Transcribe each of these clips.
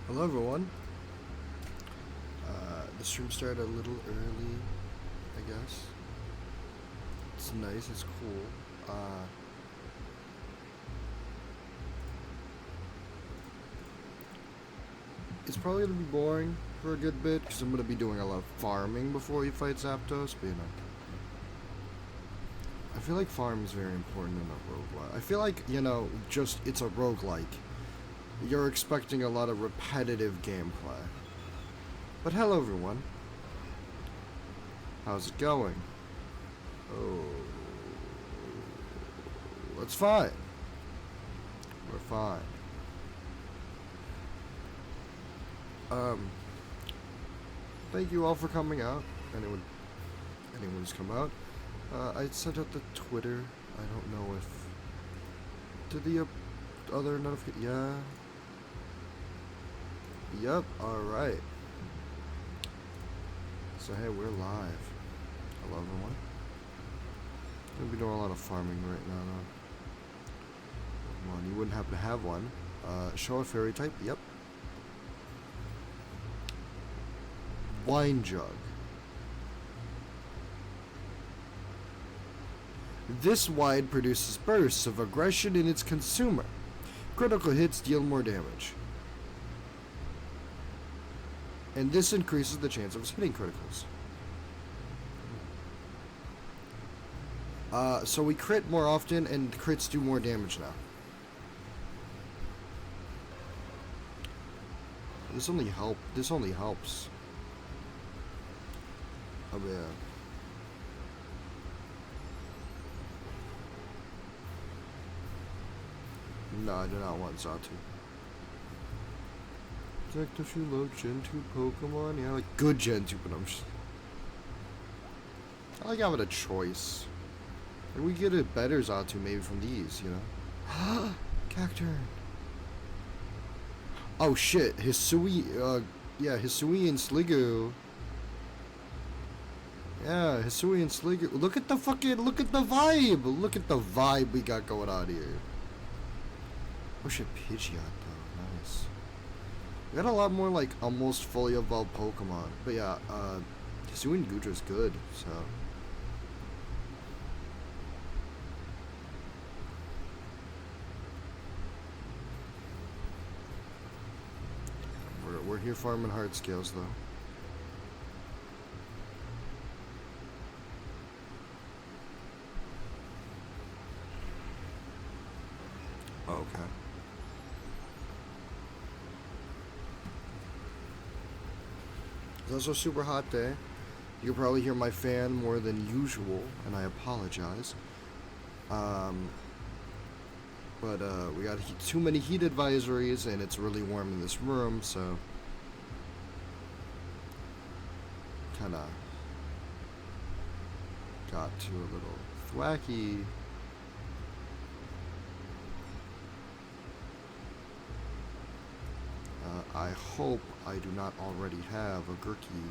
Hello everyone. The stream started a little early, I guess. It's nice, it's cool. It's probably gonna be boring for a good bit, because I'm gonna be doing a lot of farming before we fight Zapdos, but you know. I feel like farm is very important in a roguelike. I feel like, you know, just, it's a roguelike. You're expecting a lot of repetitive gameplay. But hello everyone. How's it going? Oh, it's fine. We're fine. Thank you all for coming out. Anyone who's come out. I sent out the Twitter. I don't know if did the other notification. Yeah. Yep. All right. So hey, we're live. Hello everyone. Gonna be doing a lot of farming right now though. Come on, you wouldn't happen to have one. Show a fairy type, yep. Wine jug. This wine produces bursts of aggression in its consumer. Critical hits deal more damage. And this increases the chance of us hitting criticals. So we crit more often, and crits do more damage now. This only helps. Oh yeah. No, I do not want Zatu. Protect if you love Gen 2 Pokemon. Yeah, like good Gen 2, but I'm just... I like having a choice. Like we get a better Zatu maybe from these, you know? Cacturn. Oh shit, Hisui, yeah, Hisui and Sliggoo. Yeah, Hisui and Sliggoo. Look at the vibe! Look at the vibe we got going on here. Oh shit, Pidgeot though, nice. We got a lot more like almost fully evolved Pokemon. But yeah, Hisui and Gudra's good, so. We're here farming hard scales though. Okay. It's also a super hot day. You can probably hear my fan more than usual, and I apologize. But we got too many heat advisories, and it's really warm in this room, so kinda got to a little thwacky. I hope I do not already have a Gurky.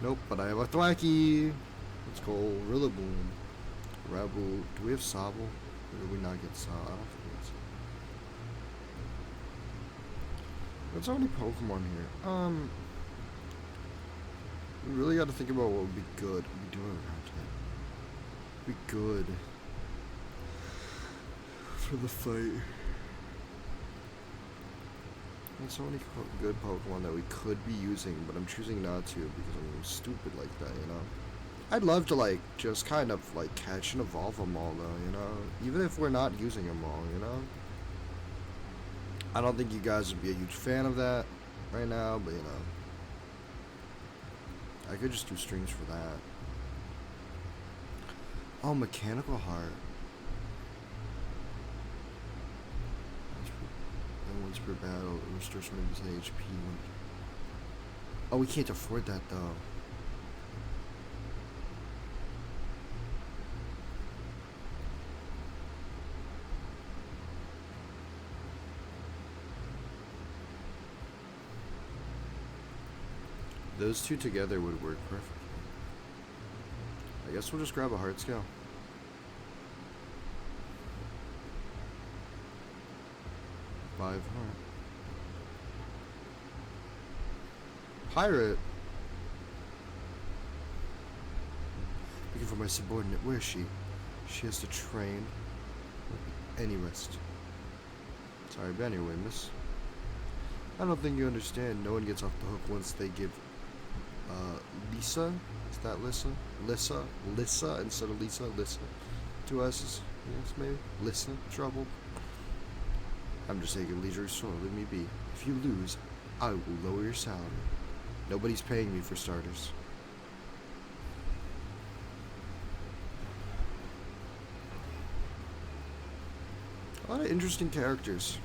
Nope, but I have a Thwacky. Let's go Rillaboom. Rabu. Do we have Sobble? Or did we not get Sobble? I don't think we have Sobble. There's so many Pokemon here. We really got to think about what would be good. What would be doing around here. Be good for the fight. There's so many good Pokemon that we could be using, but I'm choosing not to because I'm stupid like that, you know? I'd love to, like, just kind of, like, catch and evolve them all, though, you know? Even if we're not using them all, you know? I don't think you guys would be a huge fan of that right now, but, you know. I could just do streams for that. Oh, Mechanical Heart. Once per battle, it restores 20% HP. Oh, we can't afford that though. Those two together would work perfectly. I guess we'll just grab a heart scale. 5 heart. Pirate. Looking for my subordinate. Where is she? She has to train. Any rest. Sorry, but anyway, miss. I don't think you understand. No one gets off the hook once they give Lisa. Is that Lisa? Lissa instead of Lisa. Lissa. 2 S's. Yes, maybe. Lissa. Trouble. I'm just taking leisurely stroll. Let me be. If you lose, I will lower your salary. Nobody's paying me for starters. A lot of interesting characters.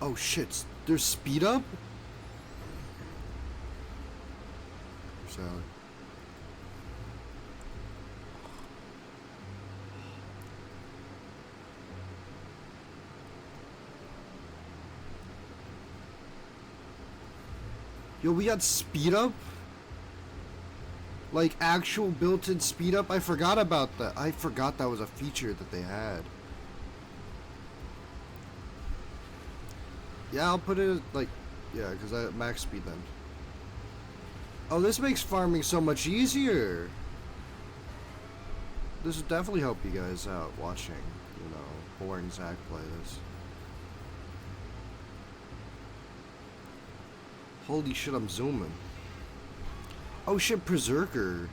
Oh shit, there's speed up? Salad. Yo, we got speed up? Like actual built-in speed up? I forgot about that. I forgot that was a feature that they had. Yeah, I'll put it like, yeah, because I max speed then. Oh, this makes farming so much easier. This would definitely help you guys out watching, you know, boring Zach play this. Holy shit, I'm zooming. Oh shit, Berserker.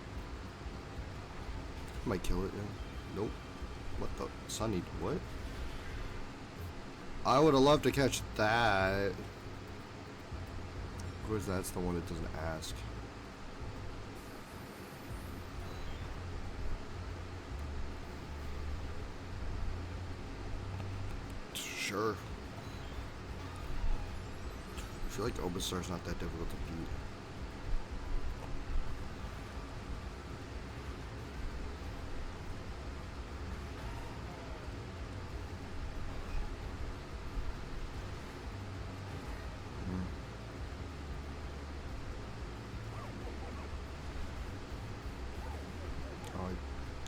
Might kill it, yeah. Nope. What the? Sunny, what? I would have loved to catch that. Of course, that's the one that doesn't ask. Sure. I feel like Obasar's not that difficult to beat.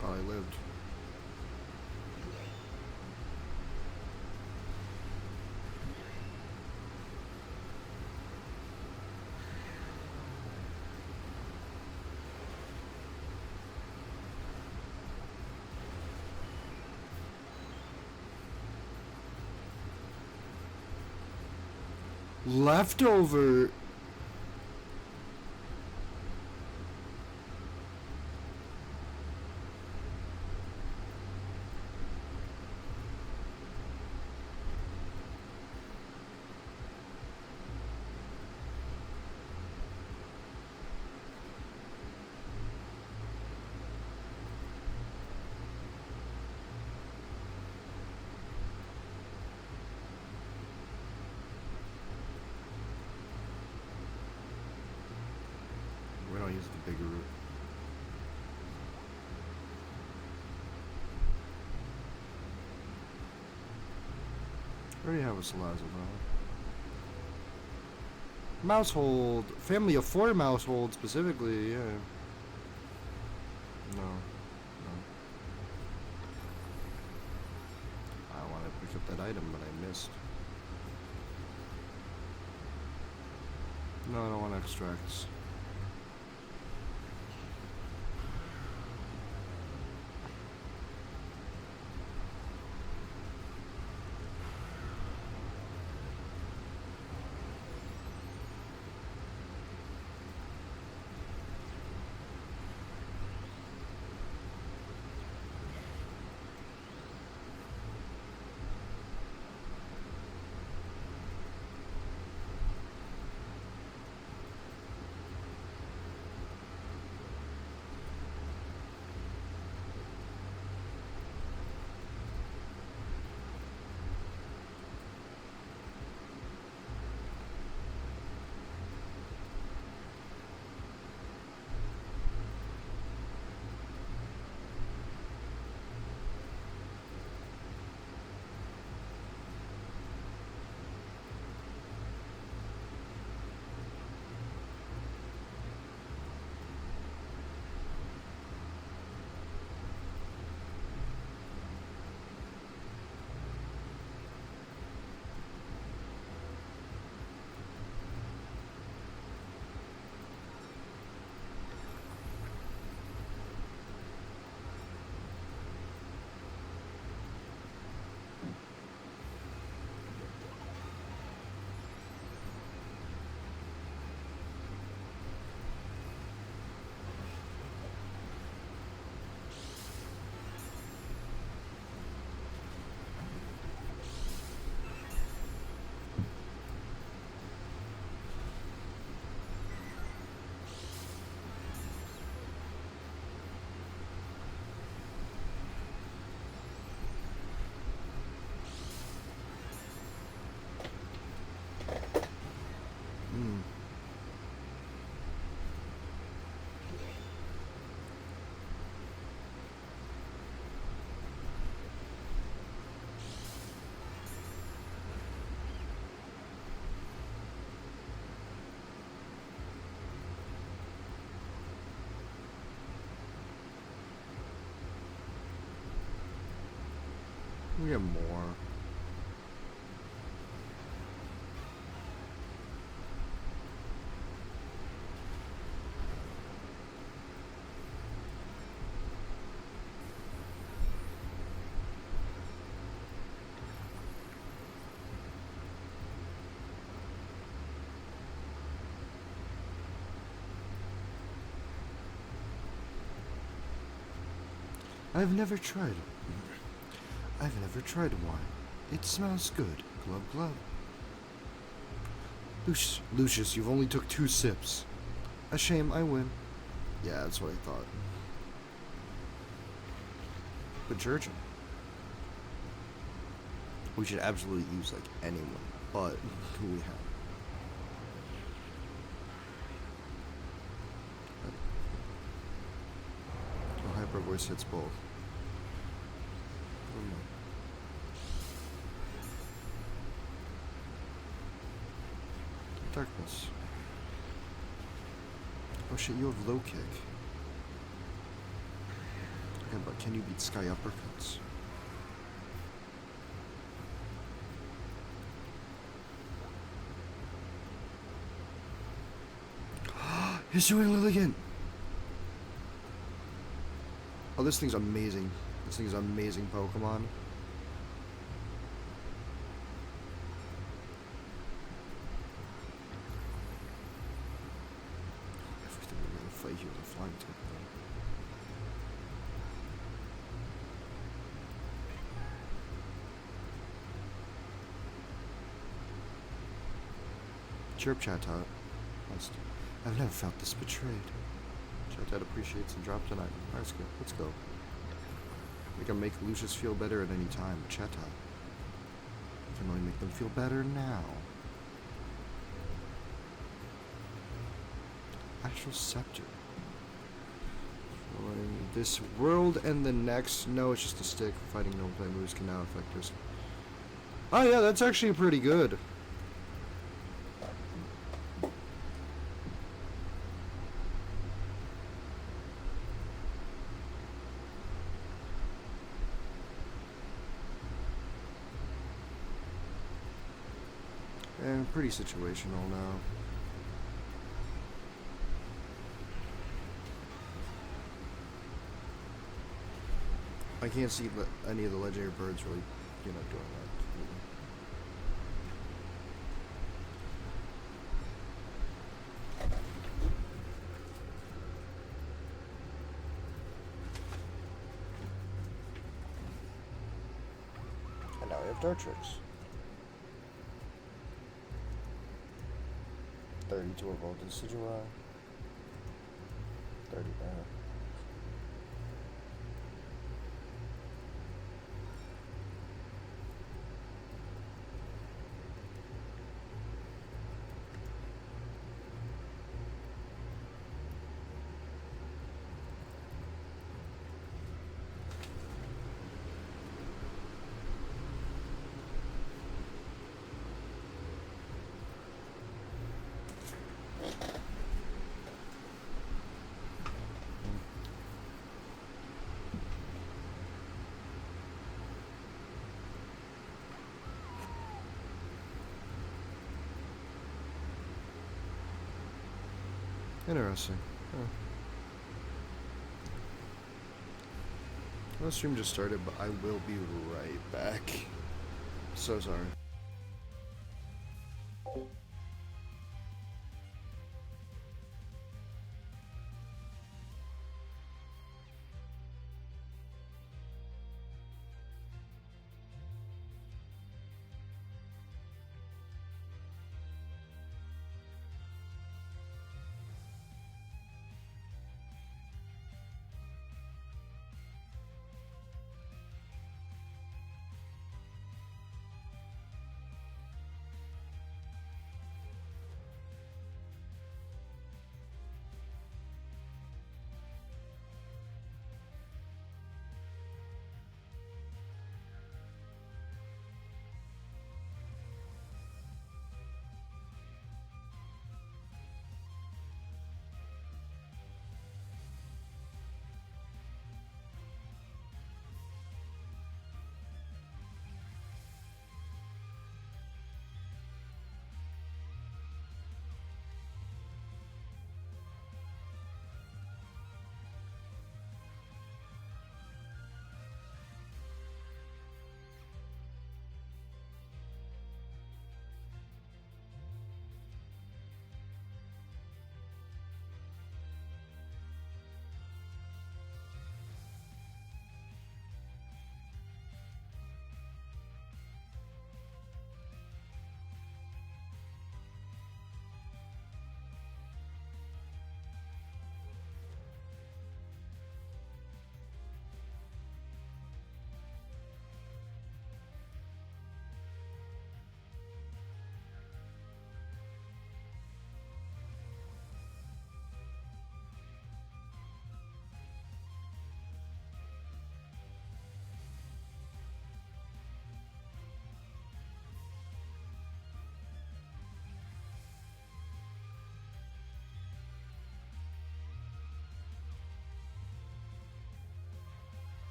I lived. Leftover. We don't use the bigger root. I already have a Salazzle, Mousehold. Family of 4 Mousehold specifically, yeah. No. I want to pick up that item, but I missed. No, I don't want extracts. We have more. I've never tried. I've never tried wine. It smells good. Glub glub. Lucius, you've only took 2 sips. A shame, I win. Yeah, that's what I thought. But Georgia. We should absolutely use, like, anyone but who we have. Oh, Hyper Voice hits both. Darkness. Oh shit, you have low kick. Okay, but can you beat Sky Uppercuts? He's doing Lilligant! Oh, this thing's amazing. This thing's an amazing Pokemon. Everything we're gonna fight here is a flying type. Chirp Chatot. I've never felt this betrayed. Chatot appreciates and drops an item. Alright, let's go. We can make Lucius feel better at any time, but Chatot can only make them feel better now. Astral Scepter. This world and the next. No, it's just a stick. Fighting no play moves can now affect us. Oh yeah, that's actually pretty good. And pretty situational now. I can't see any of the legendary birds really, doing that. And now we have Dartrix. 32 of Golden Sigila. 30 there. Interesting. Huh. The stream just started, but I will be right back. So sorry.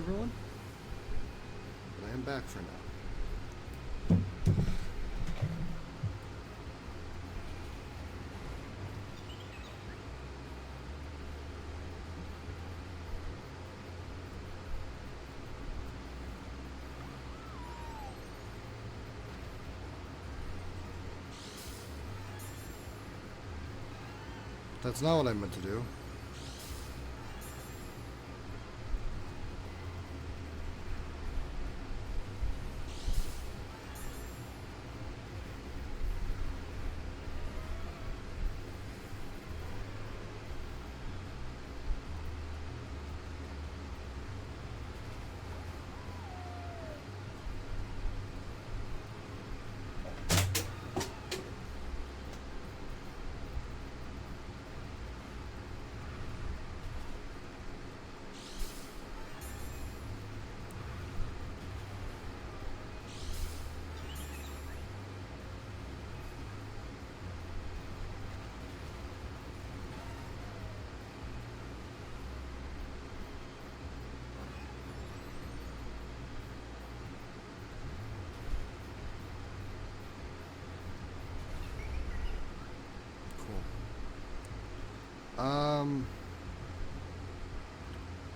everyone. But I am back for now. That's not what I meant to do.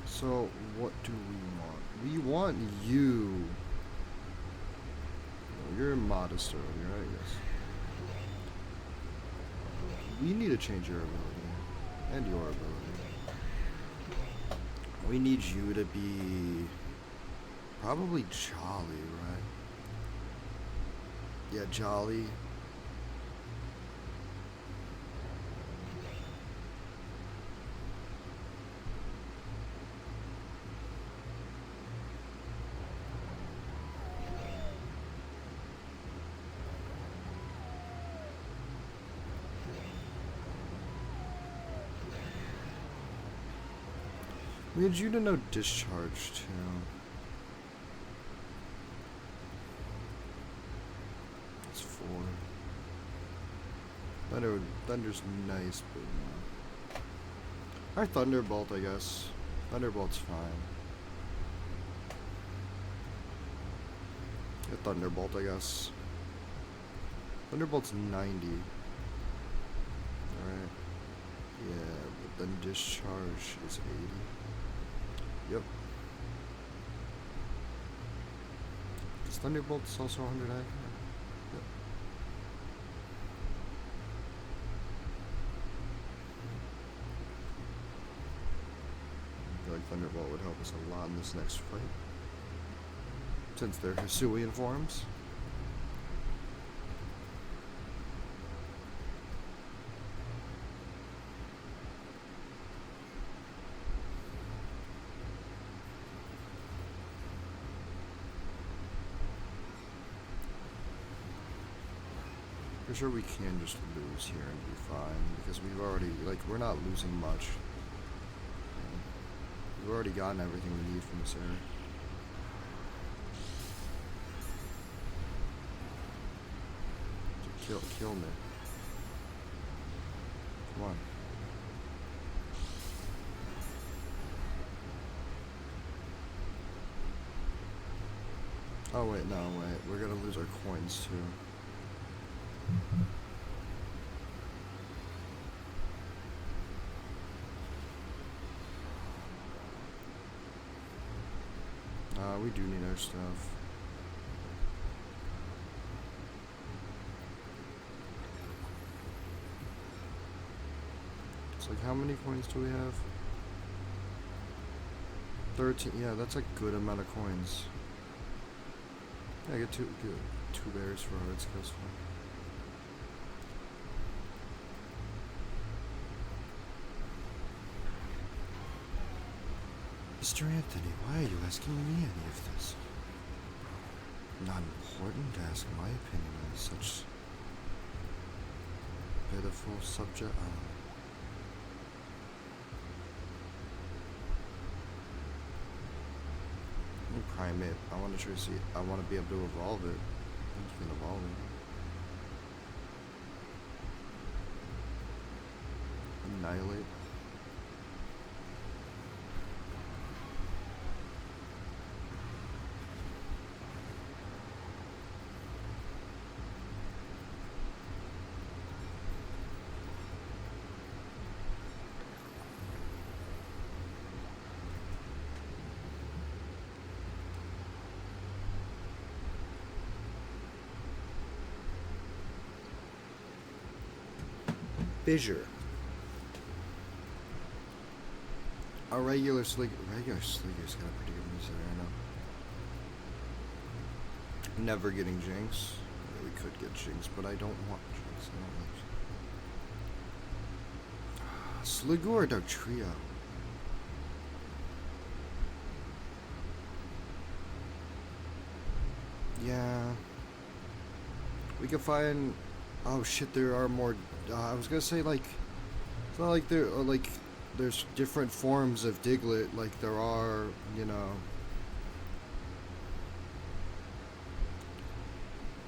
So what do we want? We want you. Oh, you're modest earlier, I guess. We need to change your ability. And your ability. We need you to be probably jolly, right? Yeah, jolly. We need you to know discharge too. That's 4. Thunder's nice, but no. Alright, Thunderbolt, I guess. Thunderbolt's fine. Yeah, Thunderbolt, I guess. Thunderbolt's 90. Alright. Yeah, but then discharge is 80. Yep. Is Thunderbolt's also 100 accurate? Yep. I feel like Thunderbolt would help us a lot in this next fight. Since they're Hisuian forms. For sure we can just lose here and be fine, because we've already, like, we're not losing much. We've already gotten everything we need from this area. So kill me. Come on. Oh wait, no, wait. We're gonna lose our coins too. We do need our stuff. It's like, how many coins do we have? 13. Yeah, that's a good amount of coins. Yeah, I get two bears for hard skills. Mr. Anthony, why are you asking me any of this? Not important to ask my opinion on such pitiful subject. Primate. I want to try to see. I want to be able to evolve it. I think you can evolve it. Annihilate. fissure. A regular Sligger's got a pretty good music right now. Never getting Jinx. Yeah, we could get Jinx, but I don't want Jinx. I don't like Sliggoo or Dugtrio? Yeah. We could find... Oh shit, there are more... I was gonna say, like... It's not like there... like, there's different forms of Diglett, like there are, you know...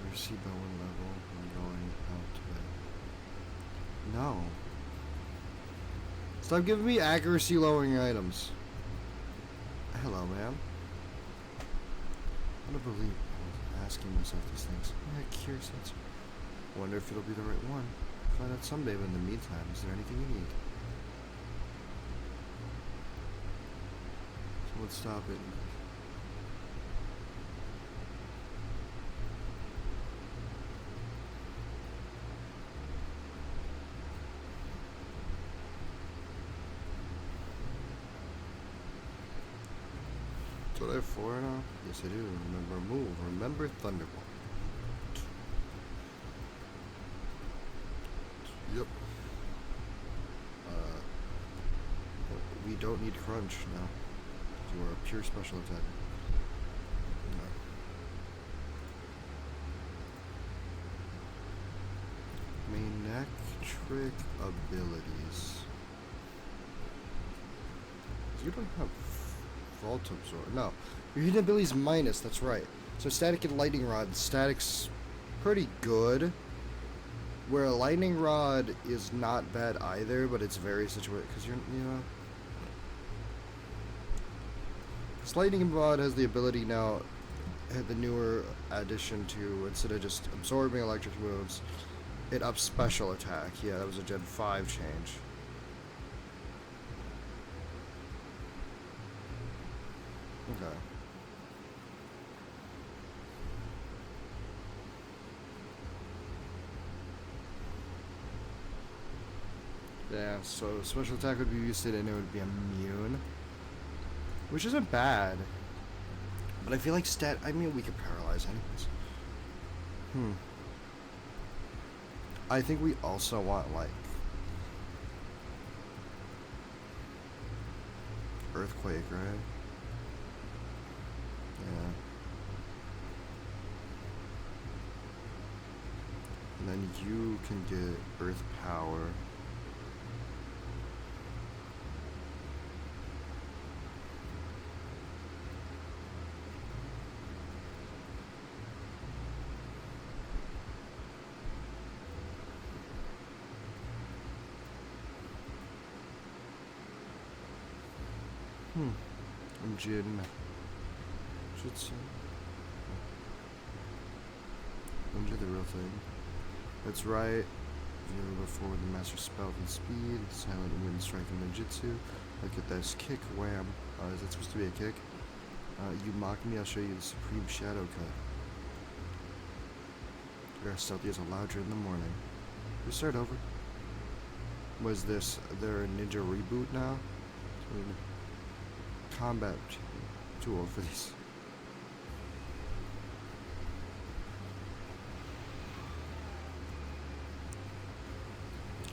Mercy Bowen level. I'm going out today. No. Stop giving me accuracy lowering items. Hello, ma'am. I don't believe I was asking myself these things. I'm a curious answer. Wonder if it'll be the right one. Find out someday, but in the meantime, is there anything you need? Someone stop it. So I have 4 now? Yes, I do. Remember move. Remember Thunderbolt. Yep. We don't need Crunch now. You are a pure special attacker. No. Manectric abilities. You don't have Vault Absorb. No. Your hidden abilities minus, that's right. So Static and Lightning Rod. Static's pretty good. Where a Lightning Rod is not bad either, but it's very situated. Because you're, you know. This Lightning Rod has the ability now, had the newer addition to, instead of just absorbing electric moves, it ups special attack. Yeah, that was a Gen 5 change. Okay. Yeah, so special attack would be boosted and it would be immune. Which isn't bad. But I feel like I mean, we could paralyze anyways. I think we also want, like... Earthquake, right? Yeah. And then you can get Earth Power. I'm Jin. Jutsu. Ninja the real thing. That's right. You ever before with the master spell and speed, silent wind strike and ninjutsu. Look at this kick, wham. Is that supposed to be a kick? You mock me, I'll show you the supreme shadow cut. You're as stealthy as a louder in the morning. We start over. Was this their ninja reboot now? Combat. Too old for these.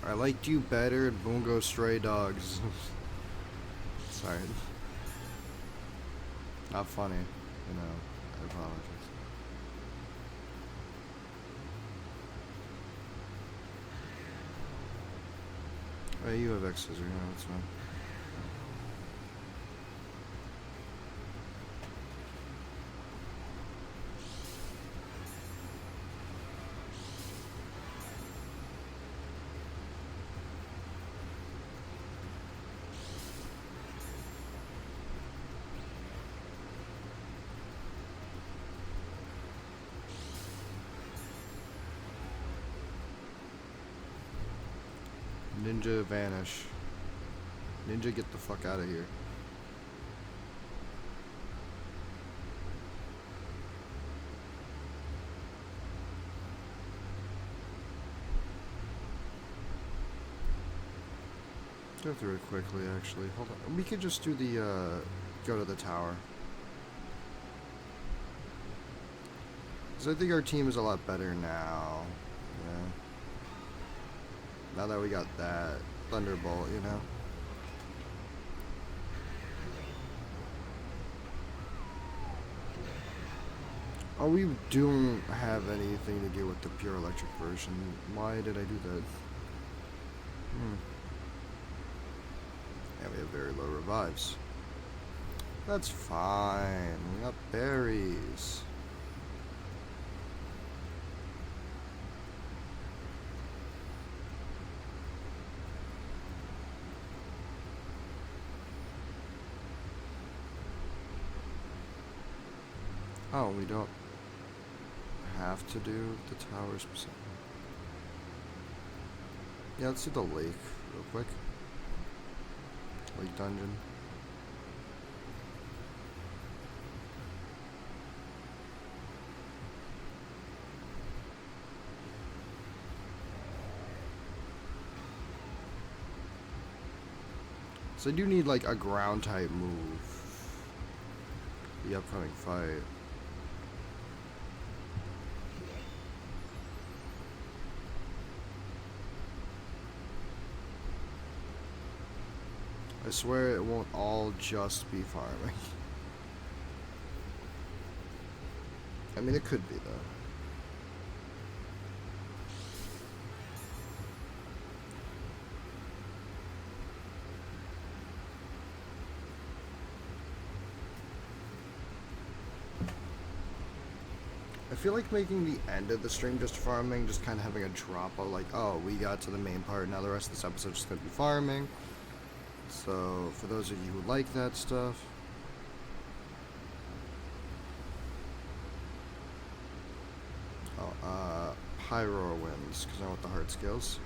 I liked you better in Bungo Stray Dogs. Sorry. Not funny. You know, I apologize. Oh, you have X scissor, yeah, that's fine. Ninja vanish. Ninja, get the fuck out of here. Go through it quickly, actually. Hold on. We could just do the, go to the tower. Because I think our team is a lot better now. Yeah. Now that we got that Thunderbolt, you know? Oh, we don't have anything to do with the pure electric version. Why did I do that? Yeah, we have very low revives. That's fine. We got berries. Oh, we don't have to do the tower specific. Yeah, let's do the lake real quick. Lake dungeon. So I do need like a ground type move. The upcoming fight. I swear it won't all just be farming. I mean, it could be though. I feel like making the end of the stream just farming, just kind of having a drop of like, oh, we got to the main part, now the rest of this episode is just going to be farming. So, for those of you who like that stuff. Oh, Pyro wins, because I want the hard skills.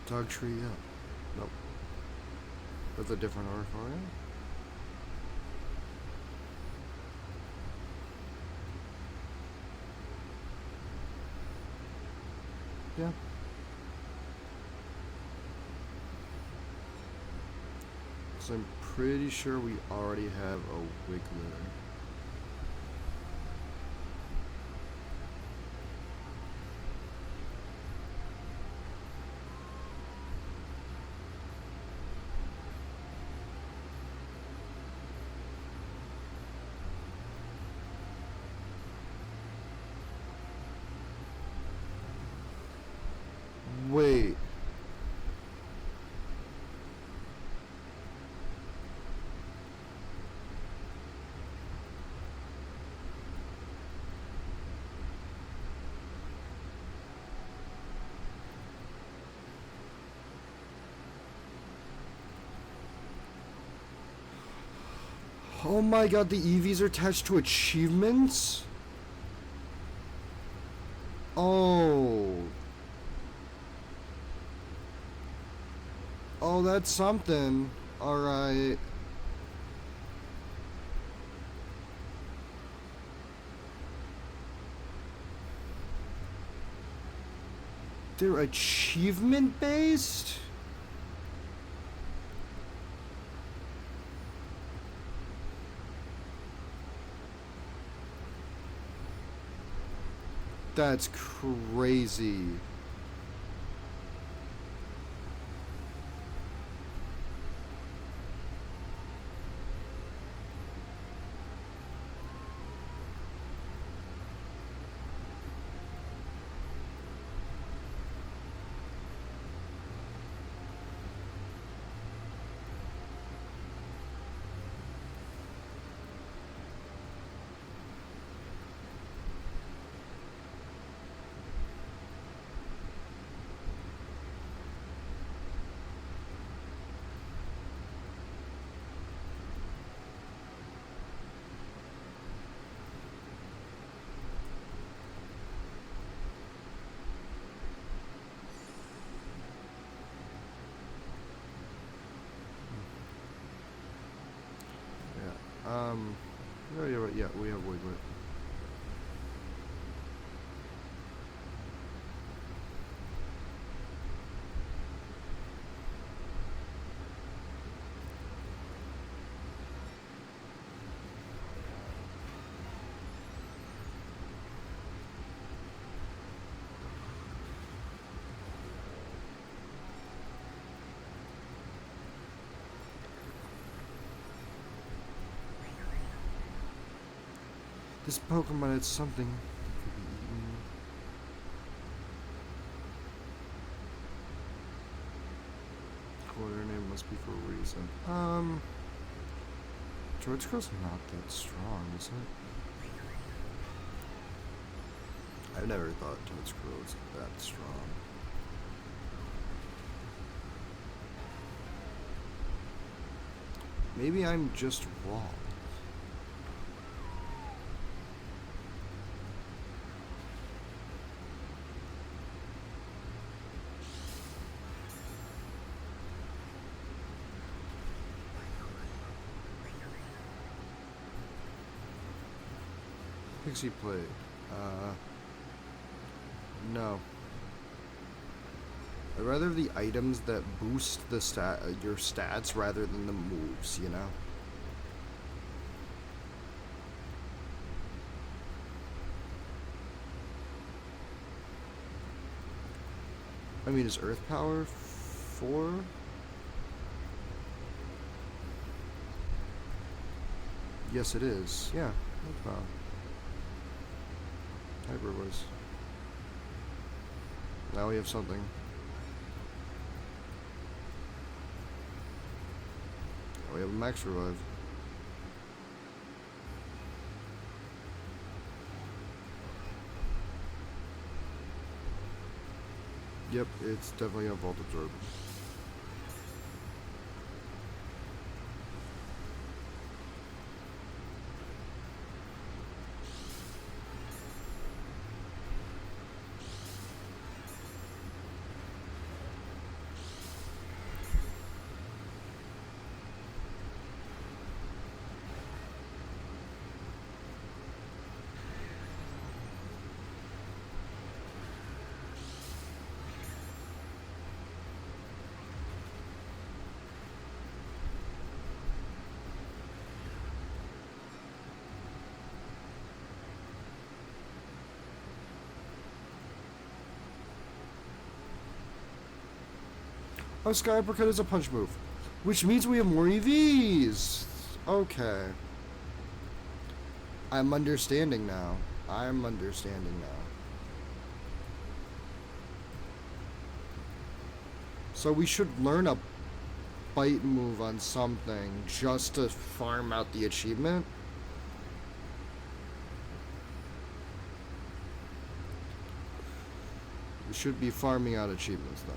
Dog tree, yeah. Nope. With a different oracle, yeah? Yeah. So I'm pretty sure we already have a Wiggler. Wait. Oh my god, the EVs are attached to achievements? Oh. Oh, that's something. Alright. They're achievement based? That's crazy. Yeah. Oh, you're right. Yeah, we have Wiglet. This Pokemon had something that could be eaten. Quarter name must be for a reason. George Girl's not that strong, is it? I've never thought Toadscrow was that strong. Maybe I'm just wrong. Pixie Plate. No. I'd rather the items that boost the your stats rather than the moves, you know? I mean, is Earth Power 4? Yes, it is. Yeah, Earth Power. Hyper was. Now we have something. Now we have a max revive. Yep, it's definitely a Volt Absorb. Oh, Sky Uppercut is a punch move. Which means we have more EVs! Okay. I'm understanding now. I'm understanding now. So we should learn a bite move on something just to farm out the achievement? We should be farming out achievements though.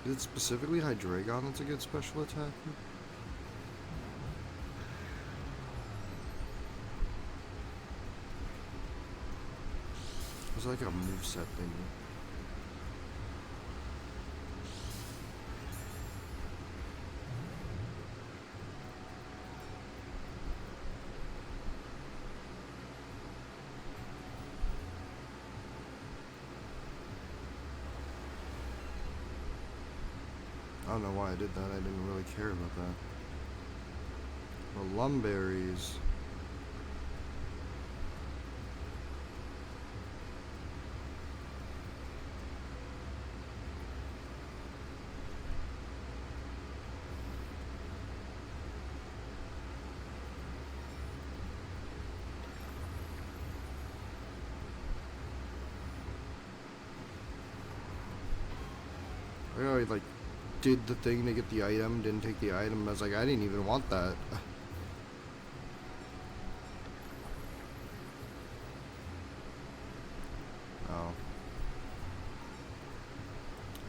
Is it specifically Hydreigon that's a good special attack? It's like a moveset thing. I don't know why I did that. I didn't really care about that. The Lumberries. You know, he like did the thing to get the item, didn't take the item. I was like, I didn't even want that. Oh.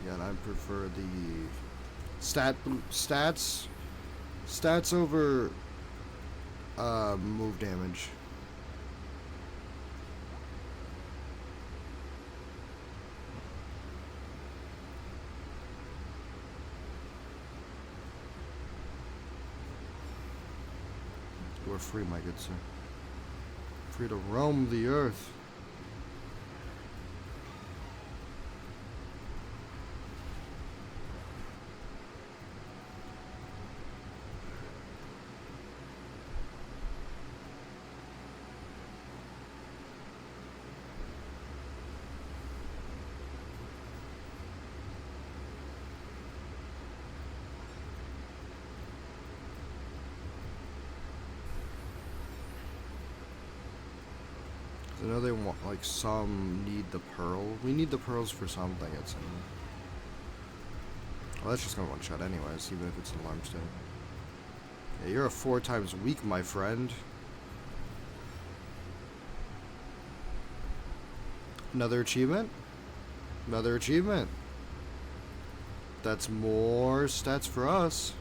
Yeah, and I prefer the stats over move damage. You are free, my good sir. Free to roam the earth. I know they want, like, some need the pearl. We need the pearls for something, it's in. Well, that's just gonna one shot anyways, even if it's an alarm state. Yeah, you're a 4 times weak, my friend. Another achievement? Another achievement. That's more stats for us.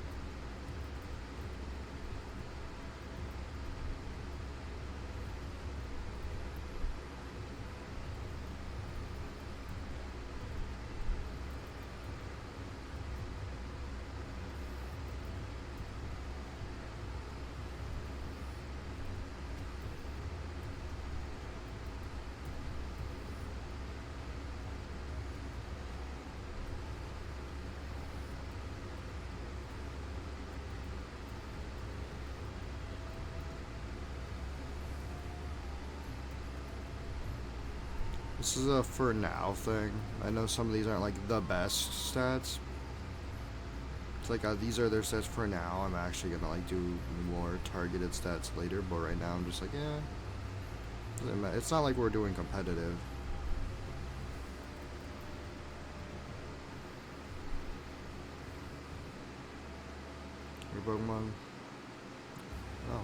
This is a for now thing. I know some of these aren't like the best stats. It's like these are their stats for now. I'm actually gonna like do more targeted stats later, but right now I'm just like, yeah. It's not like we're doing competitive. Your Pokemon. Oh.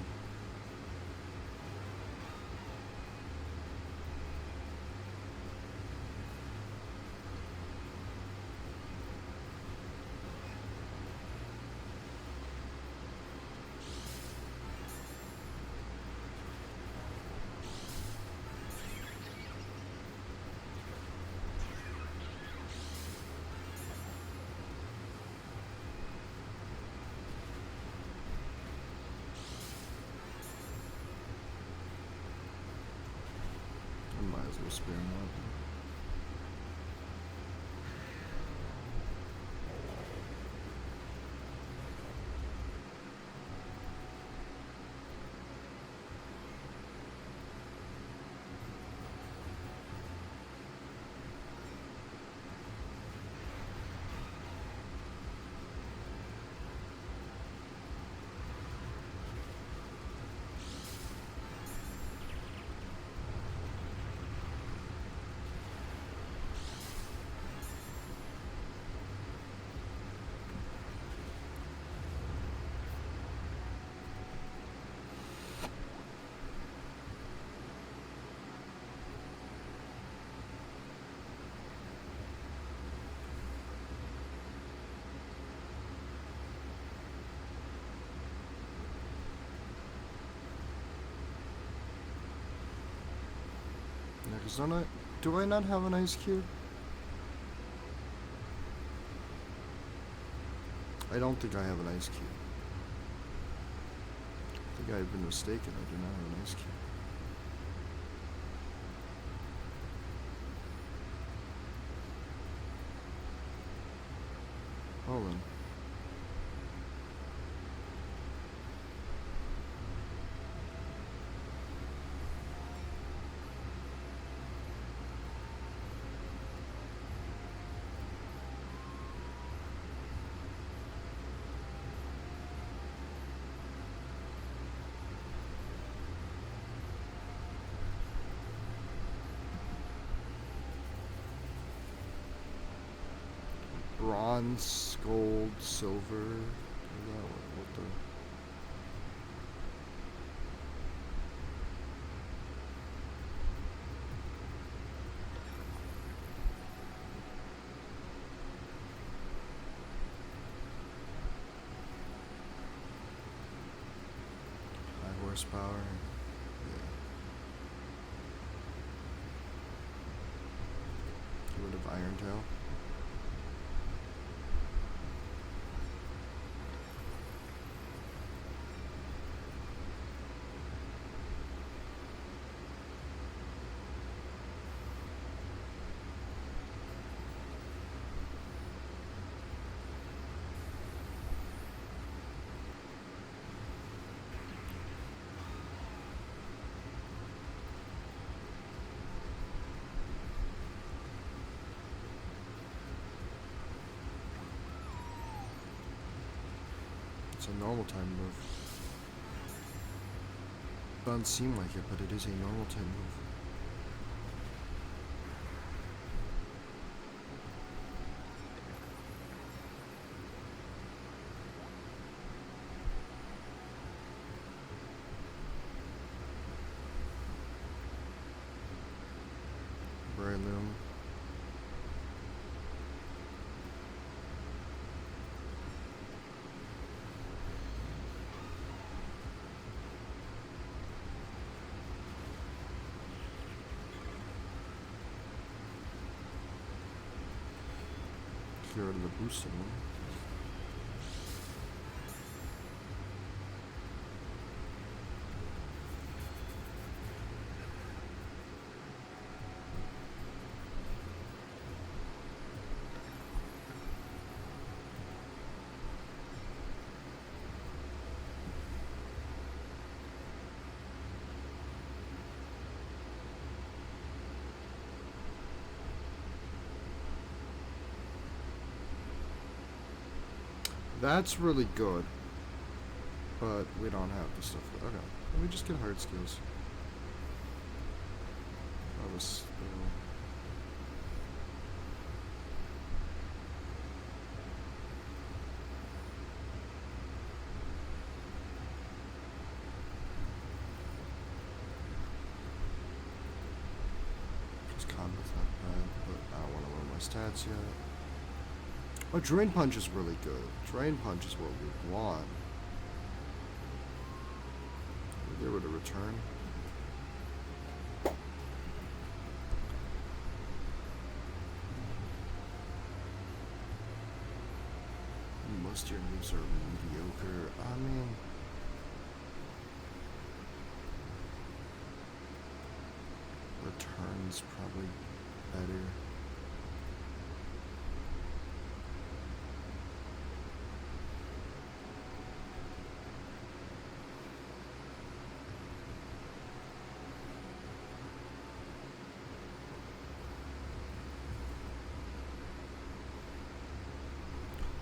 I might as well spare that. Yeah, cause do I not have an ice cube? I don't think I have an ice cube. I think I've been mistaken. I do not have an ice cube. Hold on. bronze, gold, silver. What the? High horsepower. Yeah. Get rid of Iron Tail. It's a normal time move. Doesn't seem like it, but it is a normal type move. Breloom. Get rid of the boosting one. That's really good, but we don't have the stuff. Okay, let me just get hard skills. That was. Just combat's not bad, but I don't want to learn my stats yet. Oh, Drain Punch is really good. Drain Punch is what we want. Get rid of Return. Most of your moves are mediocre. I mean... Return's probably better.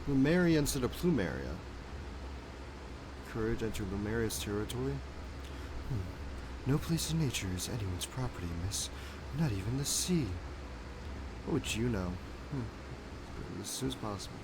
Lumeria instead of Plumeria. Courage enter Lumeria's territory. No place in nature is anyone's property, miss. Not even the sea. What would you know? As soon as possible.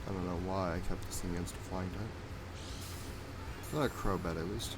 I don't know why I kept this thing against a flying type. Not a Crobat at least.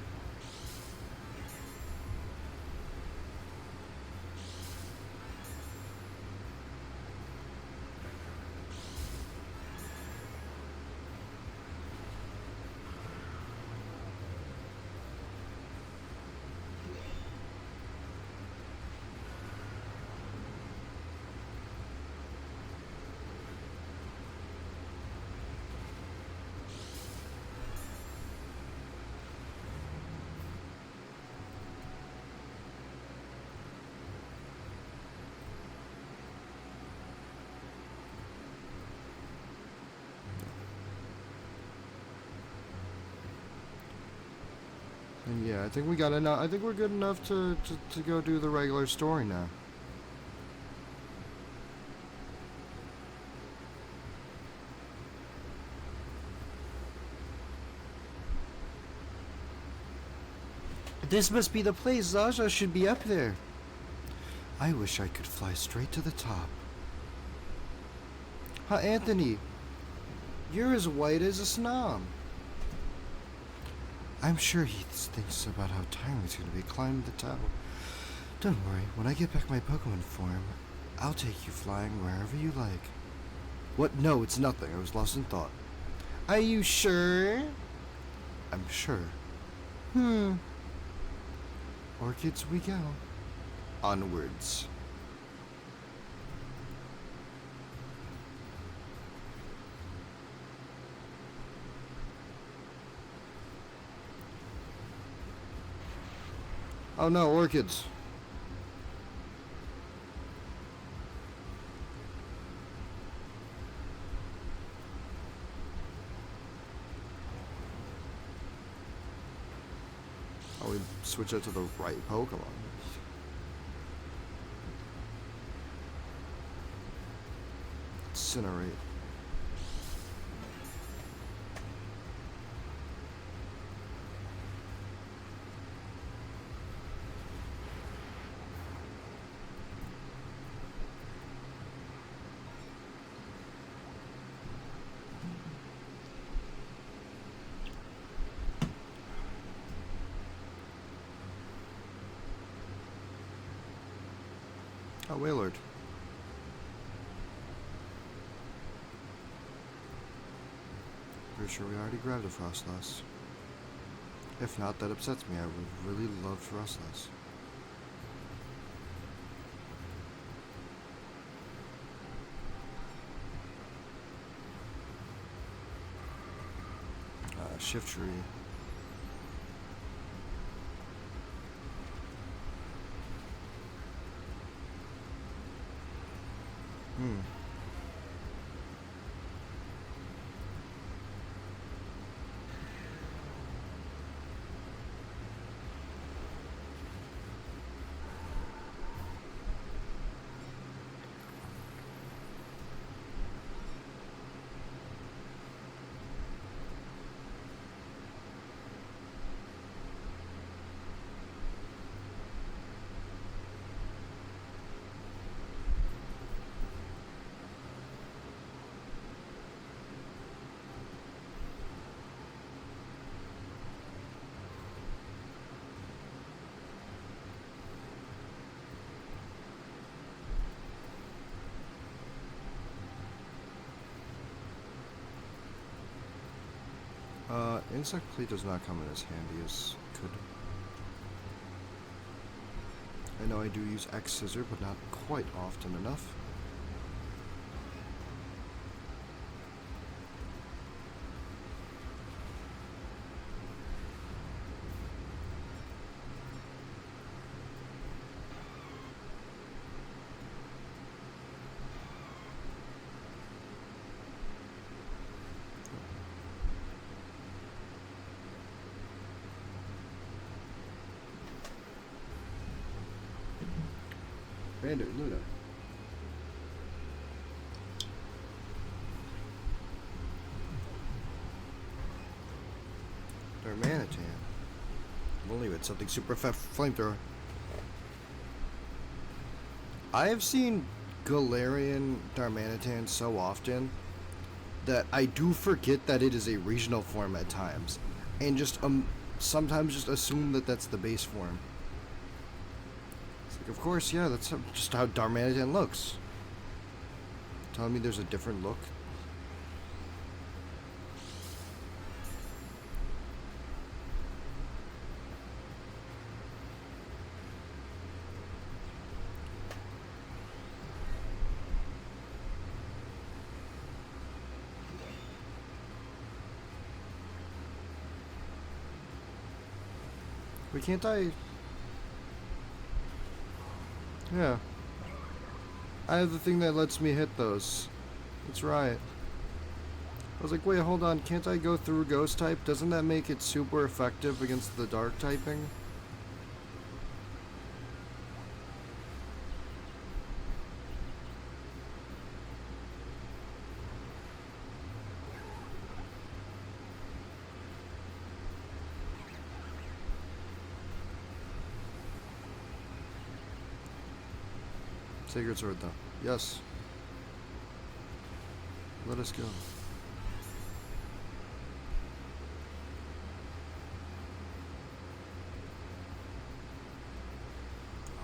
Yeah, I think we got enough. I think we're good enough to go do the regular story now. This must be the place. Zaja should be up there. I wish I could fly straight to the top. Huh, Anthony? You're as white as a snob. I'm sure he thinks about how tiring it's going to be climbing the tower. Don't worry, when I get back my Pokemon form, I'll take you flying wherever you like. What? No, it's nothing. I was lost in thought. Are you sure? I'm sure. Orchids we go. Onwards. Oh no, orchids. Oh, we switch it to the right Pokemon. Incinerate. Oh, Wailord. Pretty sure we already grabbed a Frostlass. If not, that upsets me. I would really love Frostlass. Shiftry. Insect Plate does not come in as handy as could. I know I do use X Scissor, but not quite often enough. Vander, Luna. Darmanitan. Only with something super flamethrower. I have seen Galarian Darmanitan so often that I do forget that it is a regional form at times, and just sometimes just assume that that's the base form. Of course, yeah, that's just how Darmanitan looks. Telling me there's a different look? Wait, can't I... Yeah. I have the thing that lets me hit those. That's right. I was like, wait, hold on, can't I go through ghost type? Doesn't that make it super effective against the dark typing? Sacred sword, though. Yes. Let us go.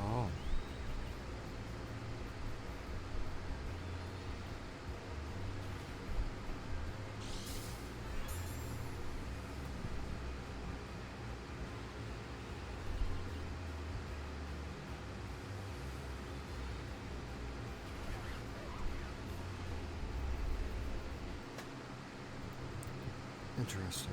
Oh. Interesting.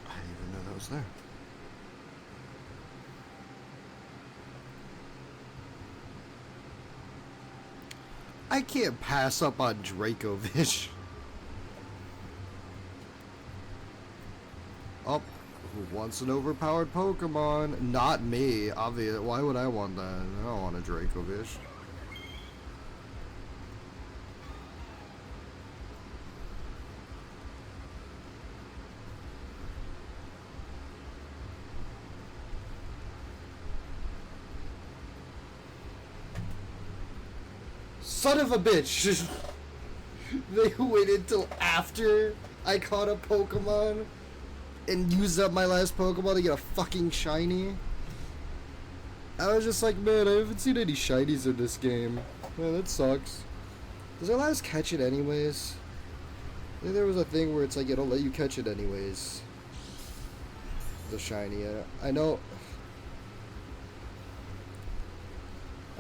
I didn't even know that was there. I can't pass up on Dracovish. Oh, who wants an overpowered Pokemon? Not me, obvious. Why would I want that? I don't want a Dracovish. Son of a bitch! They waited till after I caught a Pokemon and used up my last Pokemon to get a fucking shiny. I was just like, man, I haven't seen any shinies in this game. Man, that sucks. Does it let us catch it anyways? I think there was a thing where it's like, it'll let you catch it anyways. The shiny. I know.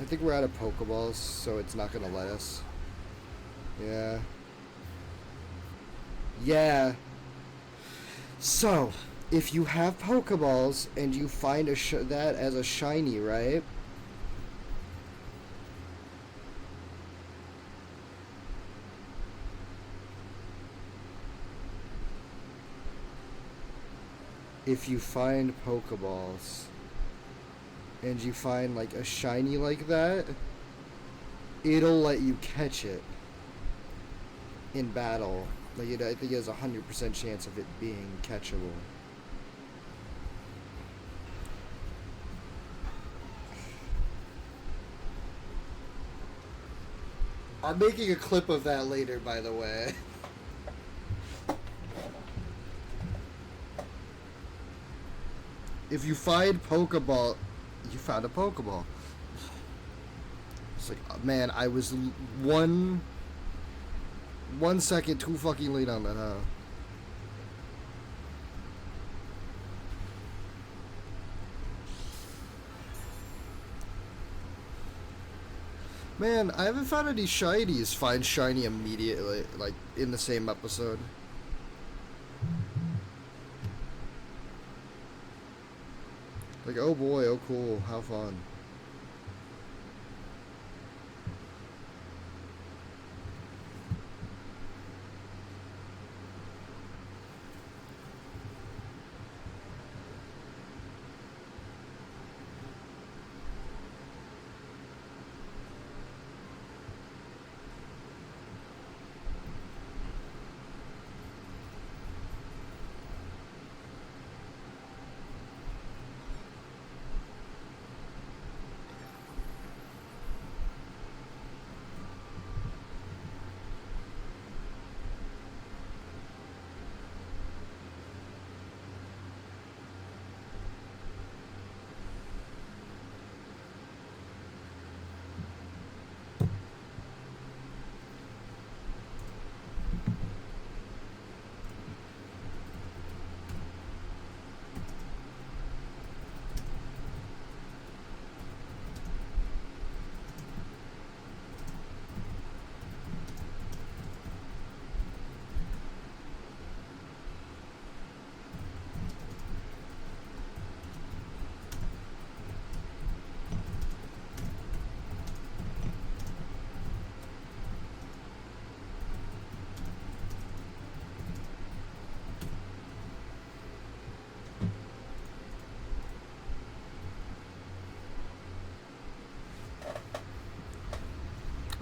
I think we're out of Pokeballs, so it's not gonna let us. Yeah. Yeah. So, if you have Pokeballs and you find that as a shiny, right? If you find Pokeballs and you find like a shiny like that, it'll let you catch it in battle. Like I think it has a 100% chance of it being catchable. I'm making a clip of that later, by the way. If you find Pokeball, you found a Pokeball. It's like, man, I was 1 second too fucking late on that, huh? Man, I haven't found any shinies find shiny immediately, like, in the same episode. Like, oh boy, oh cool, how fun.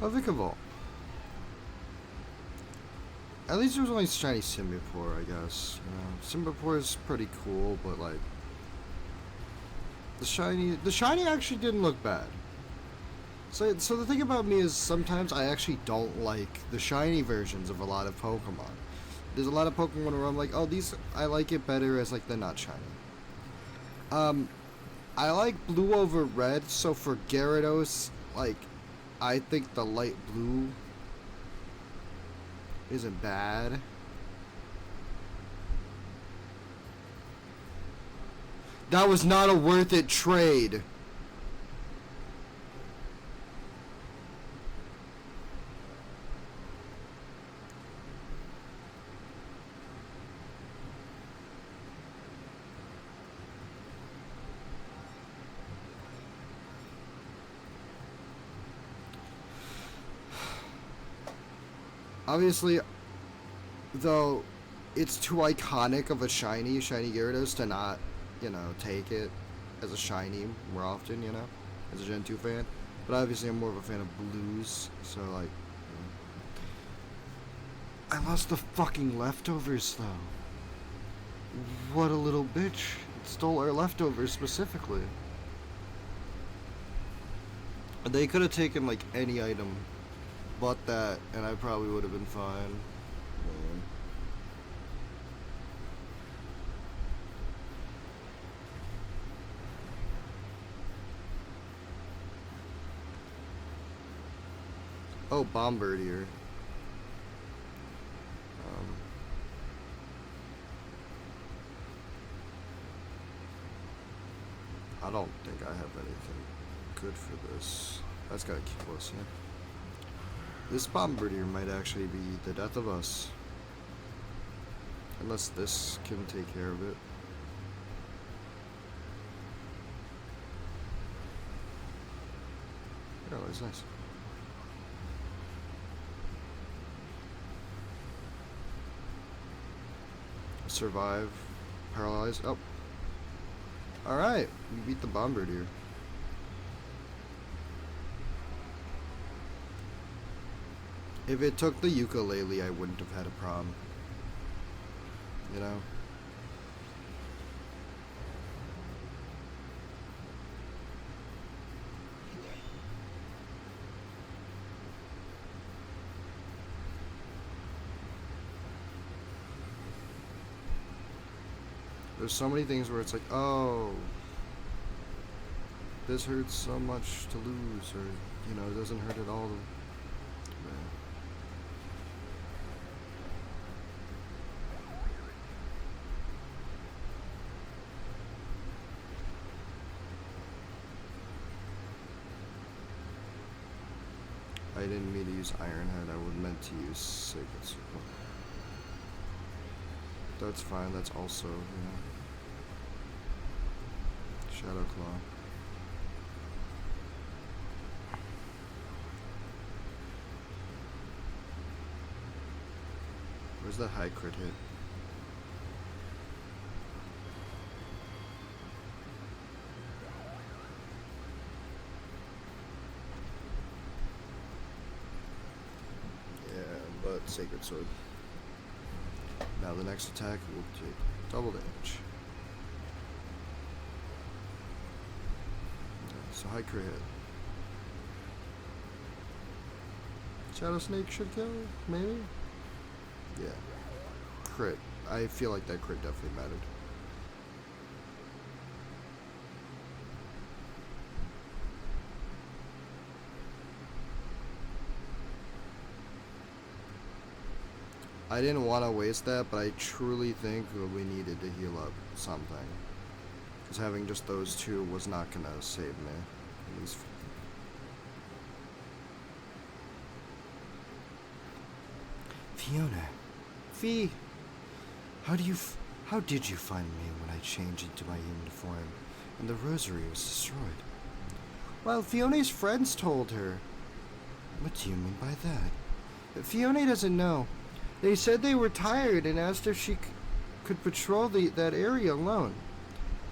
Vikavolt. At least there's only shiny Simipour, I guess. You know, Simipour is pretty cool, but like the shiny actually didn't look bad. So the thing about me is sometimes I actually don't like the shiny versions of a lot of Pokemon. There's a lot of Pokemon where I'm like, oh, these I like it better as like the not shiny. I like blue over red, so for Gyarados, like, I think the light blue isn't bad. That was not a worth it trade. Obviously, though, it's too iconic of a shiny Gyarados to not, you know, take it as a shiny more often, you know, as a Gen 2 fan. But obviously I'm more of a fan of blues, so like, I lost the fucking leftovers though. What a little bitch. It stole our leftovers specifically. They could have taken like any item but that, and I probably would have been fine. Man. Oh, Bombardier. I don't think I have anything good for this. That's gotta keep close, yeah. This Bombardier might actually be the death of us. Unless this can take care of it. Oh, that's nice. Survive. Paralyze. Oh. Alright. We beat the Bombardier. If it took the ukulele, I wouldn't have had a problem. You know? There's so many things where it's like, oh, this hurts so much to lose, or, you know, it doesn't hurt at all. I didn't mean to use Iron Head, I would meant to use Sacred Circle. That's fine, that's also, you know, Shadow Claw. Where's that high crit hit? But Sacred Sword. Now the next attack will take double damage. So high crit hit. Shadow Snake should kill, maybe? Yeah. Crit. I feel like that crit definitely mattered. I didn't want to waste that, but I truly think that we needed to heal up something. Because having just those two was not going to save me. At least. Fiona. Fee. How did you find me when I changed into my human form and the rosary was destroyed? Well, Fiona's friends told her. What do you mean by that? Fiona doesn't know. They said they were tired and asked if she could patrol that area alone.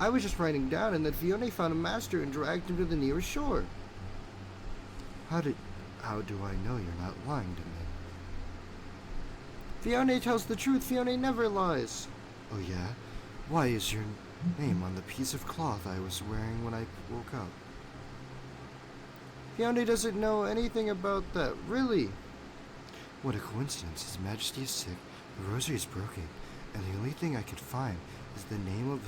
I was just writing down, and then Fiona found a master and dragged him to the nearest shore. How How do I know you're not lying to me? Fiona tells the truth. Fiona never lies. Oh yeah? Why is your name on the piece of cloth I was wearing when I woke up? Fiona doesn't know anything about that. Really? What a coincidence. His Majesty is sick, the rosary is broken, and the only thing I could find is the name of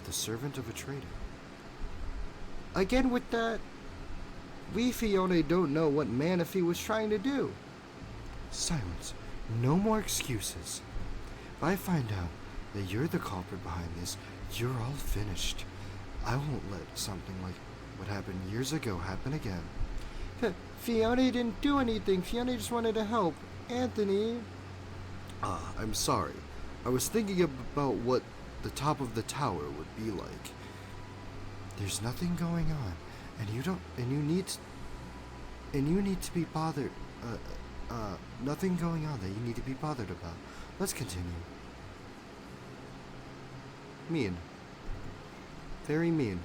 the servant of a traitor. Again with that, we Fiona don't know what Manaphy was trying to do. Silence. No more excuses. If I find out that you're the culprit behind this, you're all finished. I won't let something like what happened years ago happen again. Fiona didn't do anything. Fiona just wanted to help. Anthony. I'm sorry. I was thinking about what the top of the tower would be like. There's nothing going on, and you need to be bothered. Nothing going on that you need to be bothered about. Let's continue. Mean. Very mean.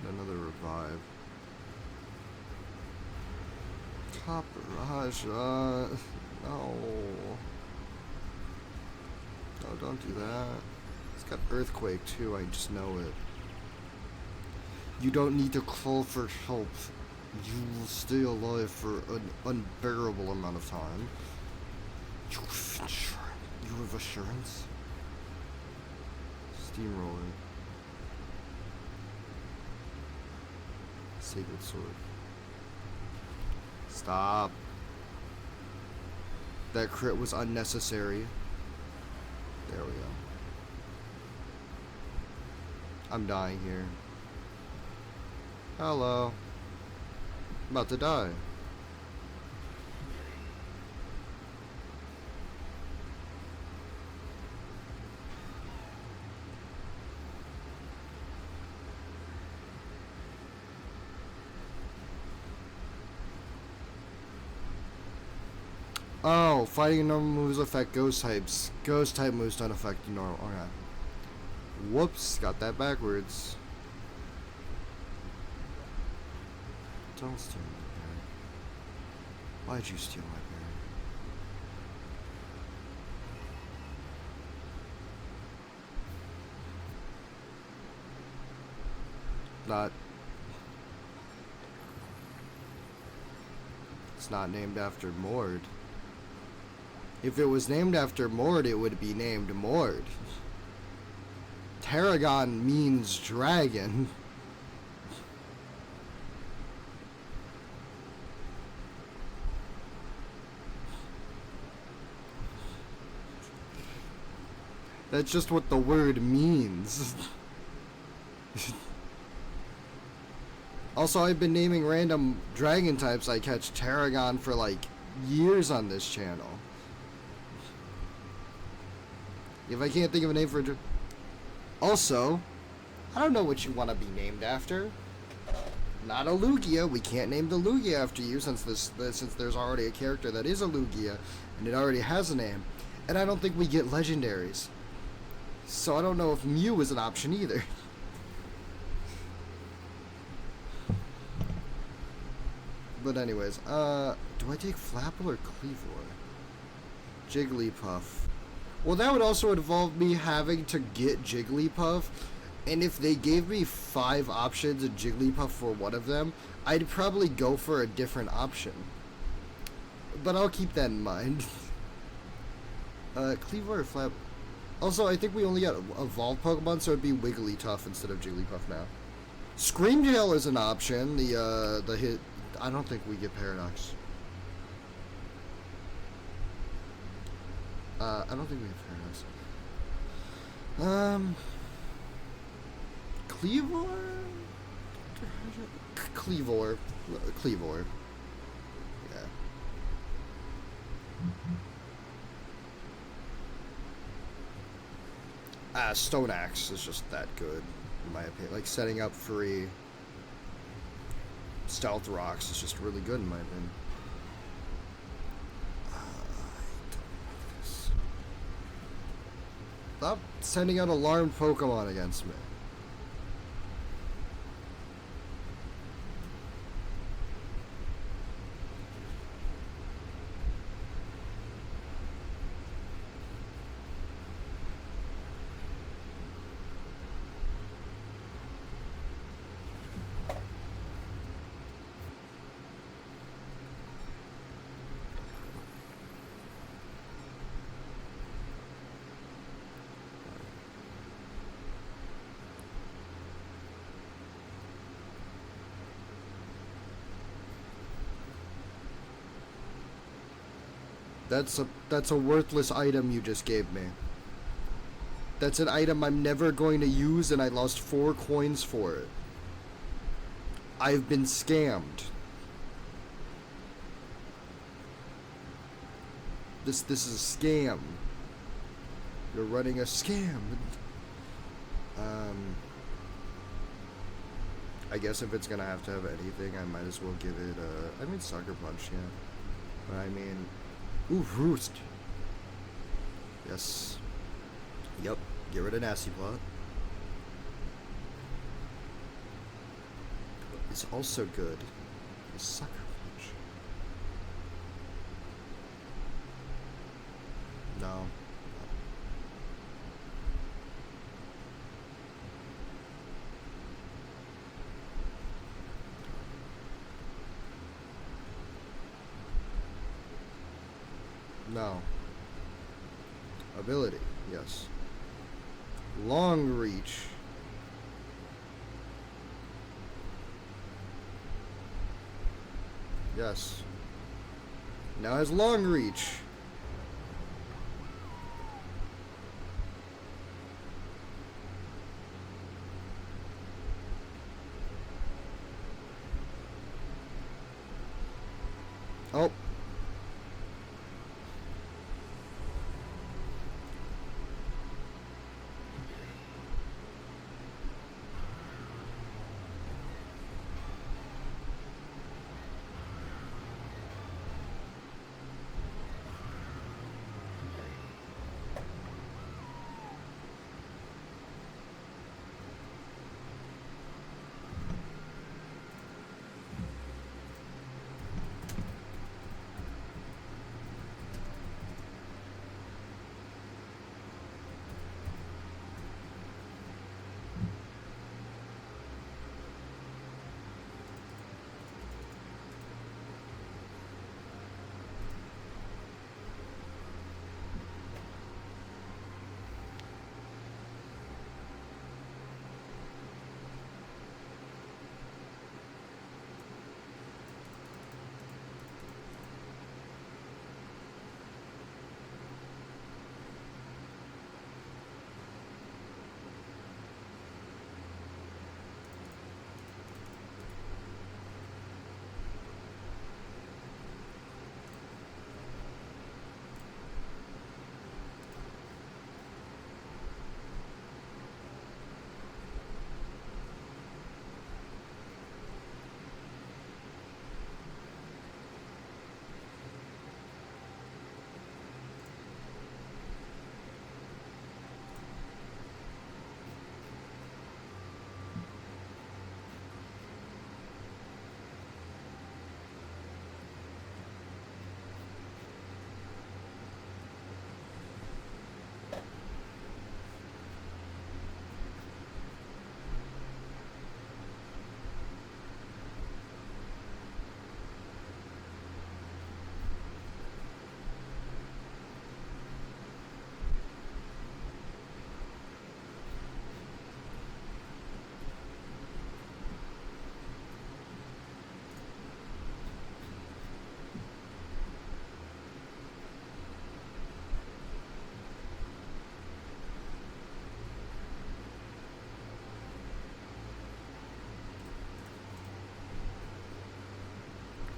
Another revive. Top Raja. No. No, don't do that. It's got Earthquake too, I just know it. You don't need to call for help. You will stay alive for an unbearable amount of time. You have assurance? Steamroller. Sacred Sword. Stop. That crit was unnecessary. There we go. I'm dying here. Hello. I'm about to die. Oh, fighting normal moves affect ghost types. Ghost type moves don't affect normal. Okay. Whoops, got that backwards. Don't steal my berry. Why'd you steal my berry? It's not named after Mord. If it was named after Mord, it would be named Mord. Tarragon means dragon. That's just what the word means. Also, I've been naming random dragon types I catch Tarragon for like years on this channel. If I can't think of a name for a also, I don't know what you want to be named after. Not a Lugia. We can't name the Lugia after you since there's already a character that is a Lugia and it already has a name. And I don't think we get legendaries. So I don't know if Mew is an option either. But anyways, do I take Flapple or Cleavor? Jigglypuff. Well, that would also involve me having to get Jigglypuff, and if they gave me 5 options and Jigglypuff for one of them, I'd probably go for a different option. But I'll keep that in mind. Cleavor or Flap? Also, I think we only got evolved Pokemon, so it'd be Wigglytuff instead of Jigglypuff now. Screamtail is an option. The hit. I don't think we get Paradox. I don't think we have Paradox. Cleavor? Cleavor. Yeah. Stone Axe is just that good, in my opinion. Like, setting up free Stealth Rocks is just really good, in my opinion. Stop sending out alarmed Pokemon against me. That's a worthless item you just gave me. That's an item I'm never going to use, and I lost 4 coins for it. I've been scammed. This is a scam. You're running a scam. I guess if it's gonna have to have anything, I might as well give it I mean Sucker Punch, yeah. But I mean, ooh, Roost. Yes. Yep. Get rid of Nasty Plot. It's also good. Sucker Punch. No. No. Ability, yes. Long reach. Yes. Now has long reach. Oh.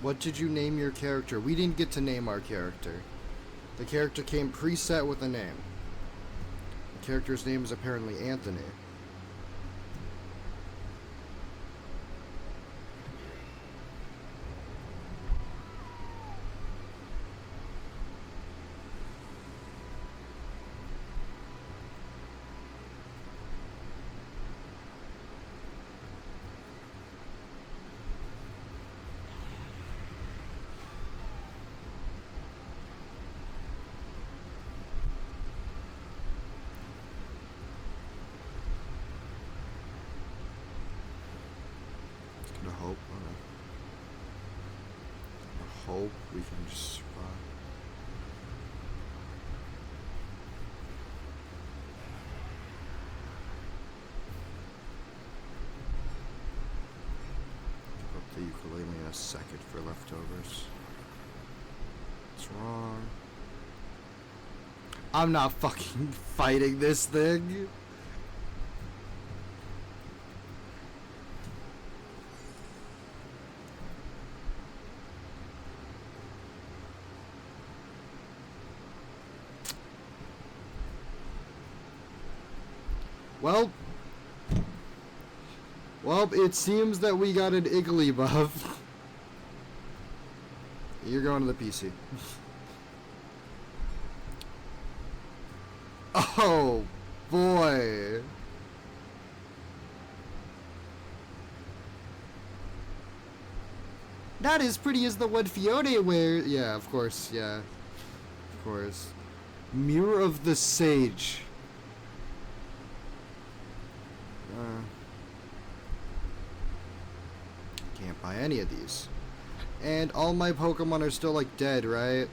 What did you name your character? We didn't get to name our character. The character came preset with a name. The character's name is apparently Anthony. To hope. To hope we can just survive. Give up the ukulele in a second for leftovers. What's wrong? I'm not fucking fighting this thing. Well, it seems that we got an Iggly buff. You're going to the PC. Oh, boy. Not as pretty as the one Fiona wears. Yeah, of course, yeah. Of course. Mirror of the Sage. Can't buy any of these. And all my Pokemon are still, like, dead, right?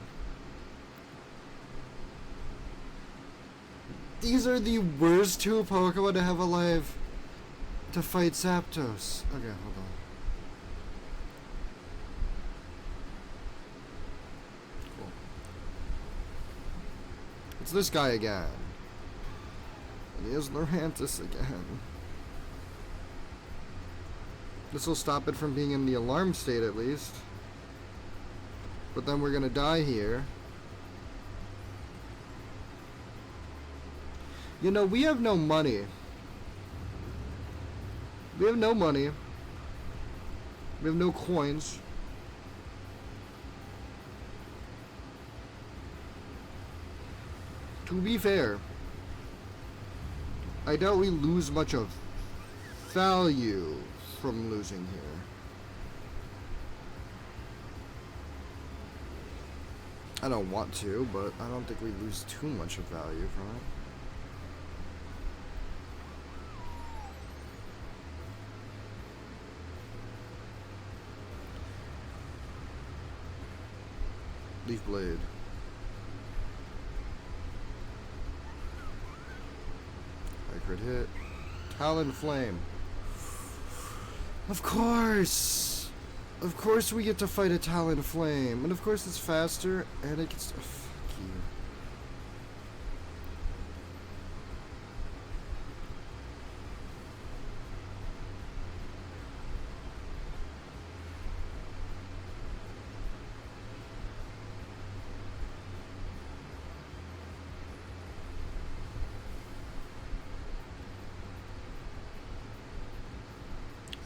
These are the worst two Pokemon to have alive to fight Zapdos. Okay, hold on. Cool. It's this guy again. And he has Lurantis again. This will stop it from being in the alarm state at least. But then we're gonna die here. You know, we have no money. We have no money. We have no coins. To be fair, I doubt we lose much of value from losing here. I don't want to, but I don't think we lose too much of value from it. Leaf Blade. I crit hit. Talon Flame. Of course! Of course we get to fight a Talon Flame. And of course it's faster and it gets... Oh, fuck you.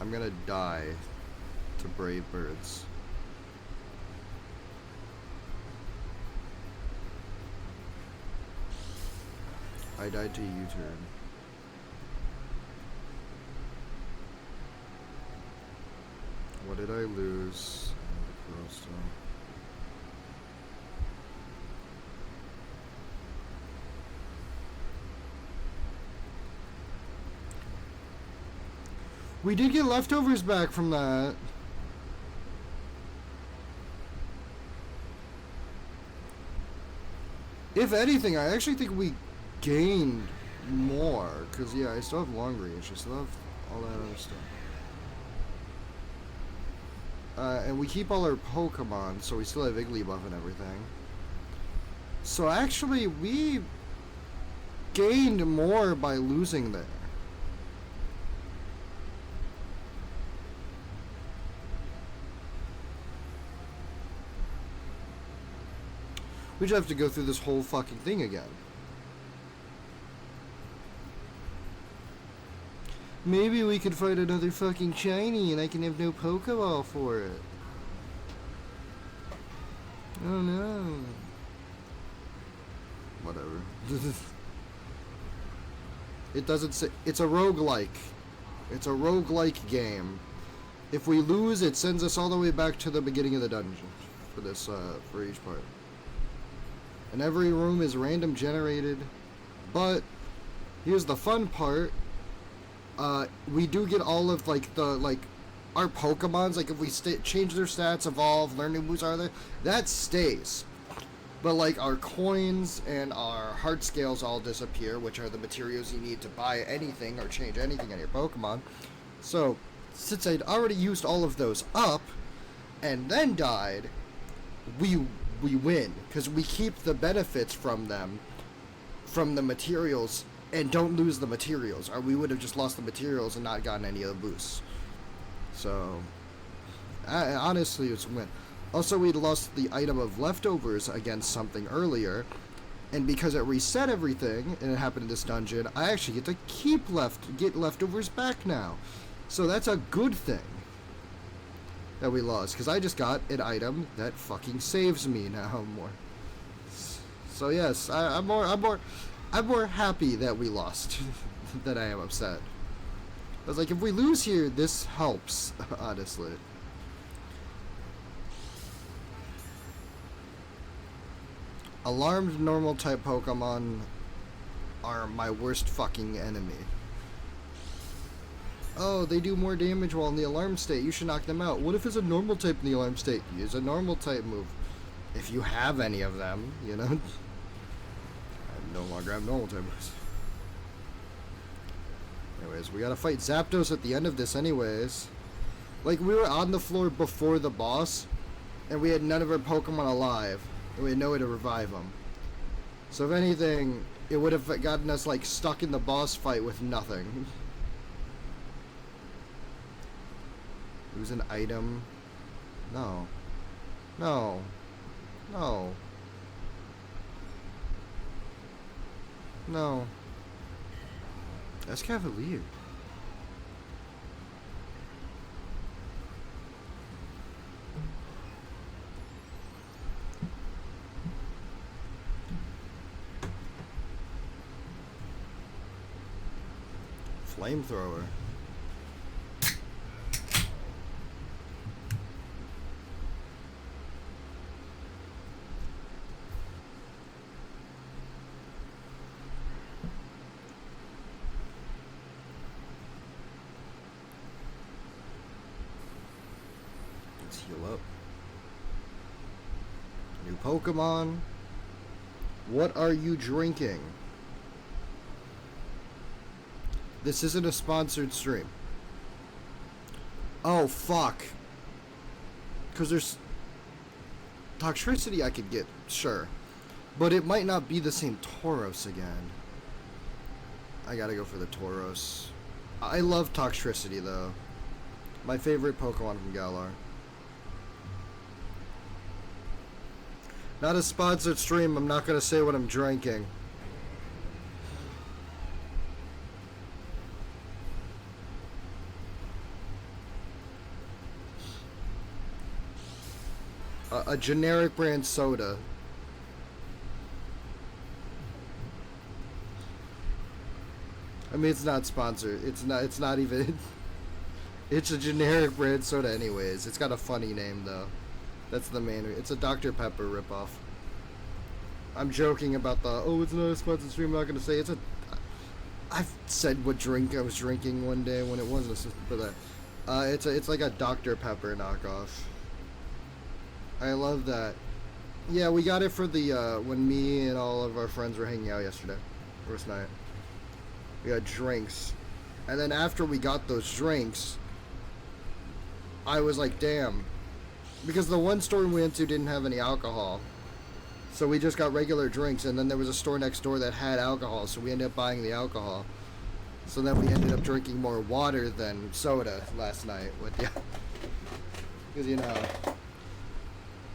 I'm gonna die to Brave Birds. I died to U-turn. What did I lose? We did get leftovers back from that. If anything, I actually think we gained more. Because, yeah, I still have long range. I still have all that other stuff. And we keep all our Pokemon, so we still have Igglybuff and everything. So, actually, we gained more by losing there. We just have to go through this whole fucking thing again. Maybe we could fight another fucking shiny and I can have no Pokeball for it. Oh no. Whatever. It doesn't say... It's a roguelike. It's a roguelike game. If we lose, it sends us all the way back to the beginning of the dungeon. For this, for each part. And every room is random generated. But here's the fun part. We do get all of like the our Pokemons, like if we change their stats, evolve, learn new moves, are there, that stays. But like our coins and our heart scales all disappear, which are the materials you need to buy anything or change anything in your Pokemon. So since I'd already used all of those up and then died, we win because we keep the benefits from them, from the materials, and don't lose the materials, or we would have just lost the materials and not gotten any of the boosts. So honestly, it's a win. Also, we lost the item of leftovers against something earlier, and because it reset everything, and it happened in this dungeon, I actually get to get leftovers back now. So that's a good thing that we lost, because I just got an item that fucking saves me now more. So yes, I'm more happy that we lost than I am upset. I was like, if we lose here, this helps, honestly. Alarmed normal type Pokemon are my worst fucking enemy. Oh, they do more damage while in the alarm state. You should knock them out. What if it's a normal type in the alarm state? Use a normal type move. If you have any of them, you know. I no longer have normal type moves. Anyways, we gotta fight Zapdos at the end of this anyways. Like, we were on the floor before the boss, and we had none of our Pokemon alive. And we had no way to revive them. So if anything, it would have gotten us like stuck in the boss fight with nothing. Lose an item. No. No. No. No. That's Cavalier. Flamethrower. Let's heal up. New Pokemon. What are you drinking? This isn't a sponsored stream. Oh, fuck. Because there's... Toxtricity I could get, sure. But it might not be the same Tauros again. I gotta go for the Tauros. I love Toxtricity, though. My favorite Pokemon from Galar. Not a sponsored stream, I'm not gonna say what I'm drinking. A generic brand soda. I mean, it's not sponsored. It's not even... It's a generic brand soda anyways. It's got a funny name, though. That's the main... It's a Dr. Pepper ripoff. I'm joking about the... Oh, it's not a sponsored stream. I'm not going to say it's a... I've said what drink I was drinking one day when it wasn't a system for that. It's like a Dr. Pepper knockoff. I love that. Yeah, we got it for the, when me and all of our friends were hanging out yesterday. First night. We got drinks. And then after we got those drinks, I was like, damn. Because the one store we went to didn't have any alcohol. So we just got regular drinks, and then there was a store next door that had alcohol, so we ended up buying the alcohol. So then we ended up drinking more water than soda last night with the... Because, you know...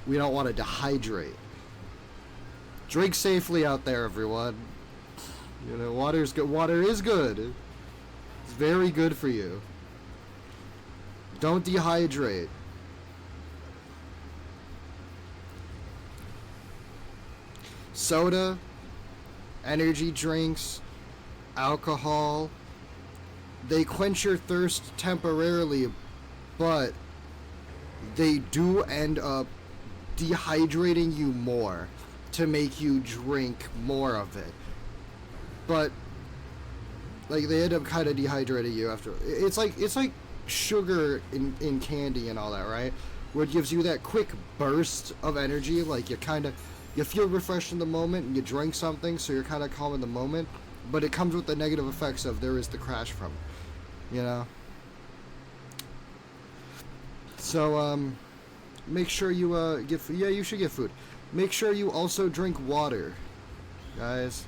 We don't want to dehydrate. Drink safely out there, everyone. You know, water's good. Water is good. It's very good for you. Don't dehydrate. Soda, energy drinks, alcohol, they quench your thirst temporarily, but they do end up dehydrating you more to make you drink more of it. But like they end up kind of dehydrating you after. It's like sugar in candy and all that, right? Where it gives you that quick burst of energy, like you feel refreshed in the moment and you drink something, so you're kind of calm in the moment, but it comes with the negative effects of there is the crash from it, you know? So, make sure you, get food. Yeah, you should get food. Make sure you also drink water, guys.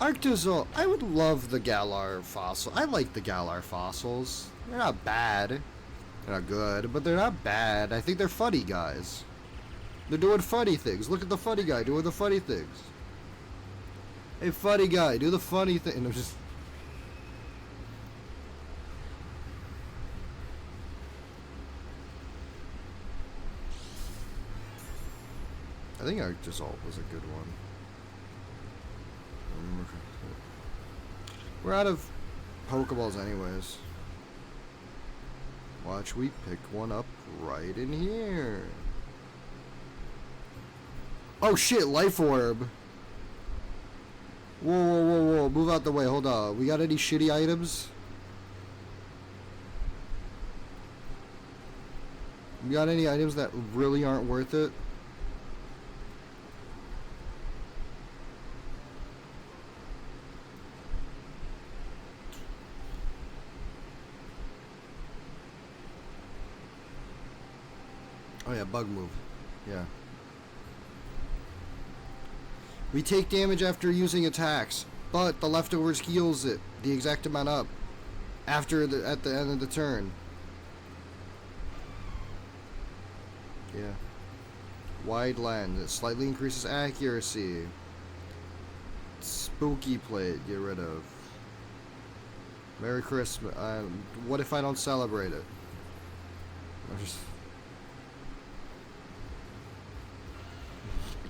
Arctozol, I would love the Galar fossil. I like the Galar fossils. They're not bad. They're not good, but they're not bad. I think they're funny guys. They're doing funny things. Look at the funny guy doing the funny things. Hey, funny guy, do the funny thing. I'm just... I think Arctozol was a good one. We're out of Pokeballs anyways. Watch, we pick one up right in here. Oh shit, Life Orb. Whoa, whoa, whoa, whoa. Move out the way, hold on. We got any shitty items? We got any items that really aren't worth it? Oh yeah, bug move. Yeah. We take damage after using attacks, but the leftovers heals it the exact amount up at the end of the turn. Yeah. Wide lens. It slightly increases accuracy. Spooky plate. Get rid of. Merry Christmas. What if I don't celebrate it? I'm just...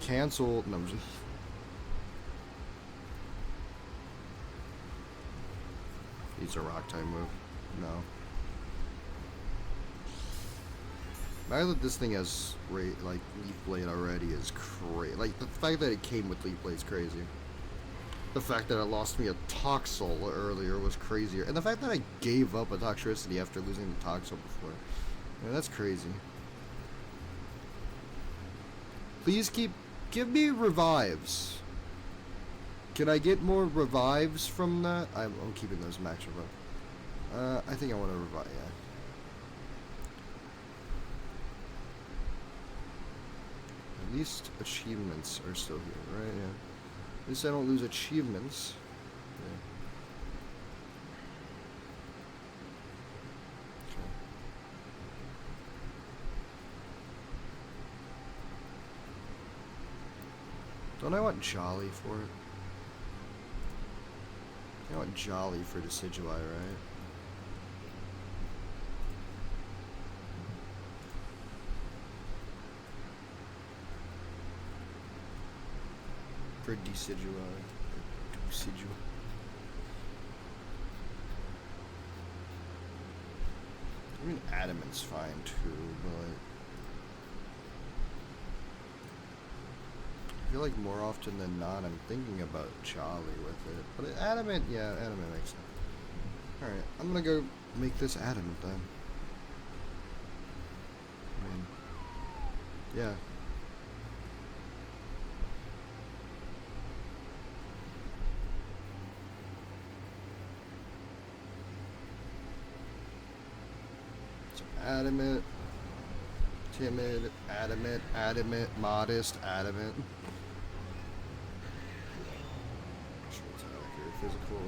Canceled. No, I'm just... It's a rock type move. No. The fact that this thing has like Leaf Blade already is crazy. Like the fact that it came with Leaf Blade is crazy. The fact that it lost me a Toxel earlier was crazier, and the fact that I gave up a Toxtricity after losing the Toxel before, yeah, that's crazy. Please give me revives. Can I get more revives from that? I'm keeping those max revive. I think I want to revive, yeah. At least achievements are still here, right? Yeah. At least I don't lose achievements. Yeah. Okay. Don't I want Jolly for it? I want Jolly for Decidueye, right? For Decidueye. I mean, Adamant's fine too, but I feel like more often than not I'm thinking about Jolly with it. But Adamant, yeah, Adamant makes sense. Alright, I'm gonna go make this Adamant then. I mean, yeah. So Adamant, timid, adamant, modest, adamant. Physical.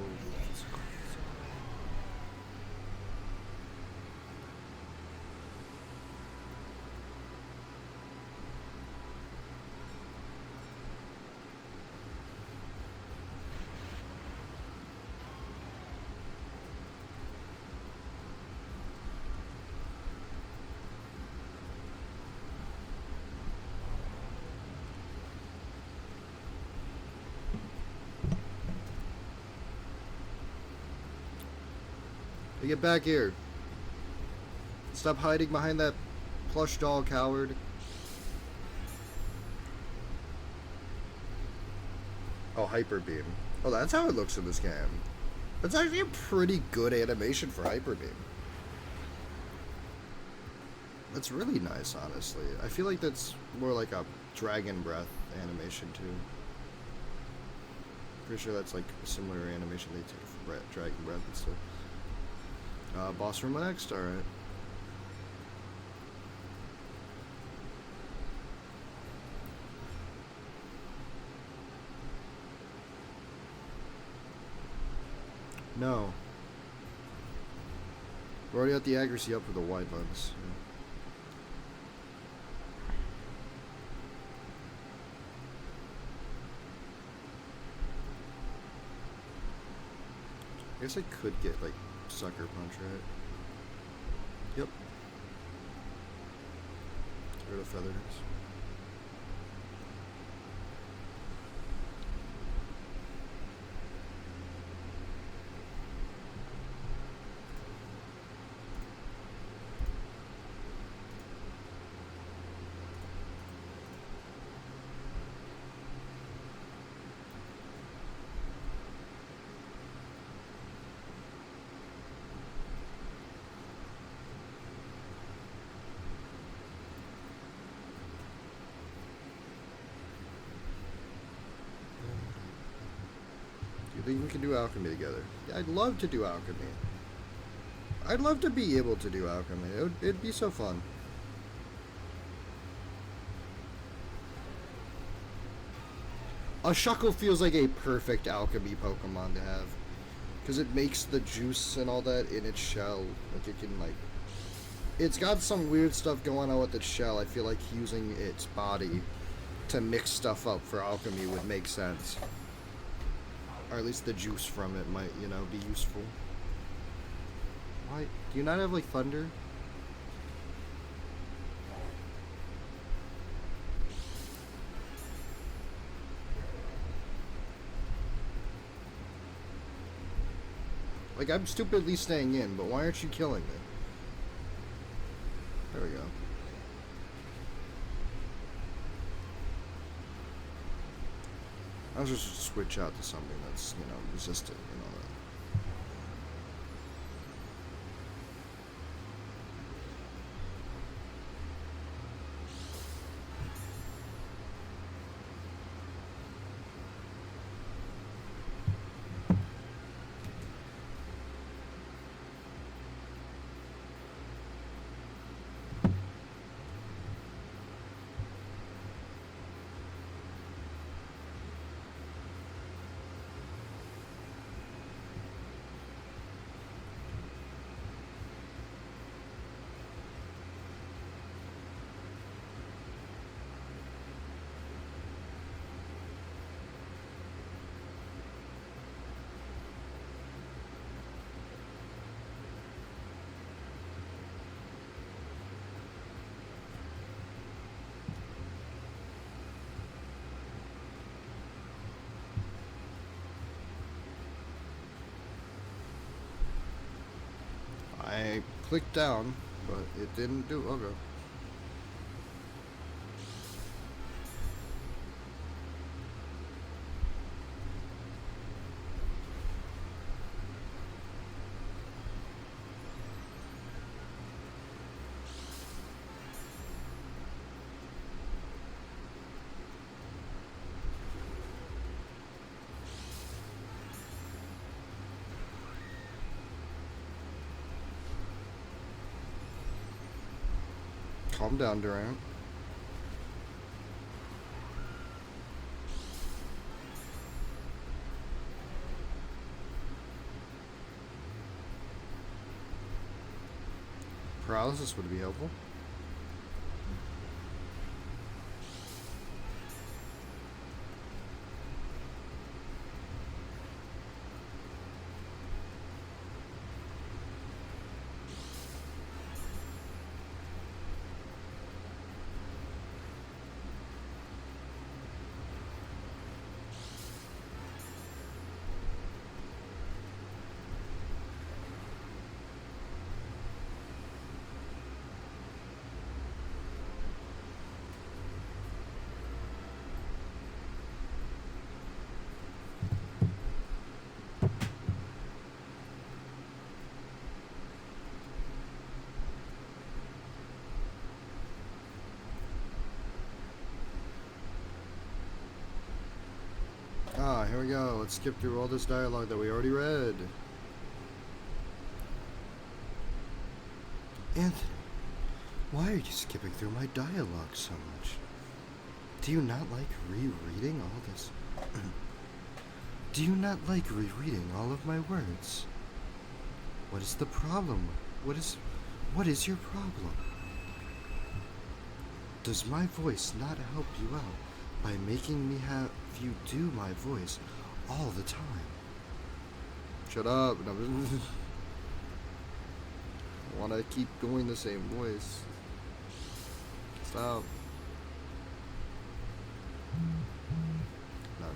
Get back here. Stop hiding behind that plush doll, coward. Oh, Hyper Beam. Oh, that's how it looks in this game. That's actually a pretty good animation for Hyper Beam. It's really nice, honestly. I feel like that's more like a dragon breath animation too. Pretty sure that's like a similar animation they take for dragon breath and stuff. Boss room next. All right. No. We're already at the accuracy up with the wide lens. Yeah. I guess I could get like sucker punch, right? Yep. Get rid of feathers. Do you think we can do alchemy together? Yeah, I'd love to do alchemy. I'd love to be able to do alchemy. It'd be so fun. A Shuckle feels like a perfect alchemy Pokemon to have. Because it makes the juice and all that in its shell. Like, it can, like... It's got some weird stuff going on with its shell. I feel like using its body to mix stuff up for alchemy would make sense. Or at least the juice from it might, you know, be useful. Why? Do you not have, like, thunder? Like, I'm stupidly staying in, but why aren't you killing me? There we go. I'll just switch out to something that's, you know, resistant and all that. I clicked down, but it didn't do. Okay. Calm down, Durant. Paralysis would be helpful. here we go. Let's skip through all this dialogue that we already read. Anthony, why are you skipping through my dialogue so much? Do you not like rereading all this? Do you not like rereading all of my words? What is the problem? What is your problem? Does my voice not help you out by making me have you do my voice all the time? Shut up. No, I want to keep doing the same voice. Stop. None.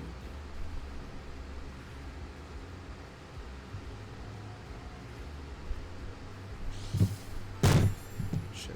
Shit.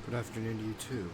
Good afternoon to you too.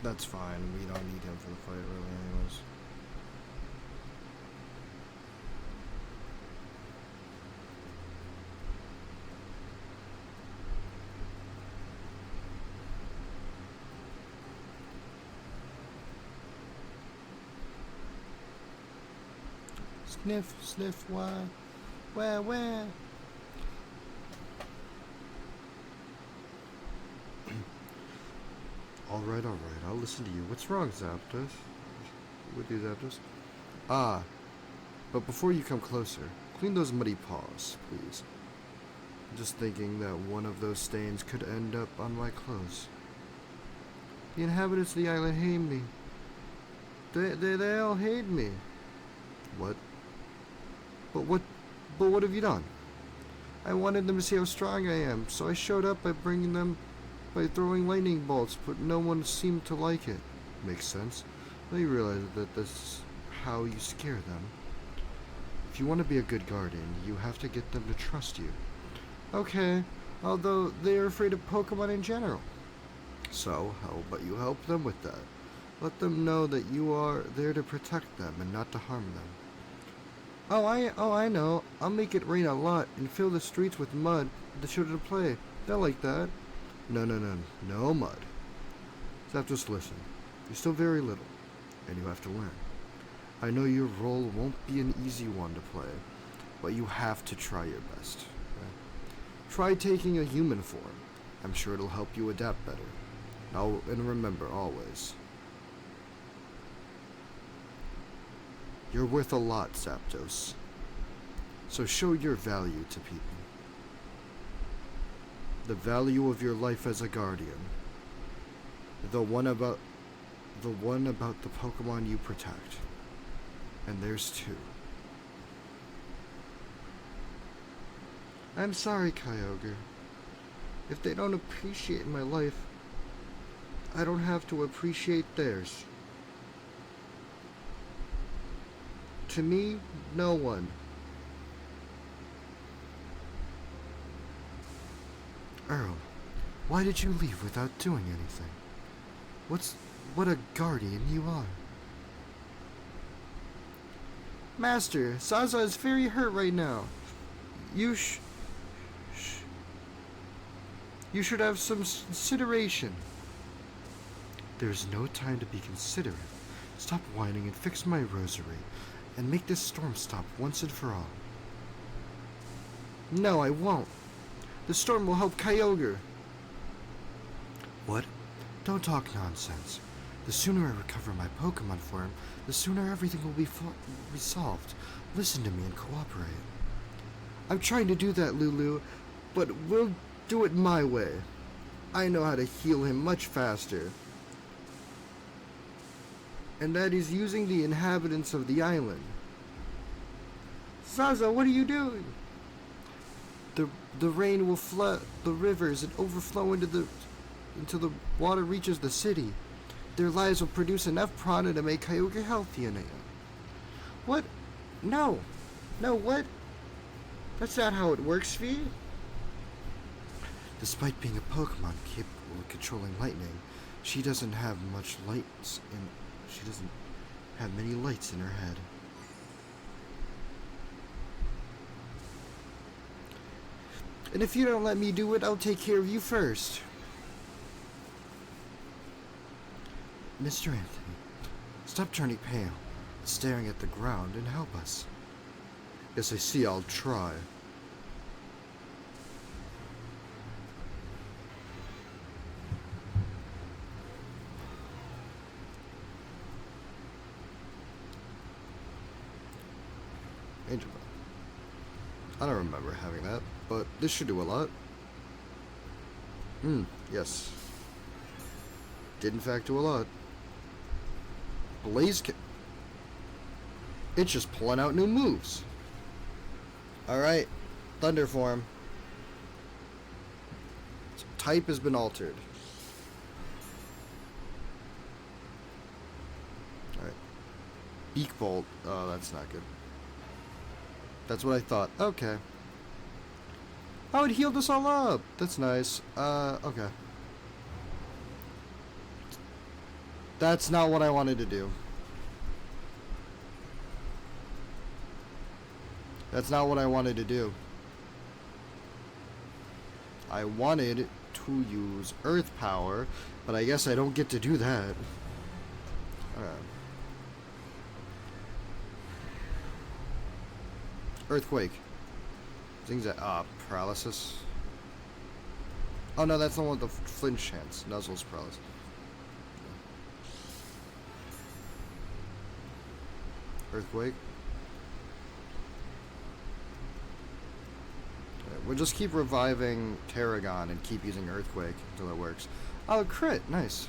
That's fine. We don't need him for the fight, really, anyways. Sniff, sniff, where? Alright, I'll listen to you. What's wrong, Zapdos? With you, Zapdos? Ah, but before you come closer, clean those muddy paws, please. I'm just thinking that one of those stains could end up on my clothes. The inhabitants of the island hate me. They all hate me. What? But what have you done? I wanted them to see how strong I am, so I showed up by throwing lightning bolts, but no one seemed to like it. Makes sense. Now you realize that this is how you scare them. If you want to be a good guardian, you have to get them to trust you. Okay, although they are afraid of Pokemon in general. So, how about you help them with that? Let them know that you are there to protect them and not to harm them. I know. I'll make it rain a lot and fill the streets with mud for the children to play. They'll like that. No mud. Zap, just listen. You're still very little, and you have to learn. I know your role won't be an easy one to play, but you have to try your best. Okay? Try taking a human form. I'm sure it'll help you adapt better. Now, and remember always, you're worth a lot, Zapdos. So show your value to people. The value of your life as a guardian. The one about the Pokemon you protect. And there's two. I'm sorry, Kyogre. If they don't appreciate my life, I don't have to appreciate theirs. To me, no one. Earl, why did you leave without doing anything? What a guardian you are. Master, Zaza is very hurt right now. You should have some consideration. There's no time to be considerate. Stop whining and fix my rosary, and make this storm stop once and for all. No, I won't. The storm will help Kyogre. What? Don't talk nonsense. The sooner I recover my Pokemon form, the sooner everything will be resolved. Listen to me and cooperate. I'm trying to do that, Lulu, but we'll do it my way. I know how to heal him much faster. And that is using the inhabitants of the island. Zaza, what are you doing? The rain will flood the rivers and overflow until the water reaches the city. Their lives will produce enough prana to make Kyogre healthy again. What? No, what? That's not how it works, Fee. Despite being a Pokemon capable of controlling lightning, she doesn't have much lights in. She doesn't have many lights in her head. And if you don't let me do it, I'll take care of you first. Mr. Anthony, stop turning pale, staring at the ground, and help us. Yes, I see. I'll try. Angel Bell. I don't remember having that, but this should do a lot. Yes. Did in fact do a lot. Blaze Kick. It's just pulling out new moves. Alright. Thunder form. So type has been altered. Alright. Beak Bolt. Oh, that's not good. That's what I thought. Okay. Oh, it healed us all up. That's nice. Okay. That's not what I wanted to do. That's not what I wanted to do. I wanted to use Earth Power, but I guess I don't get to do that. Earthquake. Things that paralysis. Oh no, that's the one with the flinch chance. Nuzzle's paralysis. Earthquake. We'll just keep reviving Tarragon and keep using Earthquake until it works. Oh, crit! Nice.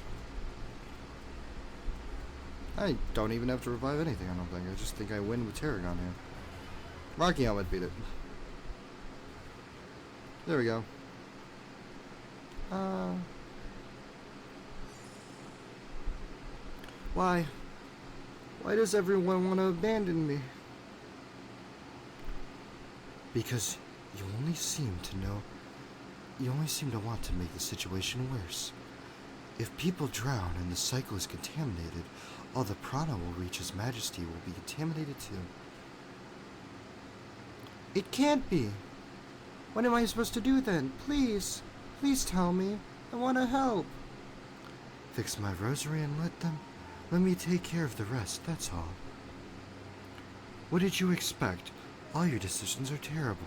I don't even have to revive anything, I don't think. I just think I win with Tarragon here. Rocky Helmet beat it. There we go. Why? Why does everyone want to abandon me? Because you only seem to want to make the situation worse. If people drown and the cycle is contaminated, all the prana will reach His Majesty will be contaminated too. It can't be. What am I supposed to do then? Please. Please tell me. I want to help. Fix my rosary and let me take care of the rest, that's all. What did you expect? All your decisions are terrible.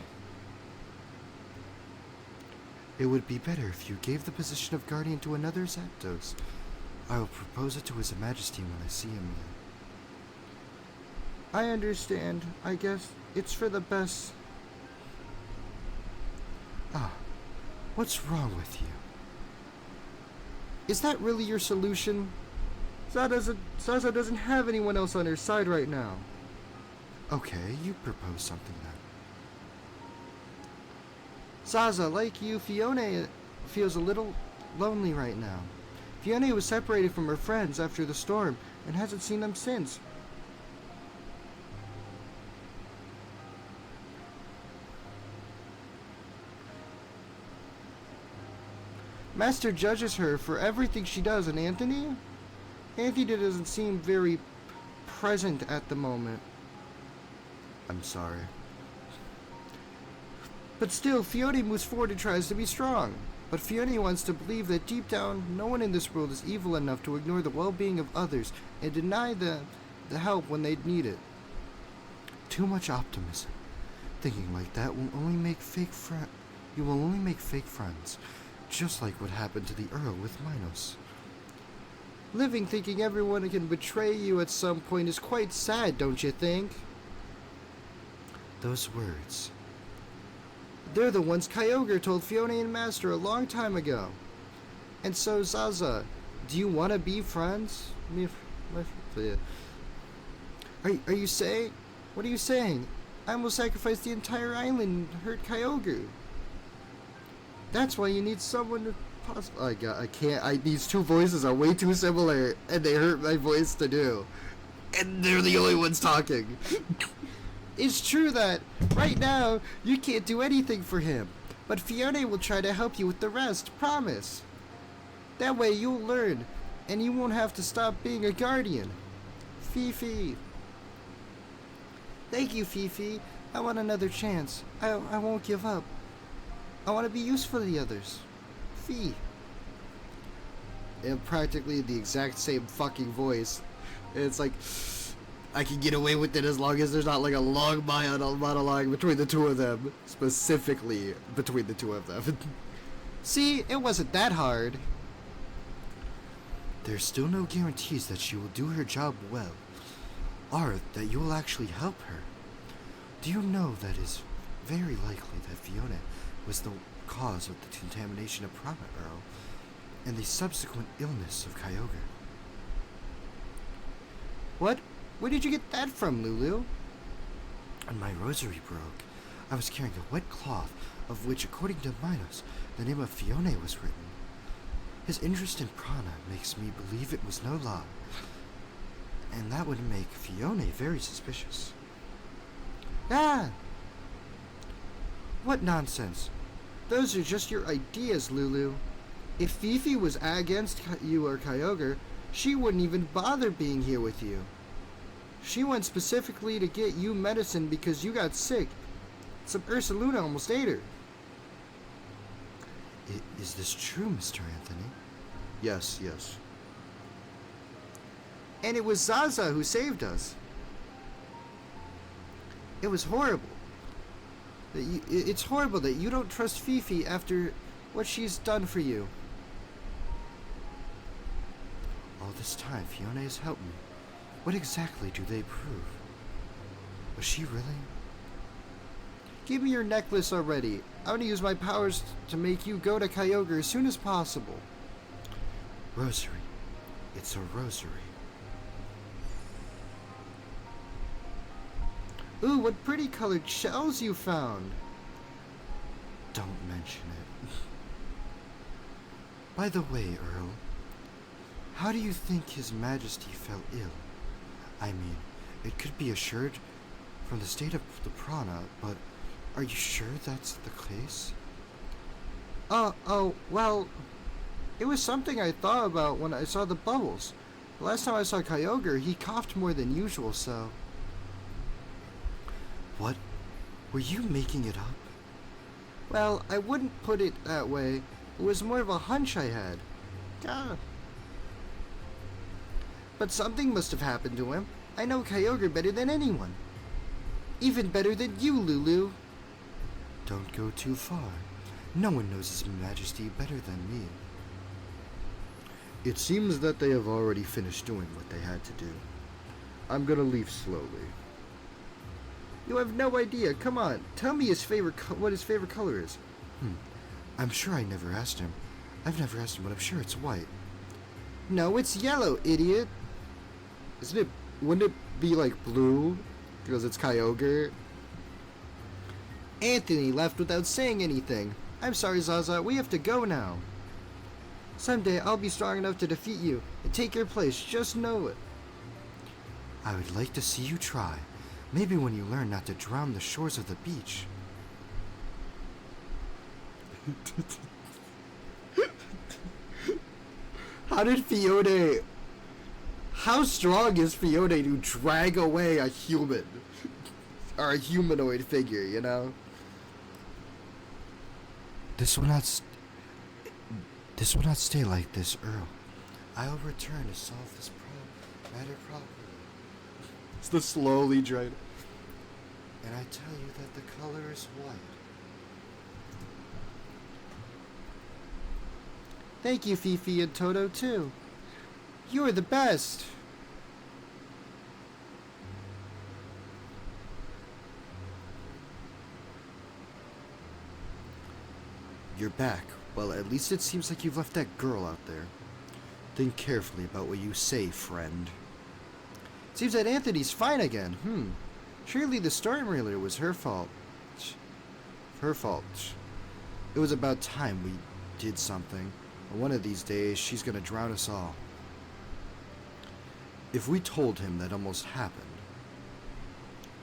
It would be better if you gave the position of guardian to another Zapdos. I will propose it to His Majesty when I see him again. I understand. I guess it's for the best. Ah, what's wrong with you? Is that really your solution? Zaza doesn't have anyone else on her side right now. Okay, you propose something then. Zaza, like you, Fiona feels a little lonely right now. Fiona was separated from her friends after the storm and hasn't seen them since. Master judges her for everything she does, and Anthony doesn't seem very present at the moment. I'm sorry. But still, Fiona moves forward and tries to be strong. But Fiona wants to believe that deep down, no one in this world is evil enough to ignore the well-being of others and deny the help when they need it. Too much optimism. Thinking like that will only make you will only make fake friends. Just like what happened to the Earl with Minos. Living thinking everyone can betray you at some point is quite sad, don't you think? Those words. They're the ones Kyogre told Fiona and Master a long time ago. And so, Zaza, do you want to be friends? Are you saying? What are you saying? I almost sacrificed the entire island and hurt Kyogre. That's why you need someone to I can't. These two voices are way too similar, and they hurt my voice to do. And they're the only ones talking. It's true that, right now, you can't do anything for him. But Fiona will try to help you with the rest, promise. That way you'll learn, and you won't have to stop being a guardian. Fifi. Thank you, Fifi. I want another chance. I won't give up. I want to be useful to the others. Fee. And practically the exact same fucking voice. It's like, I can get away with it as long as there's not like a long monologue between the two of them. Specifically between the two of them. See, it wasn't that hard. There's still no guarantees that she will do her job well, or that you will actually help her. Do you know that it's very likely that Fiona was the cause of the contamination of Prana Earl and the subsequent illness of Kyogre? What? Where did you get that from, Lulu? When my rosary broke, I was carrying a wet cloth of which, according to Minos, the name of Fiona was written. His interest in Prana makes me believe it was no lie, and that would make Fiona very suspicious. Ah! What nonsense. Those are just your ideas, Lulu. If Fifi was against you or Kyogre, she wouldn't even bother being here with you. She went specifically to get you medicine because you got sick. Some Ursaluna almost ate her. Is this true, Mr. Anthony? Yes. And it was Zaza who saved us. It was horrible. It's horrible that you don't trust Fifi after what she's done for you. All this time, Fiona has helped me. What exactly do they prove? Was she really? Give me your necklace already. I want to use my powers to make you go to Kyogre as soon as possible. Rosary. It's a rosary. Ooh, what pretty colored shells you found. Don't mention it. By the way, Earl, how do you think His Majesty fell ill? I mean, it could be assured from the state of the Prana, but are you sure that's the case? Well, it was something I thought about when I saw the bubbles. The last time I saw Kyogre, he coughed more than usual, so... What Were you making it up? Well, I wouldn't put it that way. It was more of a hunch I had. Ah. But something must have happened to him. I know Kyogre better than anyone. Even better than you, Lulu. Don't go too far. No one knows His Majesty better than me. It seems that they have already finished doing what they had to do. I'm gonna leave slowly. You have no idea. Come on, tell me what his favorite color is. I'm sure I never asked him. I've never asked him, but I'm sure it's white. No, it's yellow, idiot. Isn't it? Wouldn't it be like blue? Because it's Kyogre. Anthony left without saying anything. I'm sorry, Zaza. We have to go now. Someday I'll be strong enough to defeat you and take your place. Just know it. I would like to see you try. Maybe when you learn not to drown the shores of the beach. How strong is Fiona to drag away a human? Or a humanoid figure, you know? This will not stay like this, Earl. I'll return to solve this matter properly. It's the slowly drain. And I tell you that the color is white. Thank you, Fifi and Toto, too. You're the best. You're back. Well, at least it seems like you've left that girl out there. Think carefully about what you say, friend. Seems that Anthony's fine again. Surely the storm earlier was her fault. Her fault. It was about time we did something. One of these days, she's gonna drown us all. If we told him that almost happened.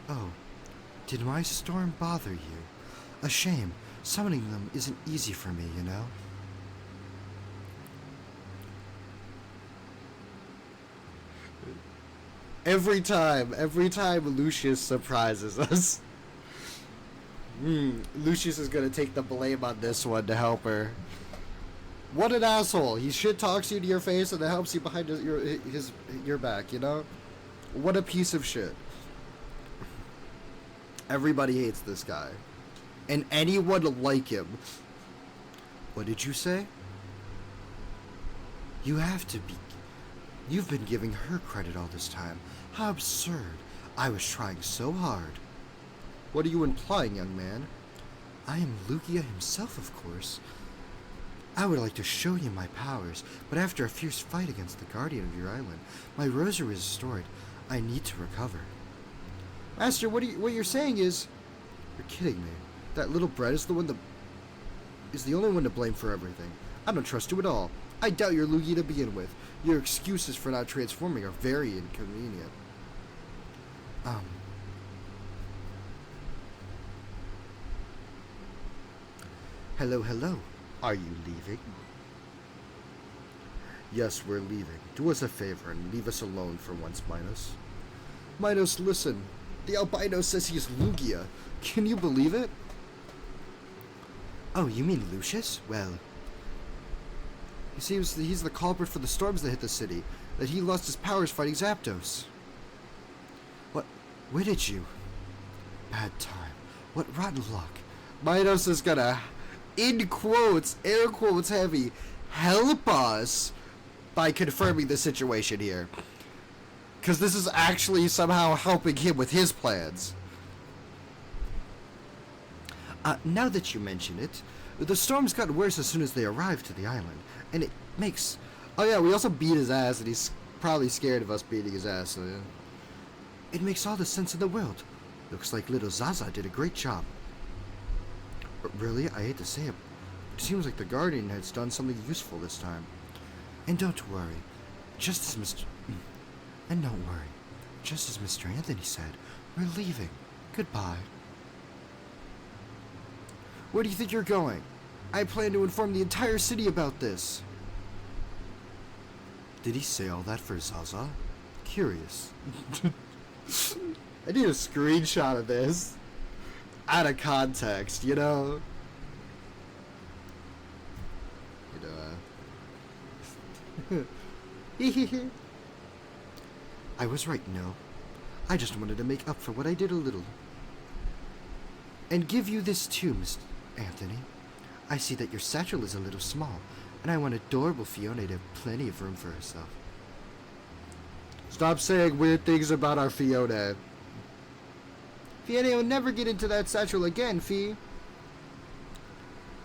Oh, did my storm bother you? A shame. Summoning them isn't easy for me, you know? Every time Lucius surprises us. Lucius is gonna take the blame on this one to help her. What an asshole! He shit talks you to your face and then helps you behind your back, you know? What a piece of shit. Everybody hates this guy. And anyone like him. What did you say? You've been giving her credit all this time. How absurd. I was trying so hard. What are you implying, young man? I am Lugia himself, of course. I would like to show you my powers, but after a fierce fight against the guardian of your island, my rosary is restored. I need to recover. Master, what you're saying is... You're kidding me. That little Brett is the only one to blame for everything. I don't trust you at all. I doubt you're Lugia to begin with. Your excuses for not transforming are very inconvenient. Hello. Are you leaving? Yes, we're leaving. Do us a favor and leave us alone for once, Minos. Minos, listen. The albino says he's Lugia. Can you believe it? Oh, you mean Lucius? Well, he seems that he's the culprit for the storms that hit the city. That he lost his powers fighting Zapdos. What? Where did you? Bad time. What rotten luck. Minos is gonna, in quotes, air quotes heavy, help us by confirming the situation here. Because this is actually somehow helping him with his plans. Now that you mention it, the storms got worse as soon as they arrived to the island. And it makes... Oh yeah, we also beat his ass, and he's probably scared of us beating his ass. So yeah. It makes all the sense in the world. Looks like little Zaza did a great job. But really, I hate to say it, it seems like the Guardian has done something useful this time. And don't worry, just as Mr. Anthony said, we're leaving. Goodbye. Where do you think you're going? I plan to inform the entire city about this. Did he say all that for Zaza? Curious. I need a screenshot of this. out of context, you know? I was right, no. I just wanted to make up for what I did a little. And give you this too, Mr. Anthony. I see that your satchel is a little small, and I want adorable Fiona to have plenty of room for herself. Stop saying weird things about our Fiona. Fiona will never get into that satchel again, Fee.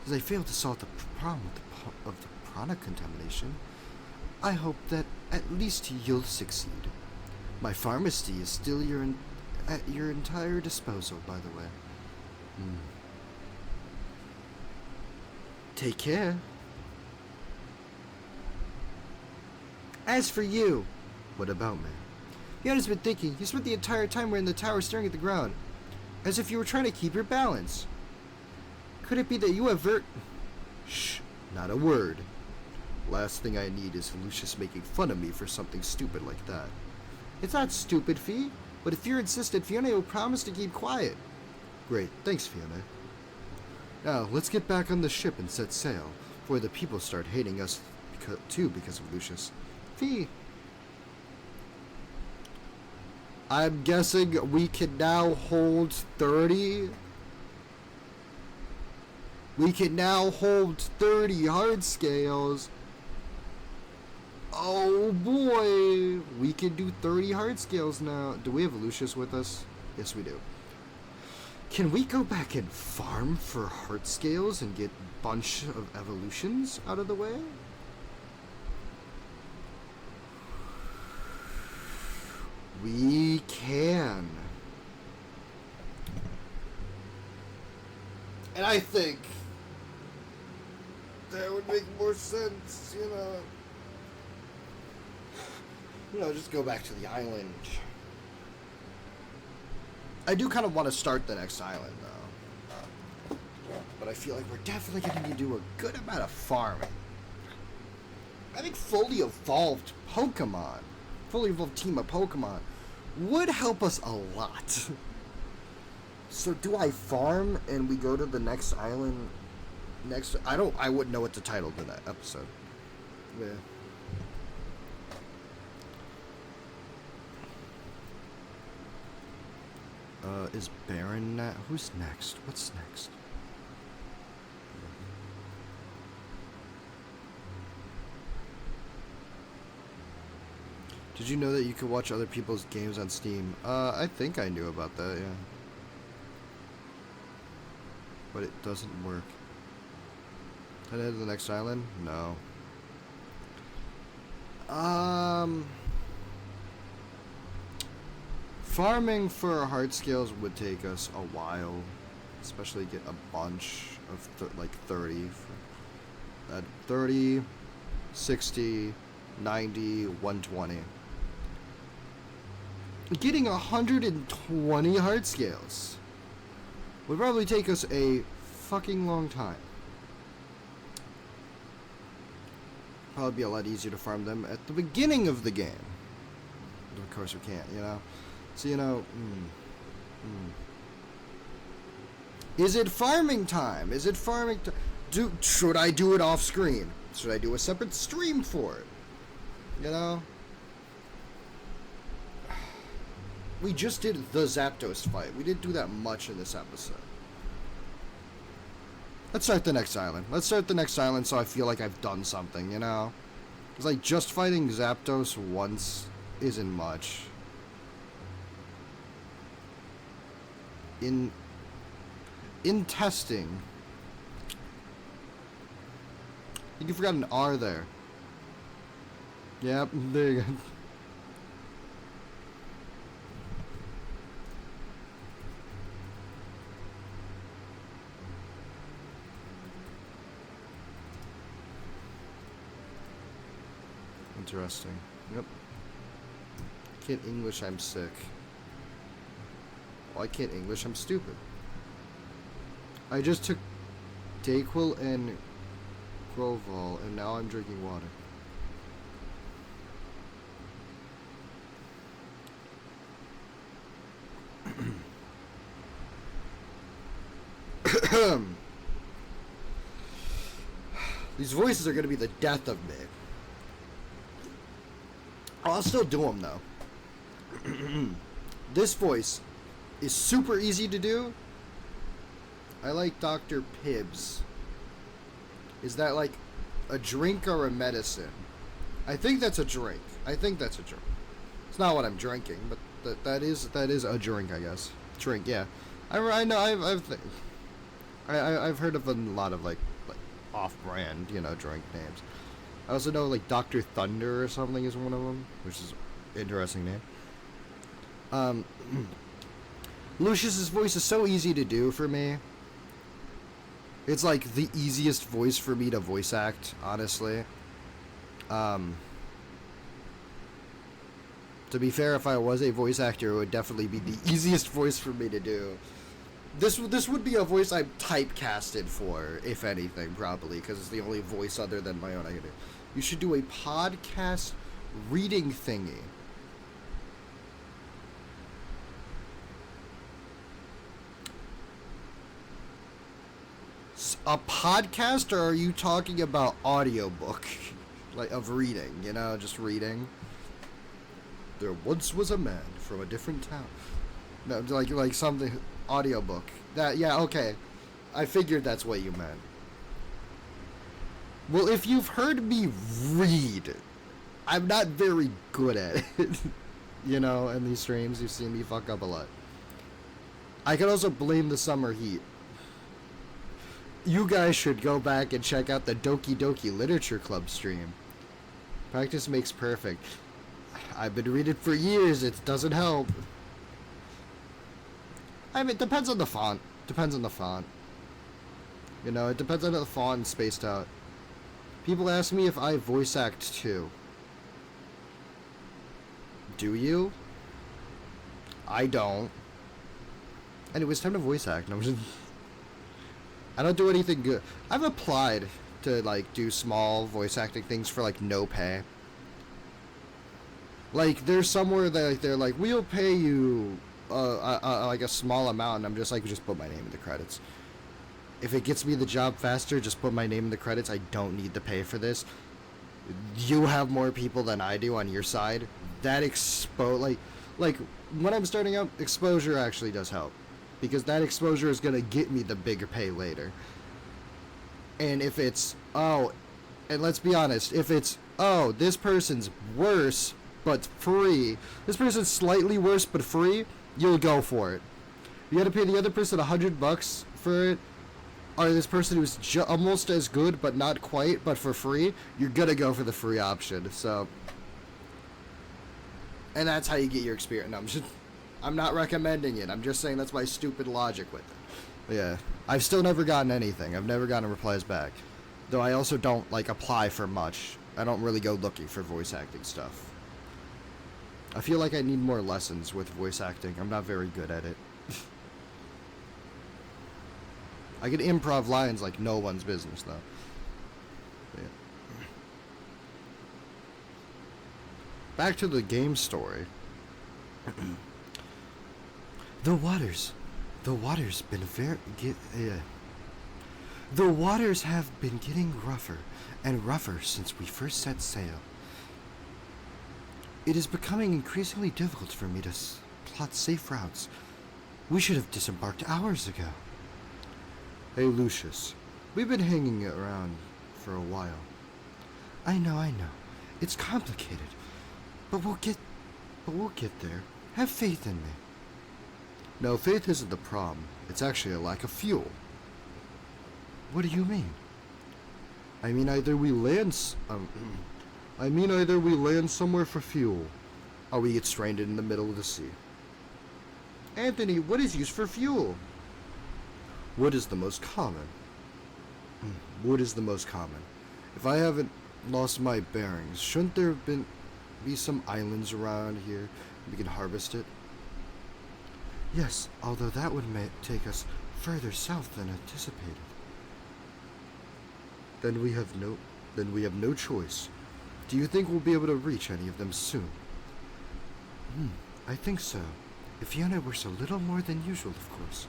As I failed to solve the problem of the prana contamination, I hope that at least you'll succeed. My pharmacy is still at your entire disposal, by the way. Take care. As for you, what about me? Fiona's been thinking. You spent the entire time we're in the tower staring at the ground, as if you were trying to keep your balance. Could it be that you have Shh, not a word. Last thing I need is Lucius making fun of me for something stupid like that. It's not stupid, Fee, but if you're insistent, Fiona will promise to keep quiet. Great, thanks, Fiona. Now, let's get back on the ship and set sail, before the people start hating us because of Lucius. Fee. I'm guessing we can now hold 30. We can now hold 30 hard scales. Oh boy. We can do 30 hard scales now. Do we have Lucius with us? Yes, we do. Can we go back and farm for heart scales and get a bunch of evolutions out of the way? We can. And I think that would make more sense, just go back to the island. I do kind of want to start the next island, though. But I feel like we're definitely going to need to do a good amount of farming. I think fully evolved team of Pokemon would help us a lot. So do I farm and we go to the next island next? I wouldn't know what to title to that episode. Yeah. Is Baron who's next? What's next? Did you know that you could watch other people's games on Steam? I think I knew about that, yeah. But it doesn't work. Can I head to the next island? No. Farming for hard scales would take us a while, especially get a bunch of like 30. 30, 60, 90, 120. Getting 120 hard scales would probably take us a fucking long time. Probably be a lot easier to farm them at the beginning of the game. But of course we can't, So, Is it farming time? Is it farming time? Should I do it off screen? Should I do a separate stream for it? We just did the Zapdos fight. We didn't do that much in this episode. Let's start the next island. So I feel like I've done something, Because, like, just fighting Zapdos once isn't much. In testing... I think you forgot an R there. Yep, there you go. Interesting. Yep. Can't English, I'm sick. Well, I can't English, I'm stupid. I just took Dayquil and Grovol, and now I'm drinking water. These voices are gonna be the death of me. I'll still do them though. This voice is super easy to do. I like Dr. Pibbs. Is that like a drink or a medicine? I think that's a drink. It's not what I'm drinking, but that is a drink, I guess. Drink, yeah. I know. I've heard of a lot of like off-brand, drink names. I also know like Dr. Thunder or something is one of them, which is an interesting name. Lucius's voice is so easy to do for me. It's like the easiest voice for me to voice act, honestly. To be fair, if I was a voice actor, it would definitely be the easiest voice for me to do. This would be a voice I'm typecasted for, if anything, probably, because it's the only voice other than my own I can do. You should do a podcast reading thingy. A podcast, or are you talking about audiobook? Like, of reading, just reading? There once was a man from a different town. No, like something, audiobook. Yeah, okay. I figured that's what you meant. Well, if you've heard me read, I'm not very good at it. In these streams, you've seen me fuck up a lot. I could also blame the summer heat. You guys should go back and check out the Doki Doki Literature Club stream. Practice makes perfect. I've been reading for years, it doesn't help. I mean, it depends on the font. It depends on the font, and spaced out. People ask me if I voice act too. Do you? I don't. Anyways, time to voice act. I don't do anything good. I've applied to, do small voice acting things for, no pay. There's somewhere that they're like, we'll pay you, a small amount, and I'm just like, just put my name in the credits. If it gets me the job faster, just put my name in the credits. I don't need to pay for this. You have more people than I do on your side. That when I'm starting out, exposure actually does help. Because that exposure is going to get me the bigger pay later. And if it's, and let's be honest, if it's, this person's worse, but free, this person's slightly worse, but free, you'll go for it. You gotta pay the other person $100 for it, or this person who's almost as good, but not quite, but for free, you're gonna go for the free option, so. And that's how you get your experience. No, I'm not recommending it. I'm just saying that's my stupid logic with it. Yeah. I've still never gotten anything. I've never gotten replies back. Though I also don't, apply for much. I don't really go looking for voice acting stuff. I feel like I need more lessons with voice acting. I'm not very good at it. I can improv lines like no one's business, though. Yeah. Back to the game story. The waters have been getting rougher and rougher since we first set sail. It is becoming increasingly difficult for me to plot safe routes. We should have disembarked hours ago. Hey, Lucius, we've been hanging around for a while. I know. It's complicated, but we'll get there. Have faith in me. No, faith isn't the problem. It's actually a lack of fuel. What do you mean? I mean, either we land somewhere for fuel, or we get stranded in the middle of the sea. Anthony, what is used for fuel? Wood is the most common. Wood is the most common. If I haven't lost my bearings, shouldn't there be some islands around here we can harvest it? Yes, although that would take us further south than anticipated. Then we have no choice. Do you think we'll be able to reach any of them soon? I think so. If Fiona works a little more than usual, of course.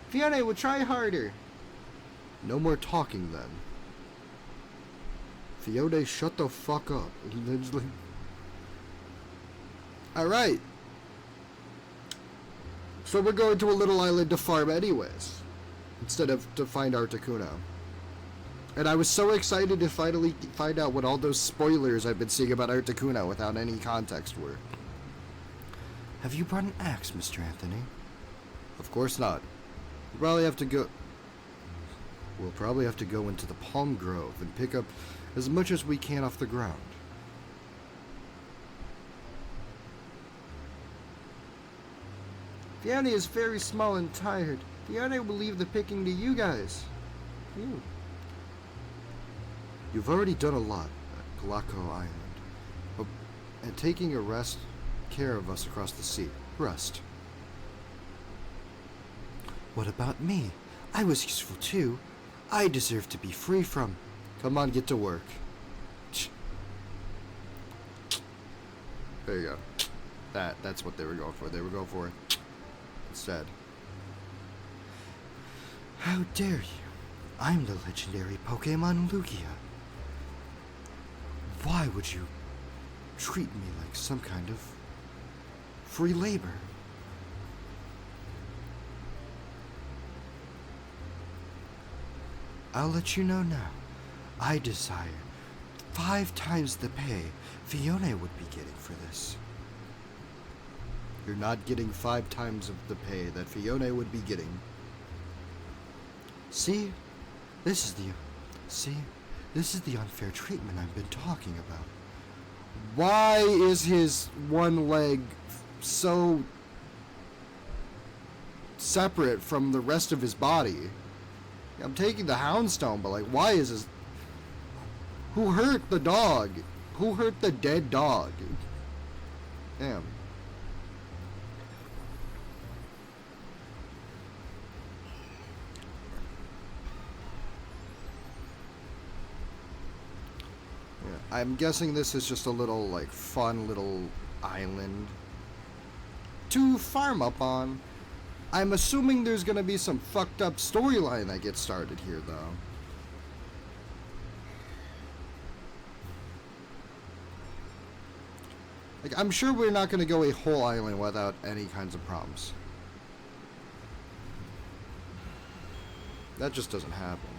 Fiona will try harder. No more talking then. Fiona, shut the fuck up. Alright. So we're going to a little island to farm anyways. Instead of to find Articuno. And I was so excited to finally find out what all those spoilers I've been seeing about Articuno without any context were. Have you brought an axe, Mr. Anthony? Of course not. We'll probably have to go into the palm grove and pick up as much as we can off the ground. Fiona is very small and tired. Fiona will leave the picking to you guys. You've already done a lot at Galacco Island. And taking care of us across the sea. Rest. What about me? I was useful too. I deserve to be free from... Come on, get to work. There you go. That's what they were going for. They were going for it instead. How dare you? I'm the legendary Pokemon Lugia. Why would you treat me like some kind of free labor? I'll let you know now. I desire 5 times the pay Fiona would be getting for this. You're not getting 5 times of the pay that Fiona would be getting. See? This is the unfair treatment I've been talking about. Why is his one leg so separate from the rest of his body? I'm taking the Houndstone, but like, why is his... Who hurt the dog? Who hurt the dead dog? Damn. Yeah, I'm guessing this is just a little, like, fun little island to farm up on. I'm assuming there's gonna be some fucked up storyline that gets started here, though. Like, I'm sure we're not gonna go a whole island without any kinds of problems. That just doesn't happen.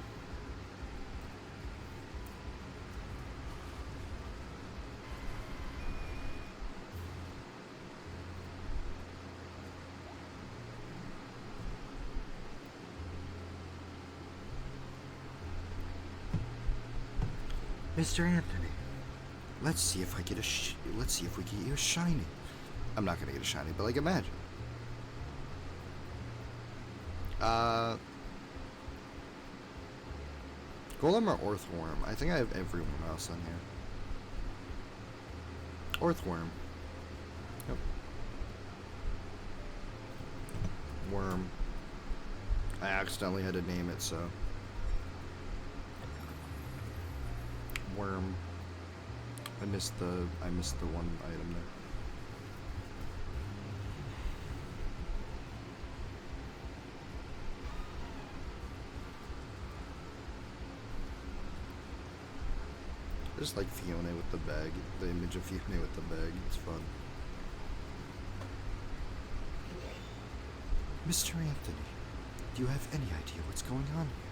Mr. Anthony, let's see if we get you a shiny. I'm not gonna get a shiny, but like, imagine. Golem or Earthworm? I think I have everyone else on here. Earthworm. Yep. Worm. I accidentally had to name it, so. Worm. I missed the one item there. I just like Fiona with the bag. The image of Fiona with the bag. It's fun. Mr. Anthony, do you have any idea what's going on here?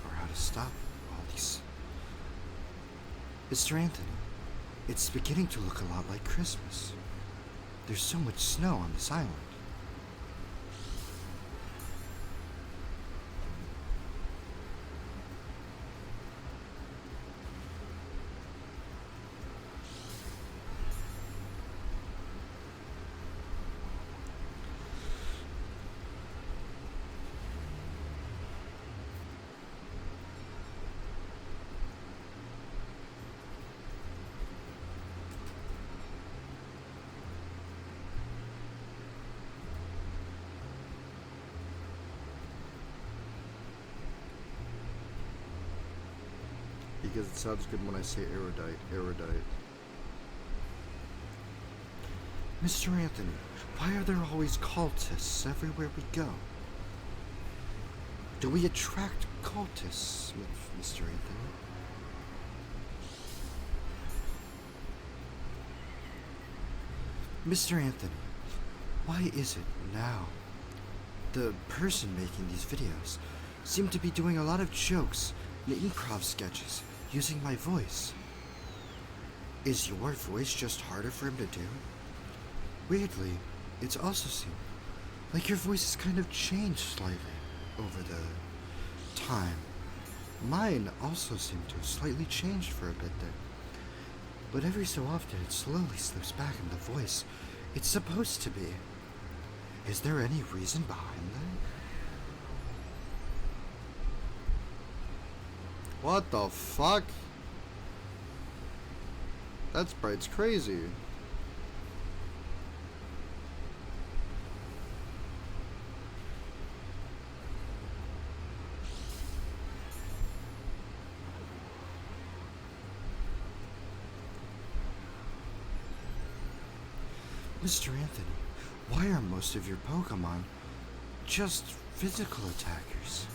Or how to stop all these... Mr. Anthony, it's beginning to look a lot like Christmas. There's so much snow on this island. Because it sounds good when I say erudite. Mr. Anthony, why are there always cultists everywhere we go? Do we attract cultists, Mr. Anthony? Mr. Anthony, why is it now? The person making these videos seemed to be doing a lot of jokes and improv sketches using my voice. Is your voice just harder for him to do? Weirdly, it's also seemed like your voice has kind of changed slightly over the time. Mine also seemed to have slightly changed for a bit there. But every so often it slowly slips back into the voice it's supposed to be. Is there any reason behind that? What the fuck? That sprite's crazy. Mr. Anthony, why are most of your Pokemon just physical attackers?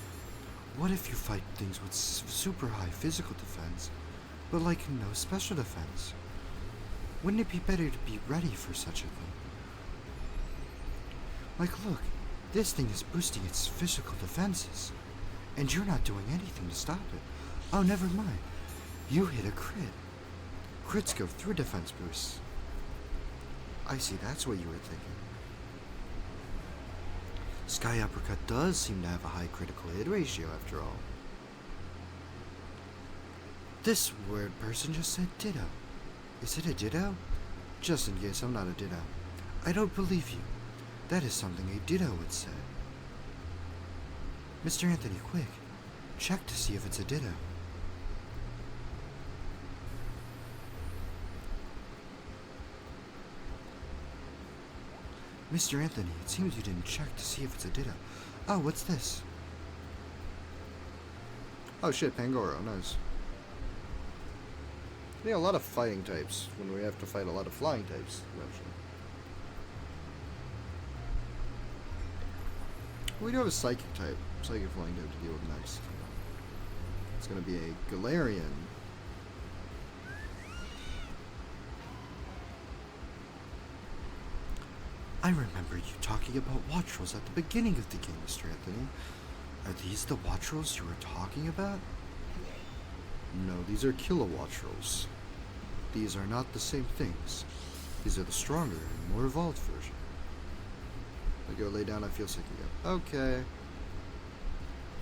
What if you fight things with super high physical defense, but like no special defense? Wouldn't it be better to be ready for such a thing? Like, look, this thing is boosting its physical defenses, and you're not doing anything to stop it. Oh, never mind. You hit a crit. Crits go through defense boosts. I see, that's what you were thinking. Sky Uppercut does seem to have a high critical hit ratio after all. This weird person just said ditto. Is it a ditto? Just in case I'm not a ditto. I don't believe you. That is something a ditto would say. Mr. Anthony, quick. Check to see if it's a ditto. Mr. Anthony, it seems you didn't check to see if it's a ditto. Oh, what's this? Oh shit, Pangoro, nice. Yeah, a lot of fighting types when we have to fight a lot of flying types, eventually. We do have a psychic type, psychic flying type to deal with next. It's gonna be a Galarian. I remember you talking about Wattrels at the beginning of the game, Mr. Anthony. Are these the Wattrels you were talking about? No, these are Kilowattrels. These are not the same things. These are the stronger and more evolved version. I go lay down, I feel sick again. Okay.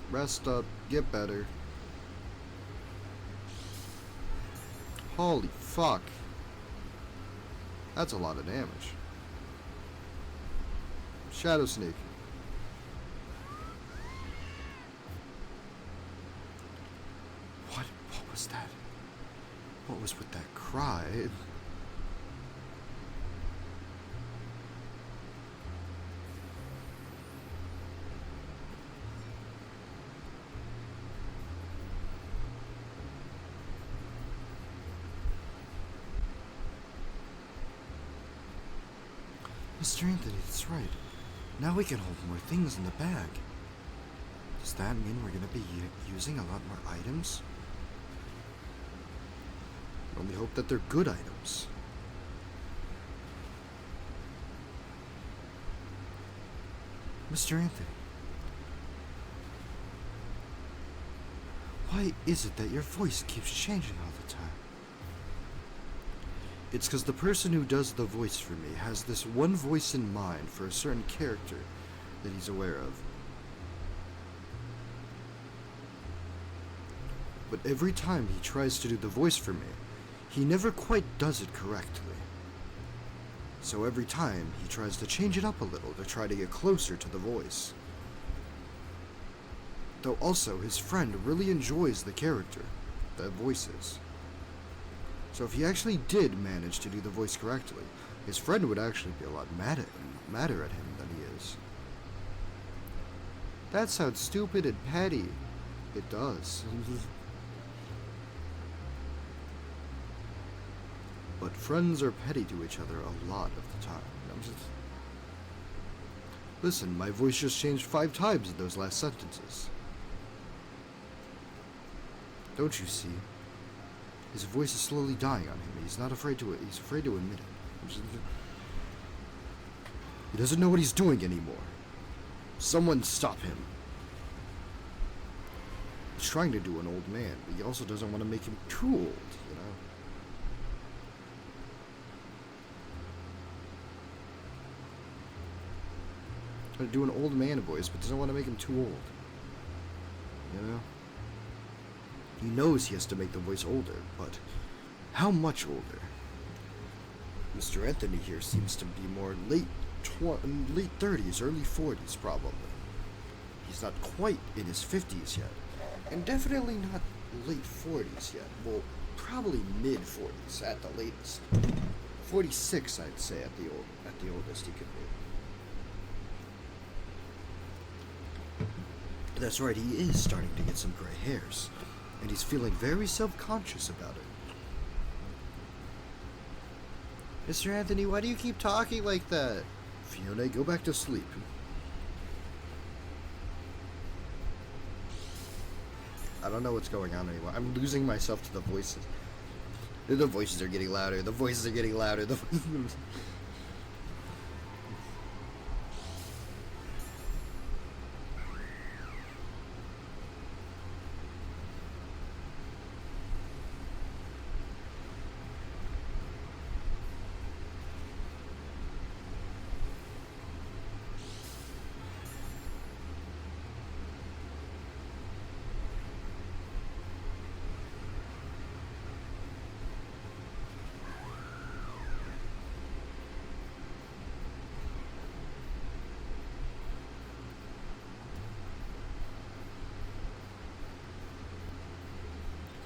Rest up, get better. Holy fuck. That's a lot of damage. Shadow Sneak. What was that? What was with that cry? Mr. Anthony, that's right. Now we can hold more things in the bag. Does that mean we're gonna be using a lot more items? I only hope that they're good items. Mr. Anthony, why is it that your voice keeps changing all the time? It's because the person who does the voice for me has this one voice in mind for a certain character that he's aware of. But every time he tries to do the voice for me, he never quite does it correctly. So every time he tries to change it up a little to try to get closer to the voice. Though also his friend really enjoys the character that voices. So if he actually did manage to do the voice correctly, his friend would actually be a lot madder at him than he is. That sounds stupid and petty. It does. But friends are petty to each other a lot of the time. Listen, my voice just changed 5 times in those last sentences. Don't you see? His voice is slowly dying on him. He's not afraid to. He's afraid to admit it. He doesn't know what he's doing anymore. Someone stop him. He's trying to do an old man, but he also doesn't want to make him too old, you know? Trying to do an old man voice, but doesn't want to make him too old. You know? He knows he has to make the voice older, but how much older? Mr. Anthony here seems to be more late 30s, early 40s, probably. He's not quite in his 50s yet, and definitely not late 40s yet. Well, probably mid 40s at the latest. 46, I'd say, at the oldest he could be. That's right, he is starting to get some gray hairs, and he's feeling very self-conscious about it. Mr. Anthony, why do you keep talking like that? Fiona, go back to sleep. I don't know what's going on anymore. I'm losing myself to the voices. The voices are getting louder. The voices are getting louder. The voices...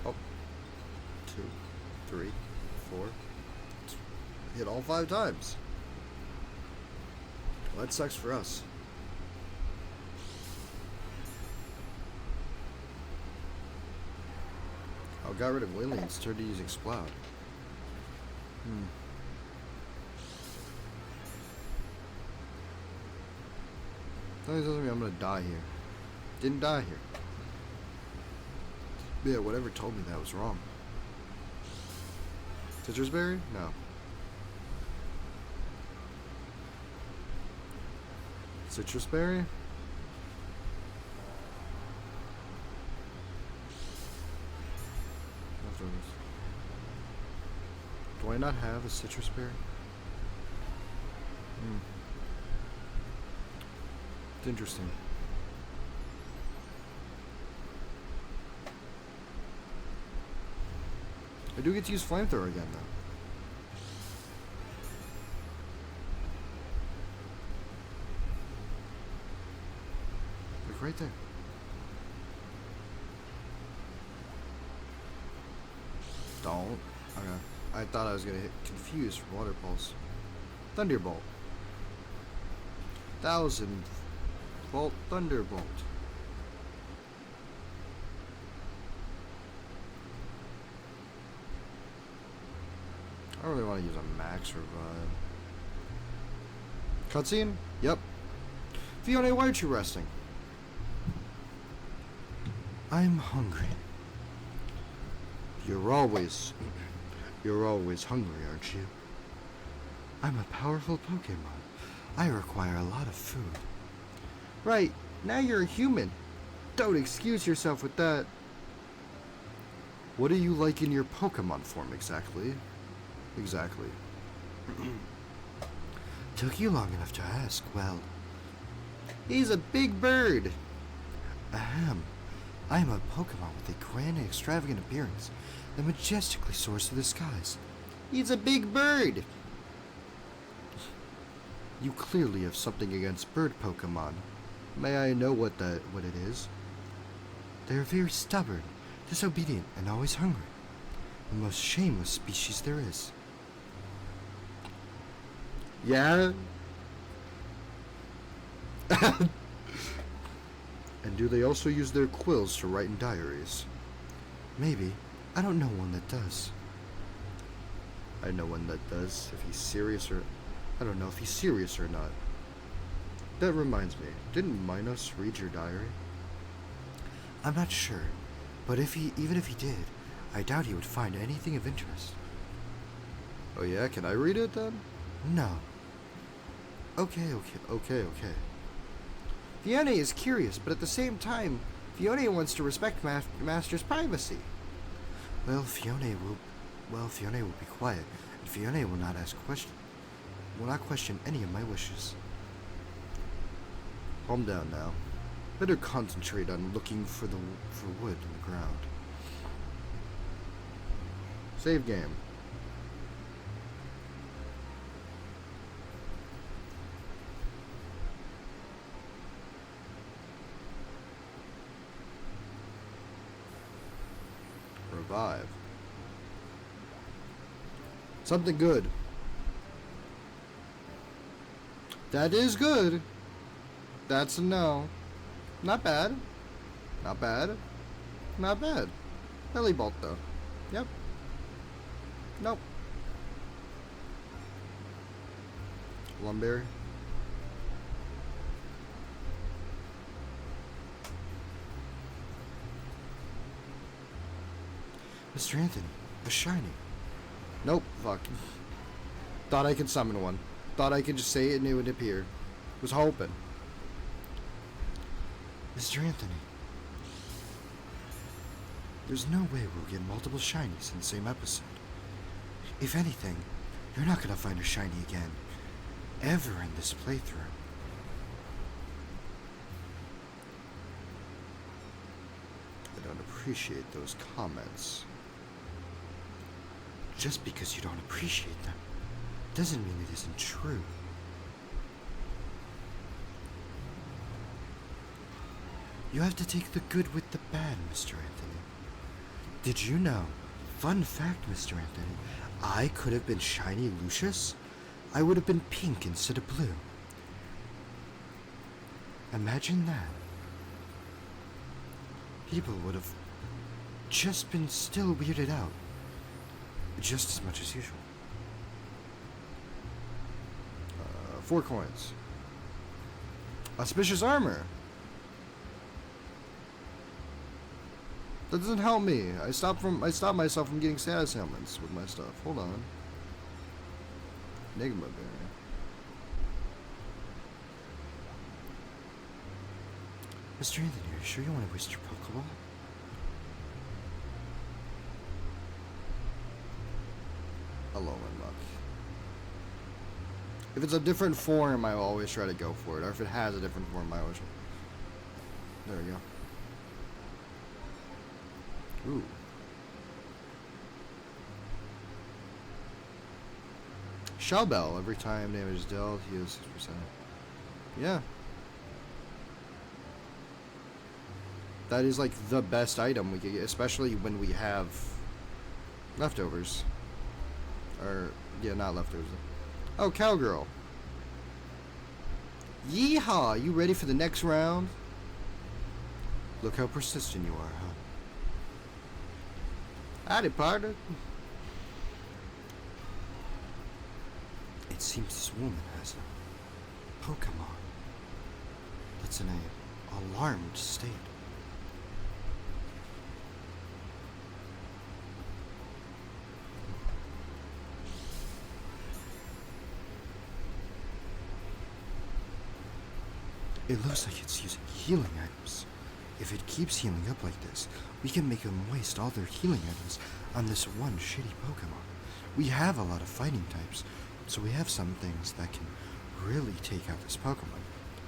Oh. 2, 3, 4. Hit all 5 times. Well, that sucks for us. Oh, got rid of Lily and started using Splout. That doesn't mean I'm gonna die here. Didn't die here. Yeah, whatever told me that was wrong. Citrus berry? No. Citrus berry? Do I not have a citrus berry? It's interesting. I do get to use flamethrower again, though. Like right there. Don't. Okay. I thought I was gonna hit confused for water pulse. Thunderbolt. 1000-volt thunderbolt. I don't really want to use a max revive. Cutscene? Yep. Fiona, why aren't you resting? I'm hungry. You're always hungry, aren't you? I'm a powerful Pokemon. I require a lot of food. Right, now you're a human. Don't excuse yourself with that. What do you like in your Pokemon form exactly? Exactly. Took you long enough to ask. Well, he's a big bird. Ahem. I am a Pokemon with a grand and extravagant appearance that majestically soars through the skies. He's a big bird. You clearly have something against bird Pokemon. May I know what it is? They're very stubborn, disobedient, and always hungry. The most shameless species there is. Yeah? And do they also use their quills to write in diaries? Maybe. I don't know one that does. I know one that does. If he's serious or... I don't know if he's serious or not. That reminds me. Didn't Minos read your diary? I'm not sure. But even if he did, I doubt he would find anything of interest. Oh yeah, can I read it then? No. Okay. Fiona is curious, but at the same time, Fiona wants to respect Master's privacy. Well, Fiona will be quiet, and Fiona will not question any of my wishes. Calm down now. Better concentrate on looking for wood in the ground. Save game. Revive. Something good. That is good. That's a no. Not bad. Not bad. Not bad. Belly bolt though. Yep. Nope. Lumberry. Mr. Anthony, a shiny. Nope. Fuck. Thought I could summon one. Thought I could just say it and it would appear. Was hoping. Mr. Anthony, there's no way we'll get multiple shinies in the same episode. If anything, you're not gonna find a shiny again, ever in this playthrough. I don't appreciate those comments. Just because you don't appreciate them doesn't mean it isn't true. You have to take the good with the bad, Mr. Anthony. Did you know? Fun fact, Mr. Anthony, I could have been shiny Lucius. I would have been pink instead of blue. Imagine that. People would have just been still weirded out. Just as much as usual. 4 coins. Auspicious armor. That doesn't help me. I stopped myself from getting status ailments with my stuff. Hold on. Enigma berry. Mr. Anthony, are you sure you want to waste your Pokeball? Hello, my luck. If it's a different form, I always try to go for it. Or if it has a different form, I always... There we go. Ooh. Shell Bell. Every time damage is dealt, he heals 6%. Yeah. That is like the best item we could get, especially when we have leftovers. Or, yeah, not leftovers. Oh, Cowgirl. Yeehaw! You ready for the next round? Look how persistent you are, huh? Howdy, partner. It seems this woman has a Pokemon that's in a alarmed state. It looks like it's using healing items. If it keeps healing up like this, we can make them waste all their healing items on this one shitty Pokemon. We have a lot of fighting types, so we have some things that can really take out this Pokemon.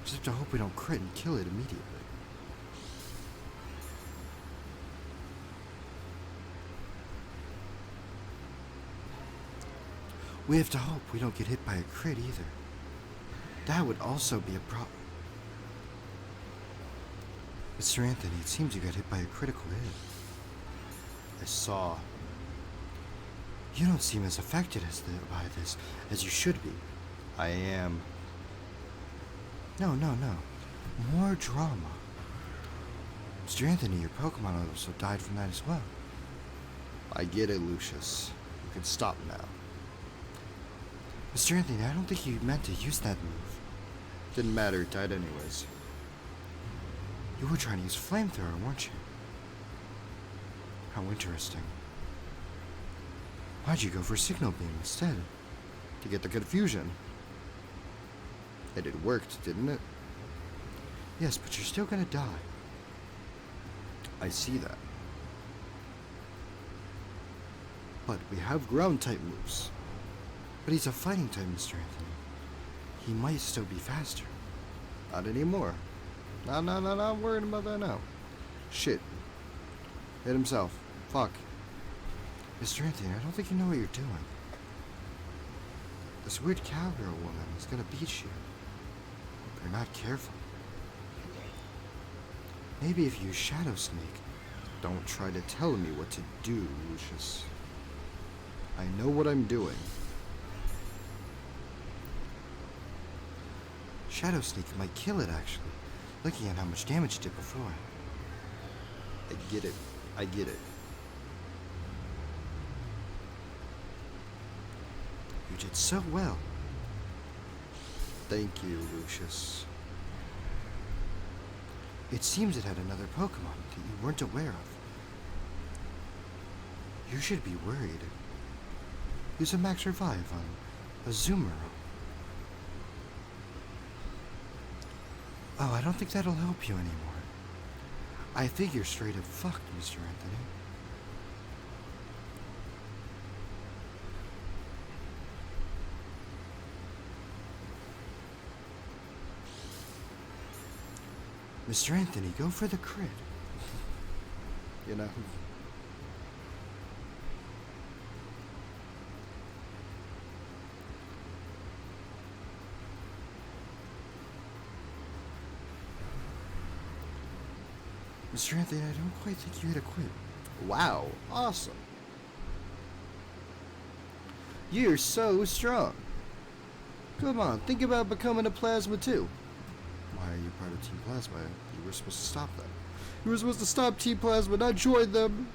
Just have to hope we don't crit and kill it immediately. We have to hope we don't get hit by a crit either. That would also be a problem. Mr. Anthony, it seems you got hit by a critical hit. I saw. You don't seem as affected by this as you should be. I am. No. More drama. Mr. Anthony, your Pokemon also died from that as well. I get it, Lucius. You can stop now. Mr. Anthony, I don't think you meant to use that move. Didn't matter, it died anyways. You were trying to use Flamethrower, weren't you? How interesting. Why'd you go for signal beam instead? To get the confusion. And it worked, didn't it? Yes, but you're still gonna die. I see that. But we have ground type moves. But he's a fighting type, Mr. Anthony. He might still be faster. Not anymore. No, I'm worried about that now. Shit. Hit himself. Fuck. Mr. Anthony, I don't think you know what you're doing. This weird cowgirl woman is gonna beat you. If you're not careful. Maybe if you Shadow Sneak. Don't try to tell me what to do, Lucius. I know what I'm doing. Shadow Sneak might kill it, actually. Looking at how much damage it did before. I get it. I get it. You did so well. Thank you, Lucius. It seems it had another Pokemon that you weren't aware of. You should be worried. Use a Max Revive on Azumarill. Oh, I don't think that'll help you anymore. I think you're straight up fucked, Mr. Anthony. Mr. Anthony, go for the crit. You know? Mr. Anthony, I don't quite think you hit a quit. Wow, awesome. You're so strong. Come on, think about becoming a plasma too. Why are you part of Team Plasma? You were supposed to stop them. You were supposed to stop Team Plasma, not join them.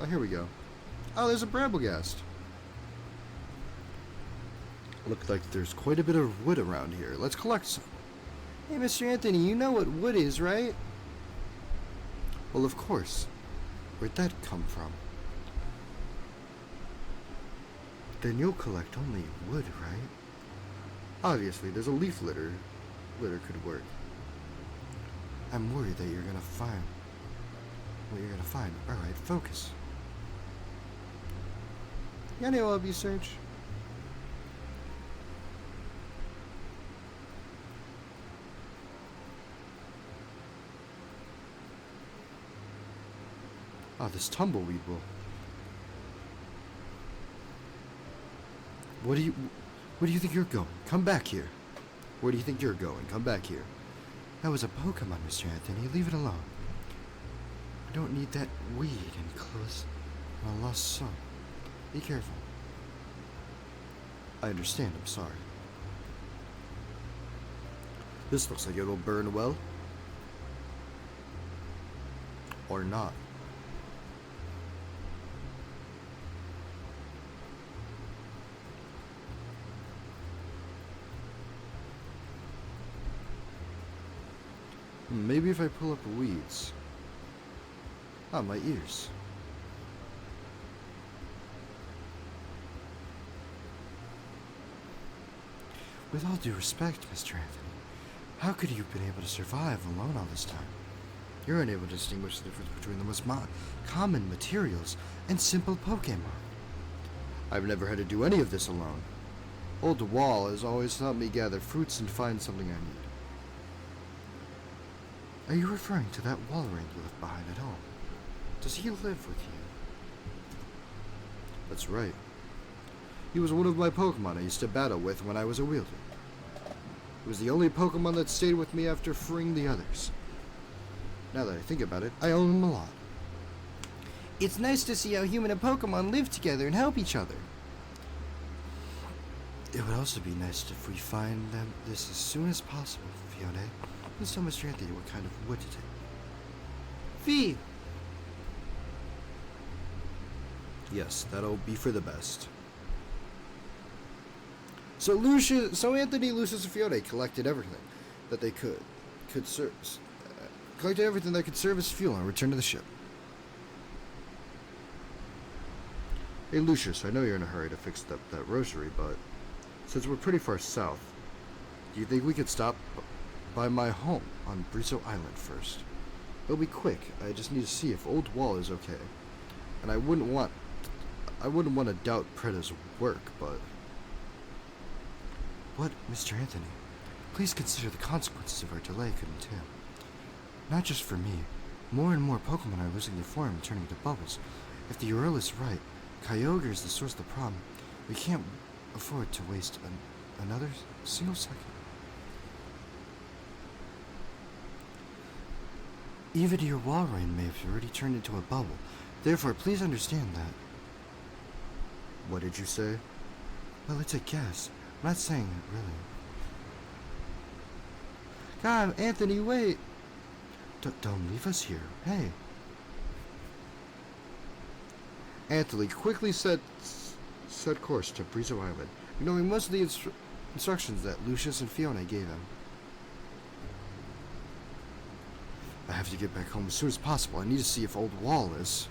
Oh, here we go. Oh, there's a Bramblegast. Look like there's quite a bit of wood around here. Let's collect some. Hey, Mr. Anthony, you know what wood is, right? Well, of course. Where'd that come from? Then you'll collect only wood, right? Obviously, there's a leaf litter. Litter could work. I'm worried that you're gonna find what you're gonna find. Alright, focus. Yeah, no, I'll be search. Ah, this tumbleweed will. Where do you think you're going? Come back here. Where do you think you're going? Come back here. That was a Pokemon, Mr. Anthony. Leave it alone. I don't need that weed in close my lost son. Be careful. I understand. I'm sorry. This looks like it'll burn well. Or not. Maybe if I pull up the weeds. Ah, my ears. With all due respect, Mr. Anthony, how could you have been able to survive alone all this time? You're unable to distinguish the difference between the most common materials and simple Pokemon. I've never had to do any of this alone. Old Wall has always helped me gather fruits and find something I need. Are you referring to that Walrein you left behind at home? Does he live with you? That's right. He was one of my Pokemon I used to battle with when I was a wielder. He was the only Pokemon that stayed with me after freeing the others. Now that I think about it, I own him a lot. It's nice to see how human and Pokemon live together and help each other. It would also be nice if we find them this as soon as possible, Fiona. Please tell Mr. Anthony what kind of wood to take. Fee! Yes, that'll be for the best. So Anthony, Lucius, and Fiona collected everything that they could serve, collected everything that could serve as fuel and returned to the ship. Hey Lucius, I know you're in a hurry to fix that rosary, but since we're pretty far south, do you think we could stop by my home on Brizo Island first? It'll be quick. I just need to see if Old Wall is okay. And I wouldn't want to doubt Preda's work, but What, Mr. Anthony? Please consider the consequences of our delay could entail. Not just for me. More and more Pokemon are losing their form and turning into bubbles. If the URL is right, Kyogre is the source of the problem. We can't afford to waste another single second. Even your Walrein may have already turned into a bubble. Therefore, please understand that. what did you say? Well, it's a guess. I'm not saying it, really. God, Anthony, wait! Don't leave us here. Hey. Anthony quickly set course to Brizo Island, ignoring most of the instructions that Lucius and Fiona gave him. I have to get back home as soon as possible. I need to see if Old Wall is.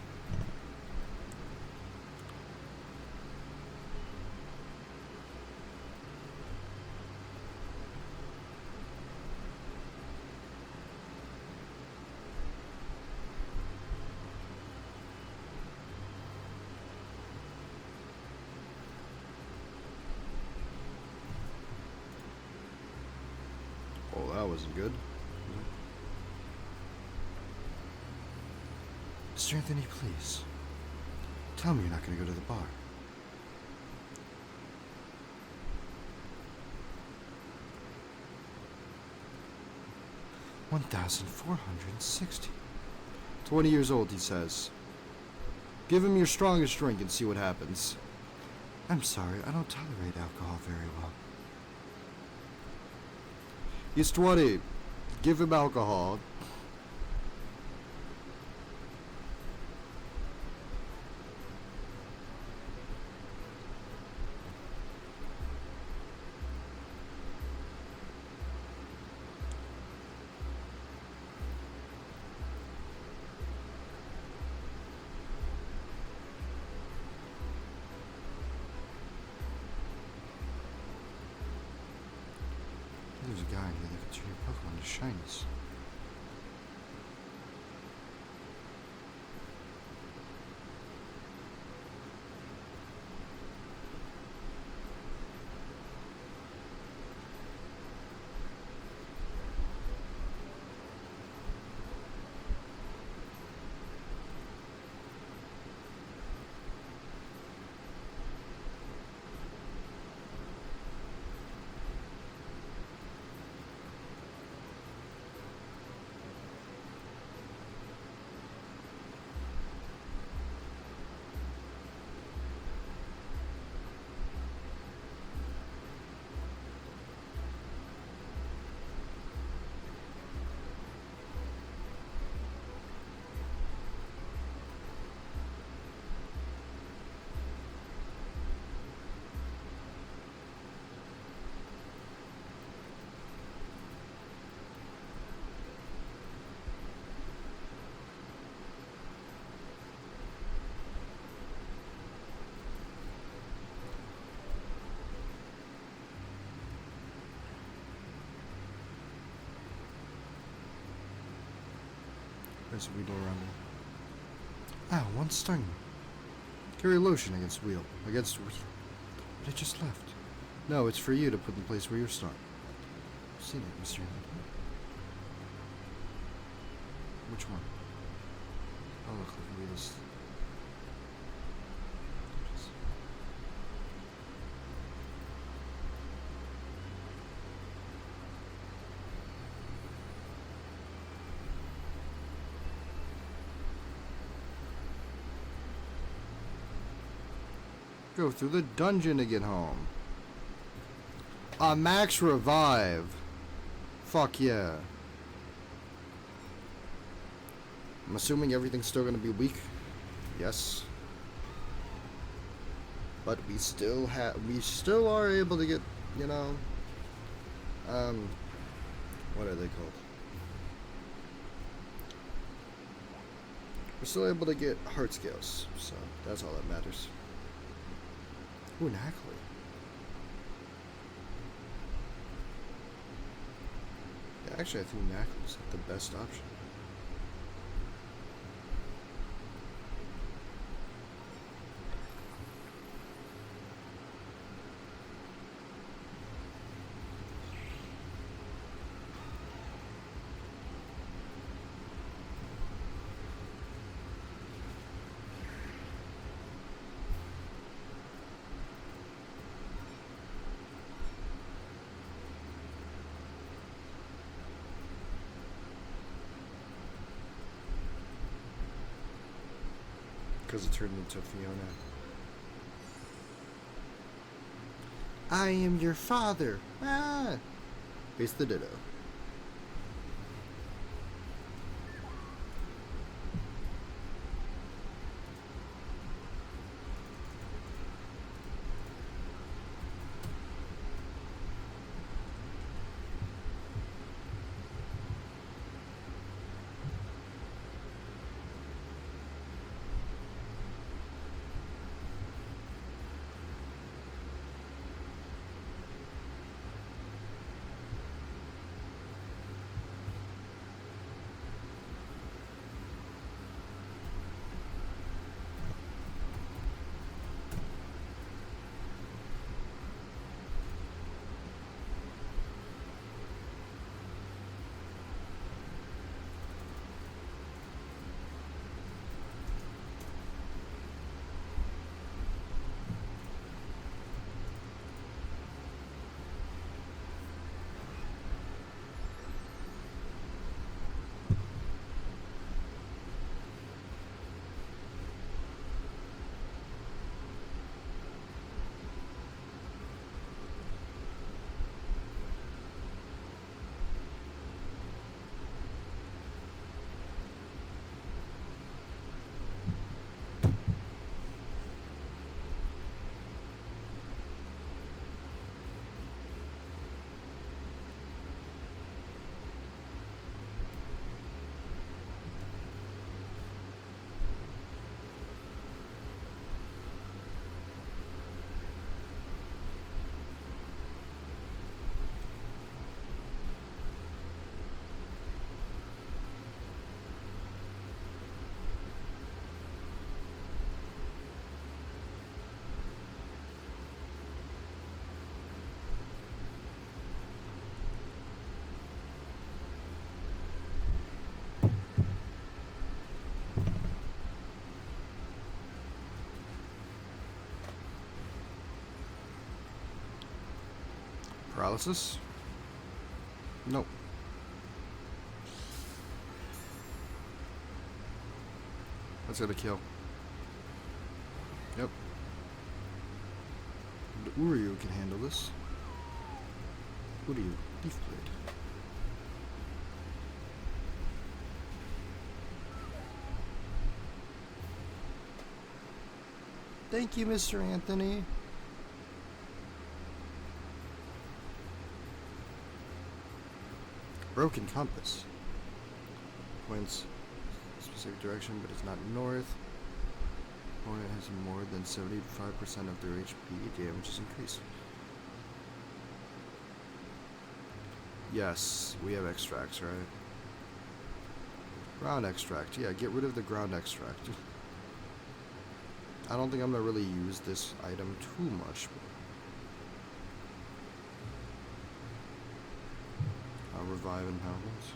Oh, that wasn't good. Mr. Anthony, please. Tell me you're not going to go to the bar. $1,460. 20 years old, he says. Give him your strongest drink and see what happens. I'm sorry, I don't tolerate alcohol very well. He's 20. Give him alcohol. There's a guy in here that can turn your Pokemon to shinies. There's a Weedle around him. Ow, one stung me. Carry lotion against Weedle. But it just left. No, it's for you to put in the place where you're stuck. I've seen it, Mr. Anthony. Which one? Oh, look at Weedle's. Go through the dungeon to get home. A max revive. Fuck yeah. I'm assuming everything's still gonna be weak. Yes. But we still are able to get, you know, what are they called? We're still able to get heart scales, so that's all that matters. Ooh, an accolade. Yeah, actually, I think Knackle is the best option. Because it turned into Fiona. I am your father. Ah! Face the Ditto. Paralysis? Nope. That's gonna kill. Yep. The Uryu can handle this. Uryu, Leaf Blade. Thank you, Mr. Anthony. Broken Compass. Points specific direction, but it's not north. Opponent has more than 75% of their HP damage is increased. Yes, we have extracts, right? Ground extract. Yeah, get rid of the ground extract. I don't think I'm gonna really use this item too much. I'll revive and pounds.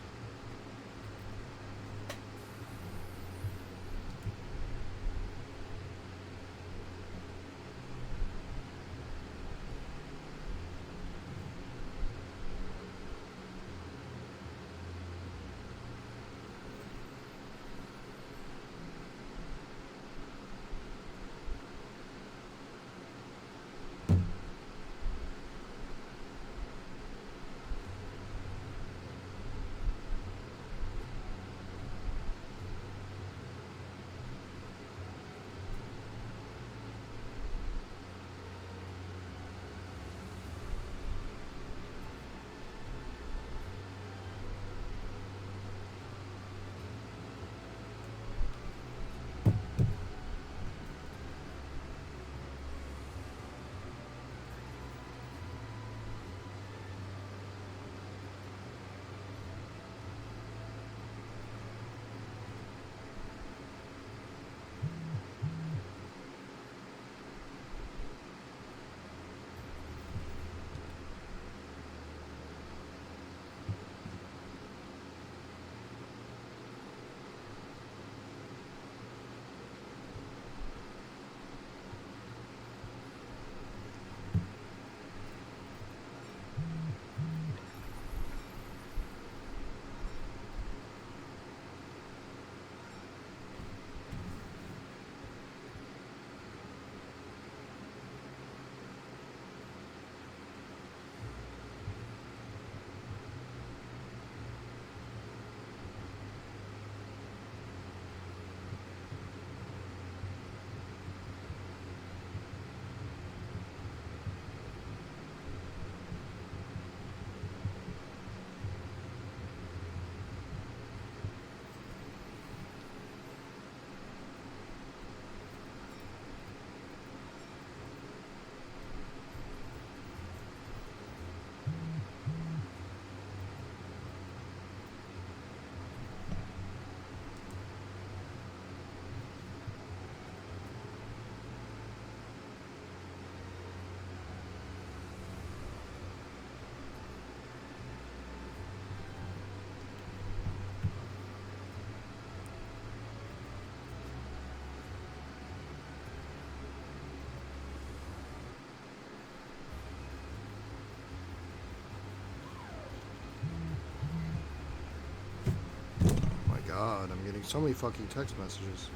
god, I'm getting so many fucking text messages.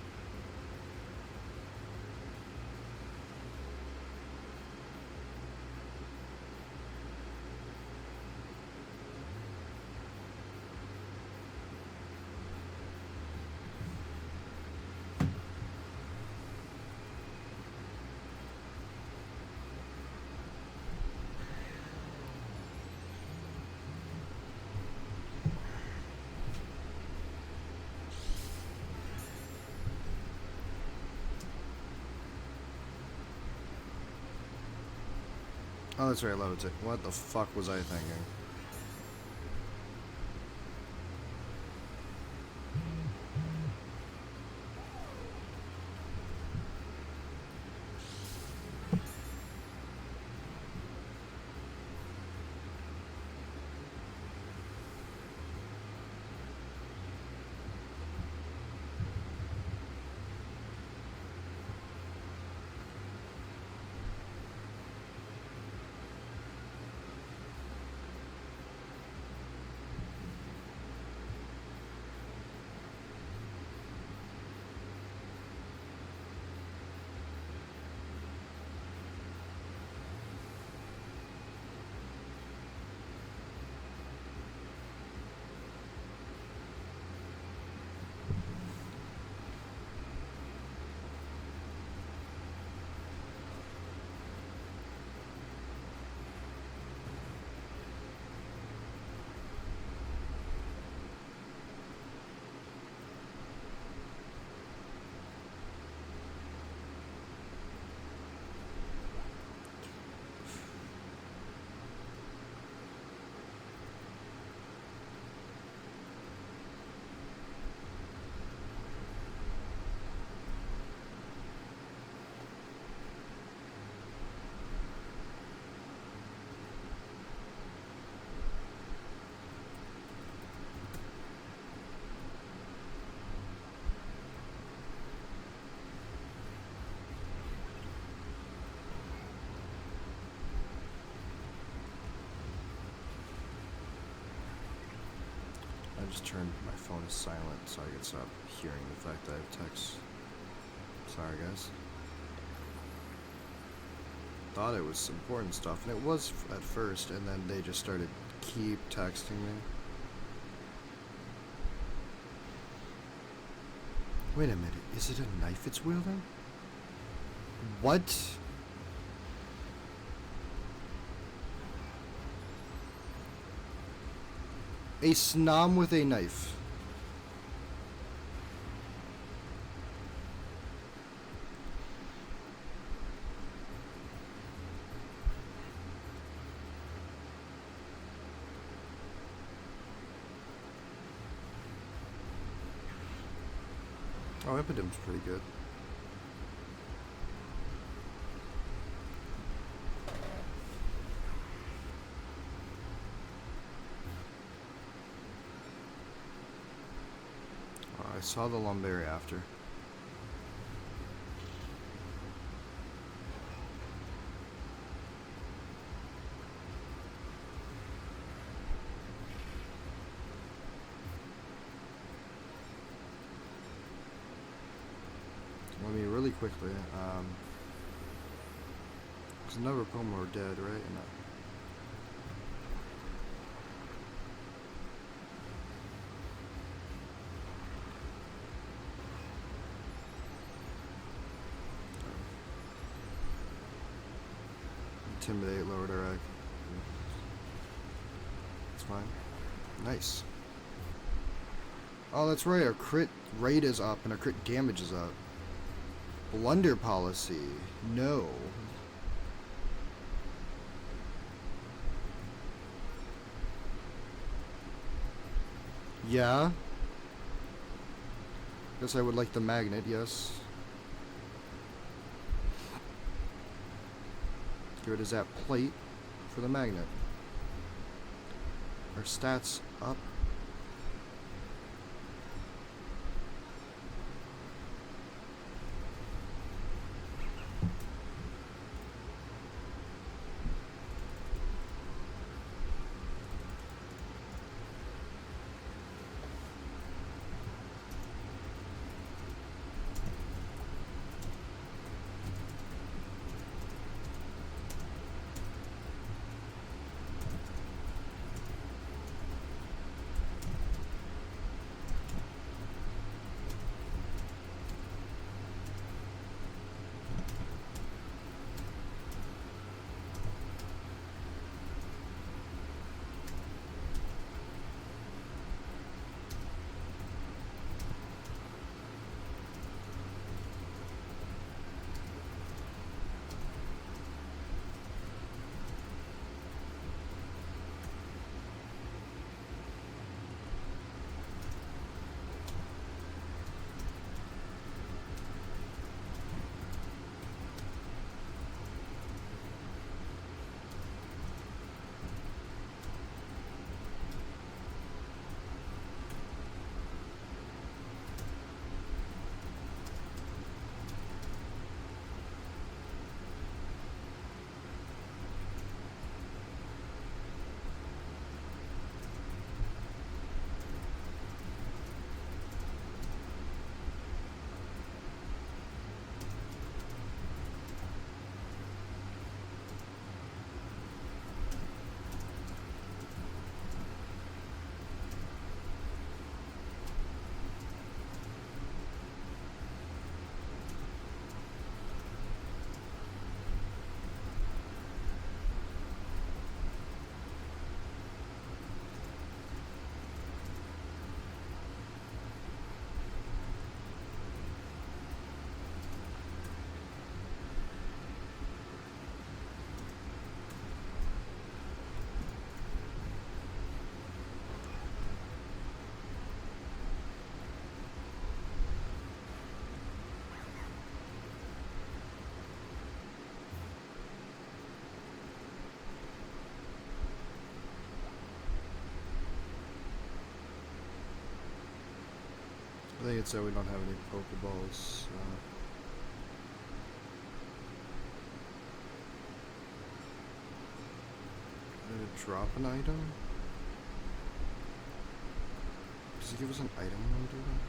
Oh, that's right, levitate. What the fuck was I thinking? I just turned my phone to silent so I could stop hearing the fact that I have texts. Sorry, guys. Thought it was important stuff, and it was at first, and then they just started keep texting me. Wait a minute, is it a knife it's wielding? What? A snom with a knife. Oh, Epidem's pretty good. I saw the lumberry after. Let me really quickly, because another Pokemon are dead, right? No. Intimidate, lower direct. It's fine. Nice. Oh, that's right. Our crit rate is up and our crit damage is up. Blunder policy. No. Yeah. Guess I would like the magnet, yes. Get rid of that plate for the magnet. Our stats up. I think it's that we don't have any Pokeballs. Did it drop an item? Does it give us an item when we do that?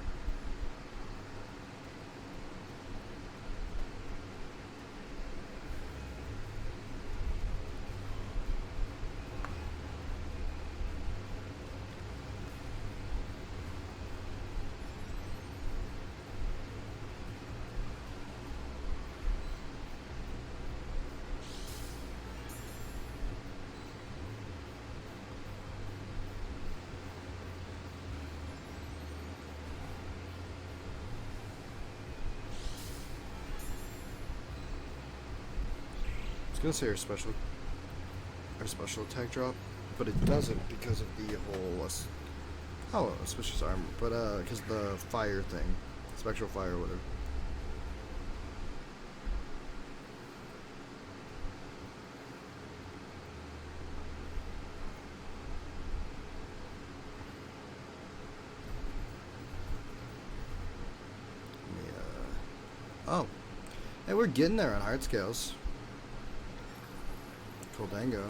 I was gonna say our special attack drop, but it doesn't because of the whole auspicious armor, but because the fire thing, spectral fire or whatever. Oh, hey, we're getting there on hard scales. Coldango.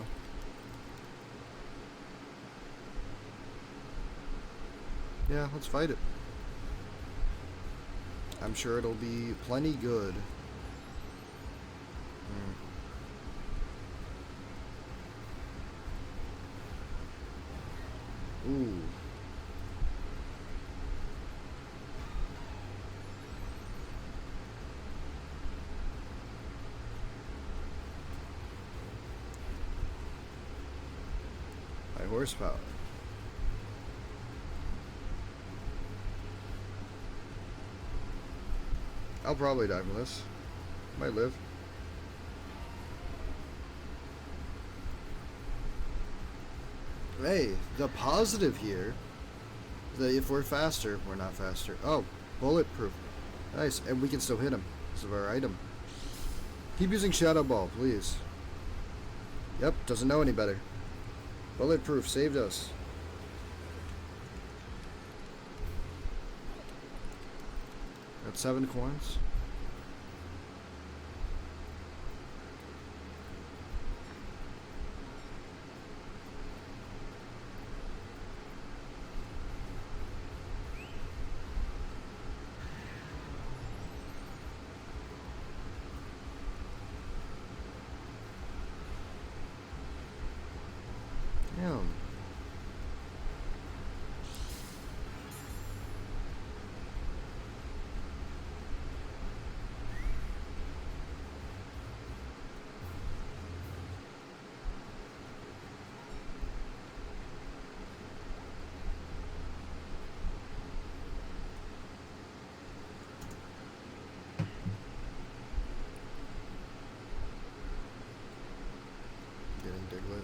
Yeah, let's fight it. I'm sure it'll be plenty good. Ooh. High horsepower. I'll probably die from this. Might live. Hey, the positive here is that if we're faster, we're not faster. Oh, bulletproof. Nice, and we can still hit him because of our item. Keep using Shadow Ball, please. Yep, doesn't know any better. Bulletproof saved us. Got 7 coins. Damn. Getting Diglett.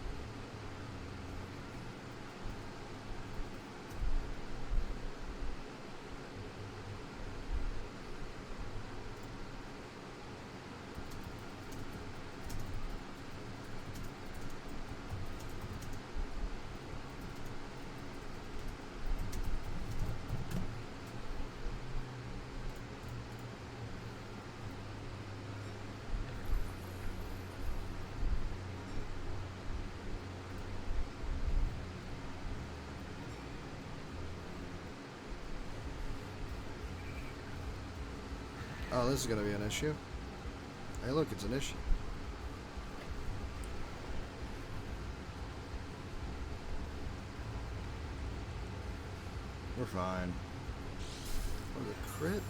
Oh, this is gonna be an issue. Hey, look, it's an issue. We're fine. What, a crit?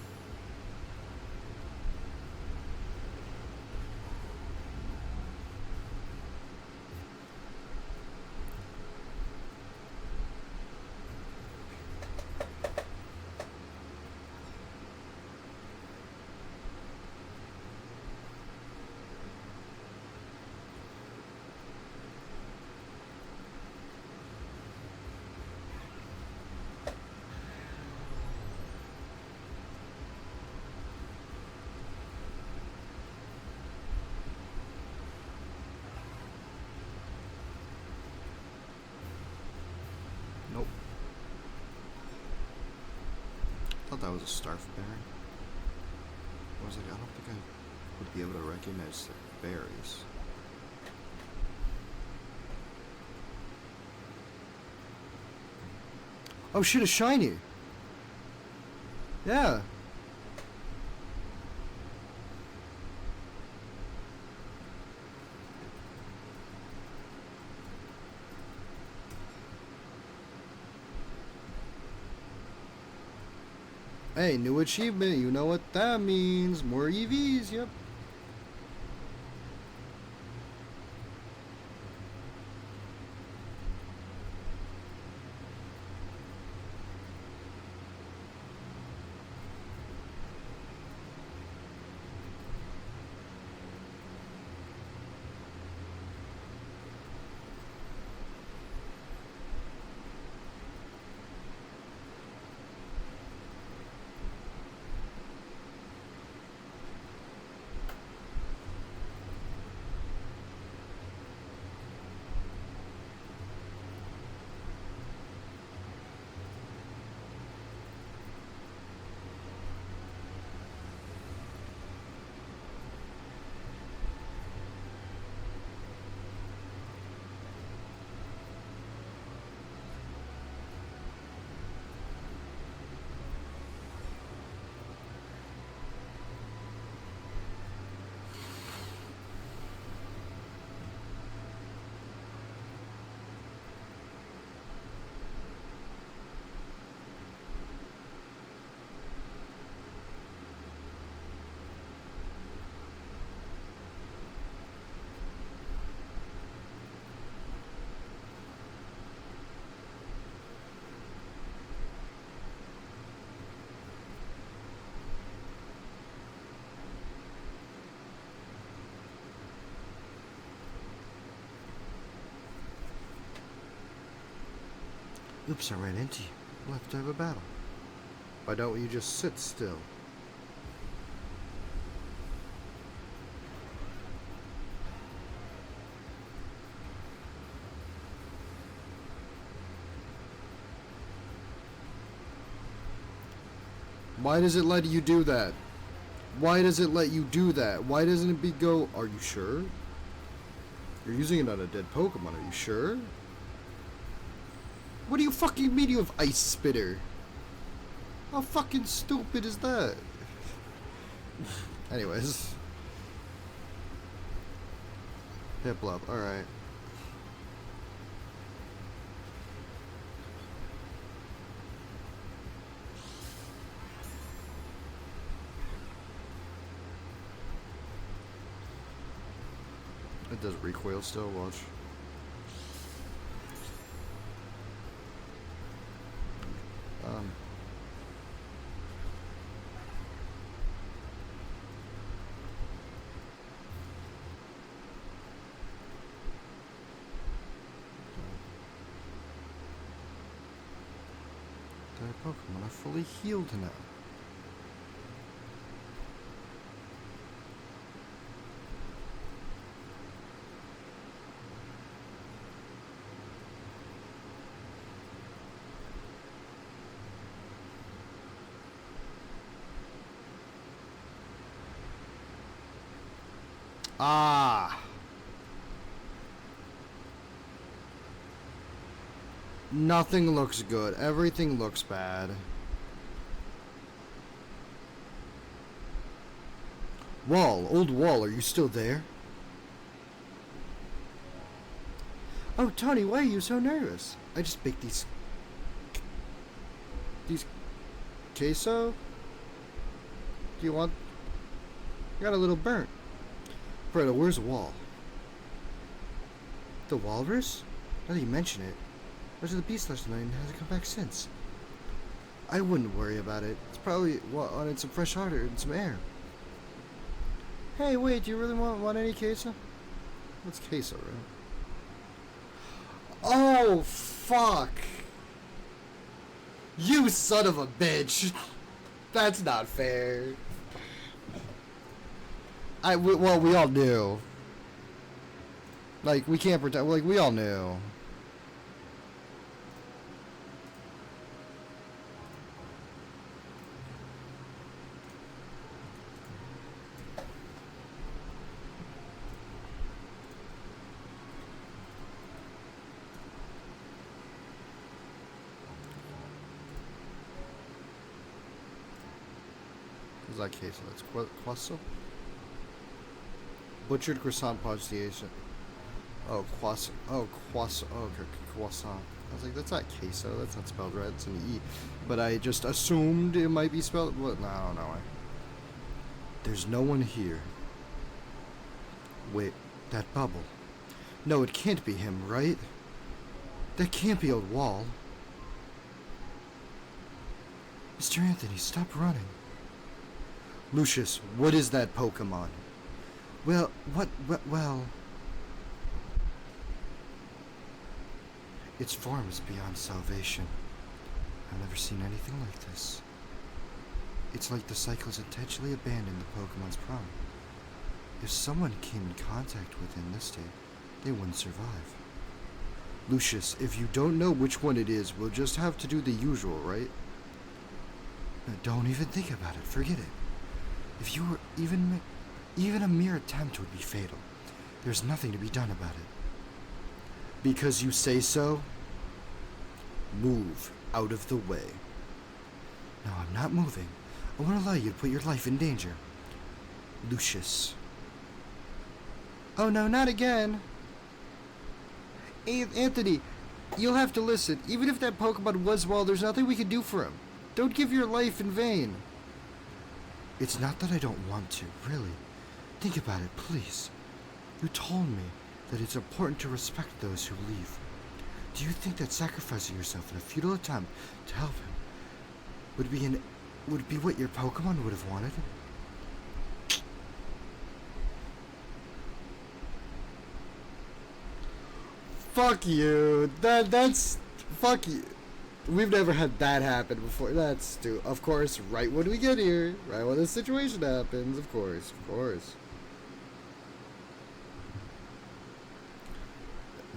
that was a starf berry. I was like, I don't think I would be able to recognize the berries. Oh shit, a shiny! Yeah. Hey, new achievement, you know what that means. More EVs, yep. Oops, I ran into you. We'll have to have a battle. Why don't you just sit still? Why does it let you do that? Why does it let you do that? Why doesn't it be go, are you sure? You're using it on a dead Pokemon, are you sure? What do you fucking mean you have Ice Spitter? How fucking stupid is that? Anyways. Piplup, alright. It does recoil still, watch. Their Pokemon are fully healed now. Ah! Nothing looks good. Everything looks bad. Wall, old Wall, are you still there? Oh, Tony, why are you so nervous? I just baked these queso? Do you want? I got a little burnt. Fredo, where's Wall? The walrus? Now that you mention it, went to the beast last night and hasn't come back since. I wouldn't worry about it. It's probably wanted some fresh water and some air. Hey, wait, do you really want any queso? What's queso, right? Oh, fuck! You son of a bitch! That's not fair. Well, we all knew. Like, we can't pretend. Like, we all knew. Is that queso? That's queso? Butchered croissant pronunciation. Oh, croissant. Oh, croissant. Oh, okay, croissant. I was like, that's not queso. That's not spelled right. It's an E. But I just assumed it might be spelled. What? No. There's no one here. Wait, that bubble. No, it can't be him, right? That can't be Old Wall. Mr. Anthony, stop running. Lucius, what is that Pokemon? Well, well... Its form is beyond salvation. I've never seen anything like this. It's like the cycles intentionally abandoned the Pokemon's prime. If someone came in contact with it in this state, they wouldn't survive. Lucius, if you don't know which one it is, we'll just have to do the usual, right? No, don't even think about it. Forget it. If you were even a mere attempt would be fatal. There's nothing to be done about it. Because you say so? Move out of the way. No, I'm not moving. I won't allow you to put your life in danger. Lucius. Oh no, not again. Anthony, you'll have to listen. Even if that Pokemon was Wall, there's nothing we can do for him. Don't give your life in vain. It's not that I don't want to, really. Think about it, please. You told me that it's important to respect those who leave. Do you think that sacrificing yourself in a futile attempt to help him would be what your Pokemon would have wanted? Fuck you. That's fuck you. We've never had that happen before. That's stupid. Of course, right when we get here, right when this situation happens, of course.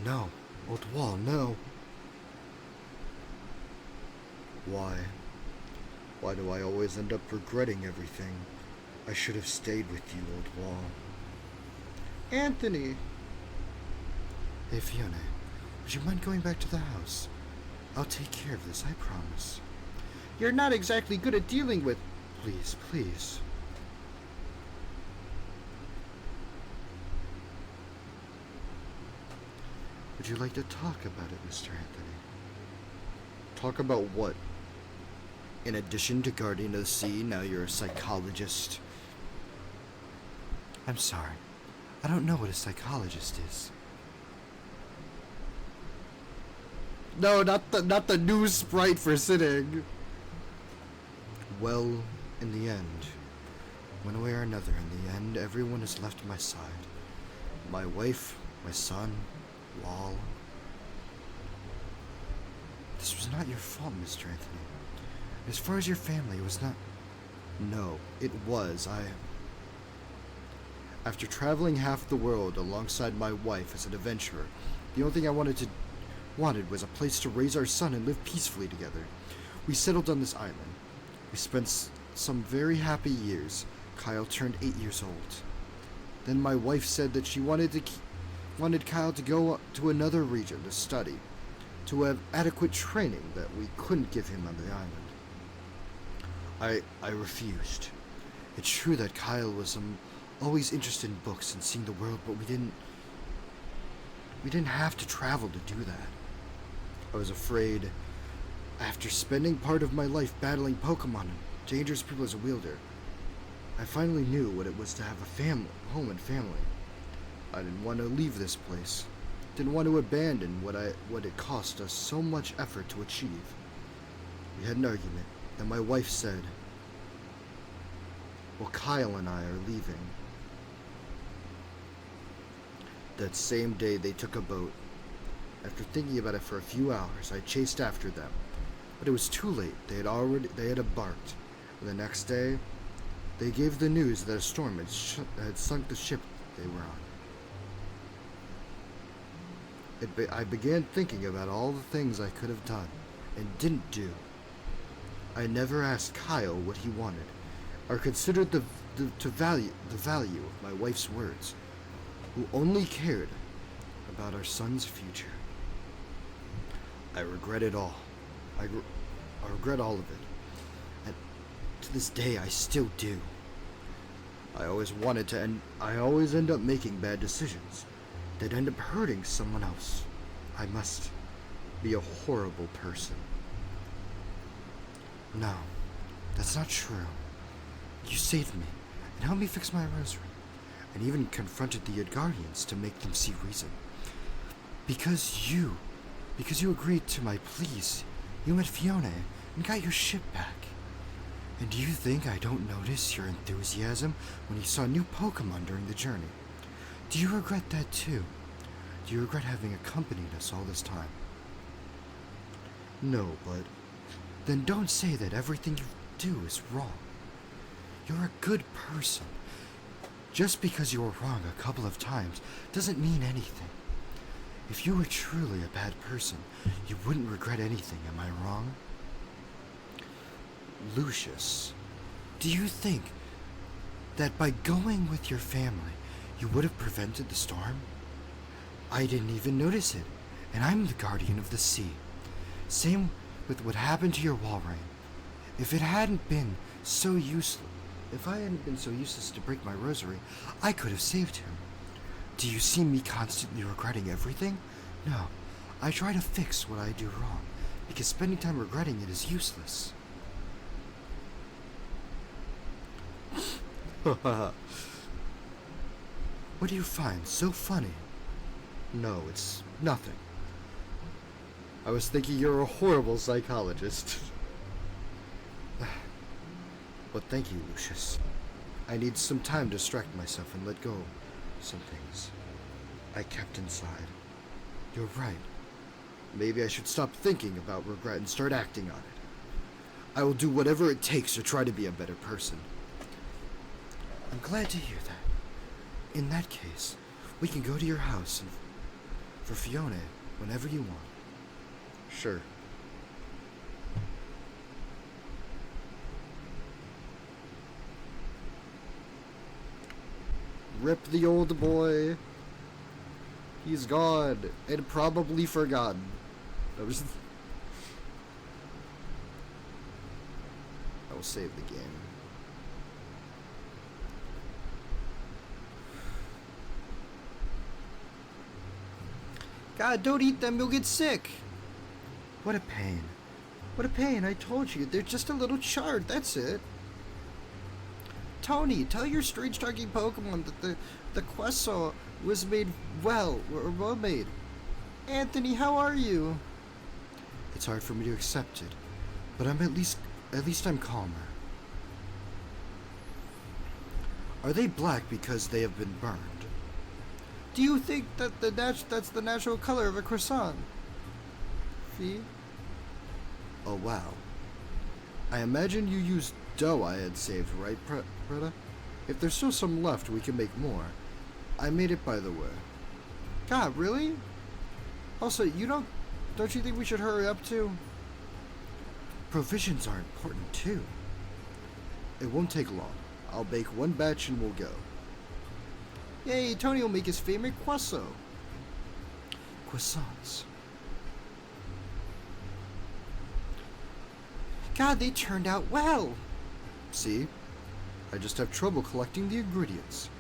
No, Old Wall, no. Why? Why do I always end up regretting everything? I should have stayed with you, Old Wall. Anthony! Hey, Fiona, would you mind going back to the house? I'll take care of this, I promise. You're not exactly good at dealing with... Please, please. Would you like to talk about it, Mr. Anthony? Talk about what? In addition to Guardian of the Sea, now you're a psychologist. I'm sorry. I don't know what a psychologist is. No, not the new sprite for sitting. Well, in the end, one way or another, in the end, everyone has left my side. My wife, my son, Wall. This was not your fault, Mr. Anthony. As far as your family, it was not... No, it was. After traveling half the world alongside my wife as an adventurer, the only thing I wanted was a place to raise our son and live peacefully together. We settled on this island. We spent some very happy years. Kyle turned 8 years old. Then my wife said that she wanted Kyle to go to another region to study, to have adequate training that we couldn't give him on the island. I refused. It's true that Kyle was always interested in books and seeing the world, but we didn't have to travel to do that. I was afraid, after spending part of my life battling Pokemon and dangerous people as a wielder, I finally knew what it was to have a home and family. I didn't want to leave this place. Didn't want to abandon what it cost us so much effort to achieve. We had an argument, and my wife said, well, Kyle and I are leaving. That same day, they took a boat. After thinking about it for a few hours, I chased after them. But it was too late. They had embarked. And the next day, they gave the news that a storm had sunk the ship they were on. I began thinking about all the things I could have done and didn't do. I never asked Kyle what he wanted, or considered the value of my wife's words, who only cared about our son's future. I regret it all. I regret all of it. And To this day, I still do. I always wanted to end. I always end up making bad decisions that end up hurting someone else. I must be a horrible person. No, that's not true. You saved me and helped me fix my rosary, and even confronted the Guardians to make them see reason. Because you agreed to my pleas, you met Fiona and got your ship back. And do you think I don't notice your enthusiasm when you saw new Pokemon during the journey? Do you regret that too? Do you regret having accompanied us all this time? No, but Then don't say that everything you do is wrong. You're a good person. Just because you were wrong a couple of times doesn't mean anything. If you were truly a bad person, you wouldn't regret anything, am I wrong? Lucius, Do you think that by going with your family, you would have prevented the storm? I didn't even notice it, and I'm the guardian of the sea. Same with what happened to your Walrein. If I hadn't been so useless to break my rosary, I could have saved him. Do you see me constantly regretting everything? No, I try to fix what I do wrong, because spending time regretting it is useless. What do you find so funny? no, it's nothing. I was thinking you're a horrible psychologist. But thank you, Lucius. I need some time to distract myself and let go of some things I kept inside. You're right. Maybe I should stop thinking about regret and start acting on it. I will do whatever it takes to try to be a better person. I'm glad to hear that. In that case, we can go to your house and for Fiona whenever you want. Sure. Rip the old boy. He's gone and probably forgotten. I will save the game. God, don't eat them, you'll get sick. What a pain. What a pain, I told you. They're just a little charred, that's it. Tony, tell your strange talking Pokemon that the Queso was made well made. Anthony, how are you? It's hard for me to accept it, but at least I'm calmer. Are they black because they have been burned? Do you think that that's the natural color of a croissant? Fee? Oh wow. I imagine you used dough I had saved, right, Preta? If there's still some left, we can make more. I made it, by the way. God, really? Also, don't you think we should hurry up too? Provisions are important too. It won't take long. I'll bake one batch and we'll go. Yay, Tony will make his favorite queso. Croissants. God, they turned out well. See? I just have trouble collecting the ingredients.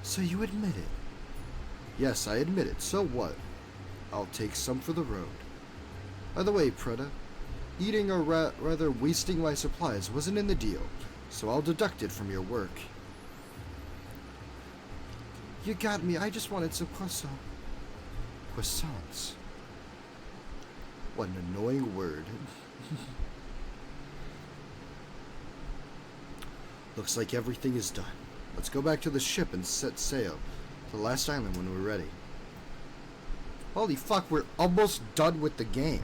So you admit it? Yes, I admit it. So what? I'll take some for the road. By the way, Preta, eating or rather wasting my supplies wasn't in the deal, so I'll deduct it from your work. You got me. I just wanted some croissant. Croissants. What an annoying word. Looks like everything is done. Let's go back to the ship and set sail to the last island when we're ready. Holy fuck, we're almost done with the game.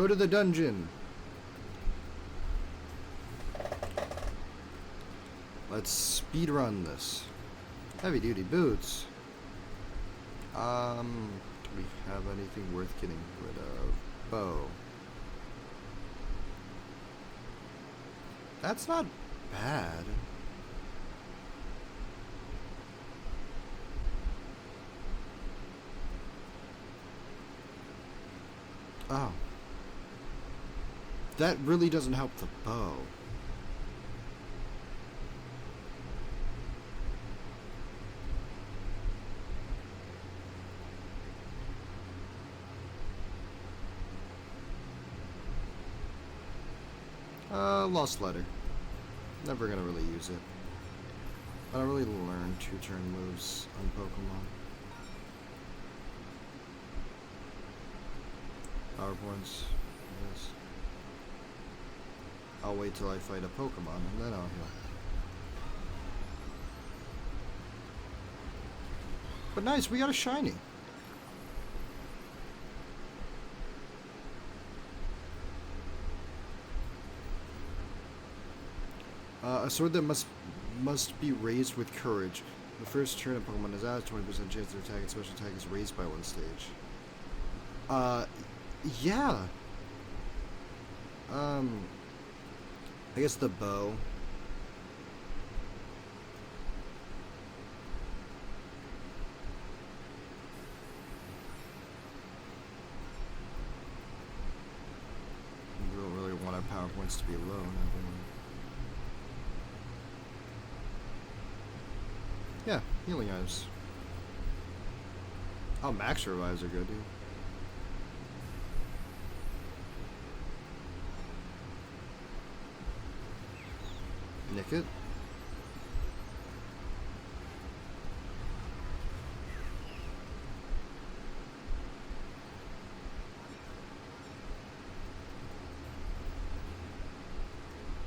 Go to the dungeon. Let's speed run this. Heavy duty boots. Do we have anything worth getting rid of? Bow. That's not bad. Oh. That really doesn't help the bow. Lost letter. Never gonna really use it. I don't really learn 2-turn moves on Pokemon. Power points. Yes. I'll wait till I fight a Pokemon and then I'll heal. But nice, we got a shiny. A sword that must be raised with courage. The first turn a Pokemon is out, 20% chance to attack and special attack is raised by 1 stage. Yeah. I guess the bow. We don't really want our power points to be low. Yeah, healing items. Oh, max revives are good, dude. Nick it.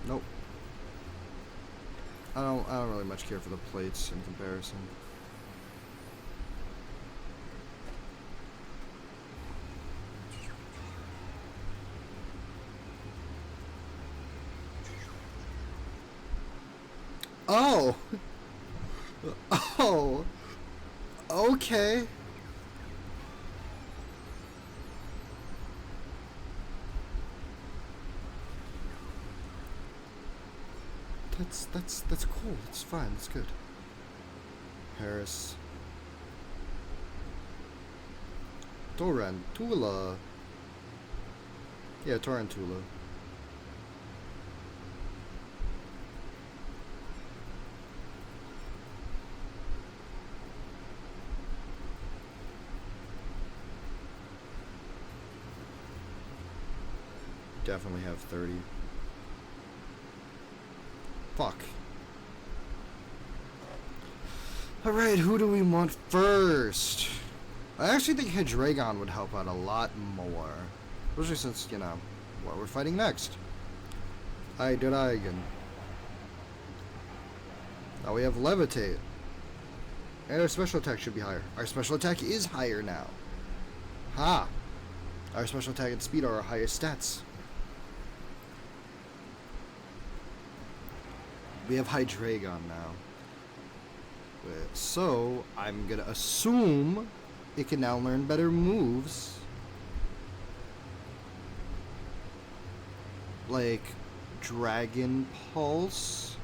Nope. I don't really much care for the plates in comparison. Oh. Oh. Okay. That's cool. It's fine. It's good. Paris. Tarantula. Yeah, Tarantula. Definitely have 30. Fuck. Alright, who do we want first? I actually think Hydreigon would help out a lot more. Especially since, you know, what we're fighting next. Hydreigon. Now we have Levitate. And our special attack should be higher. Our special attack is higher now. Ha! Our special attack and speed are our highest stats. We have Hydreigon now. So, I'm gonna assume it can now learn better moves. Like Dragon Pulse.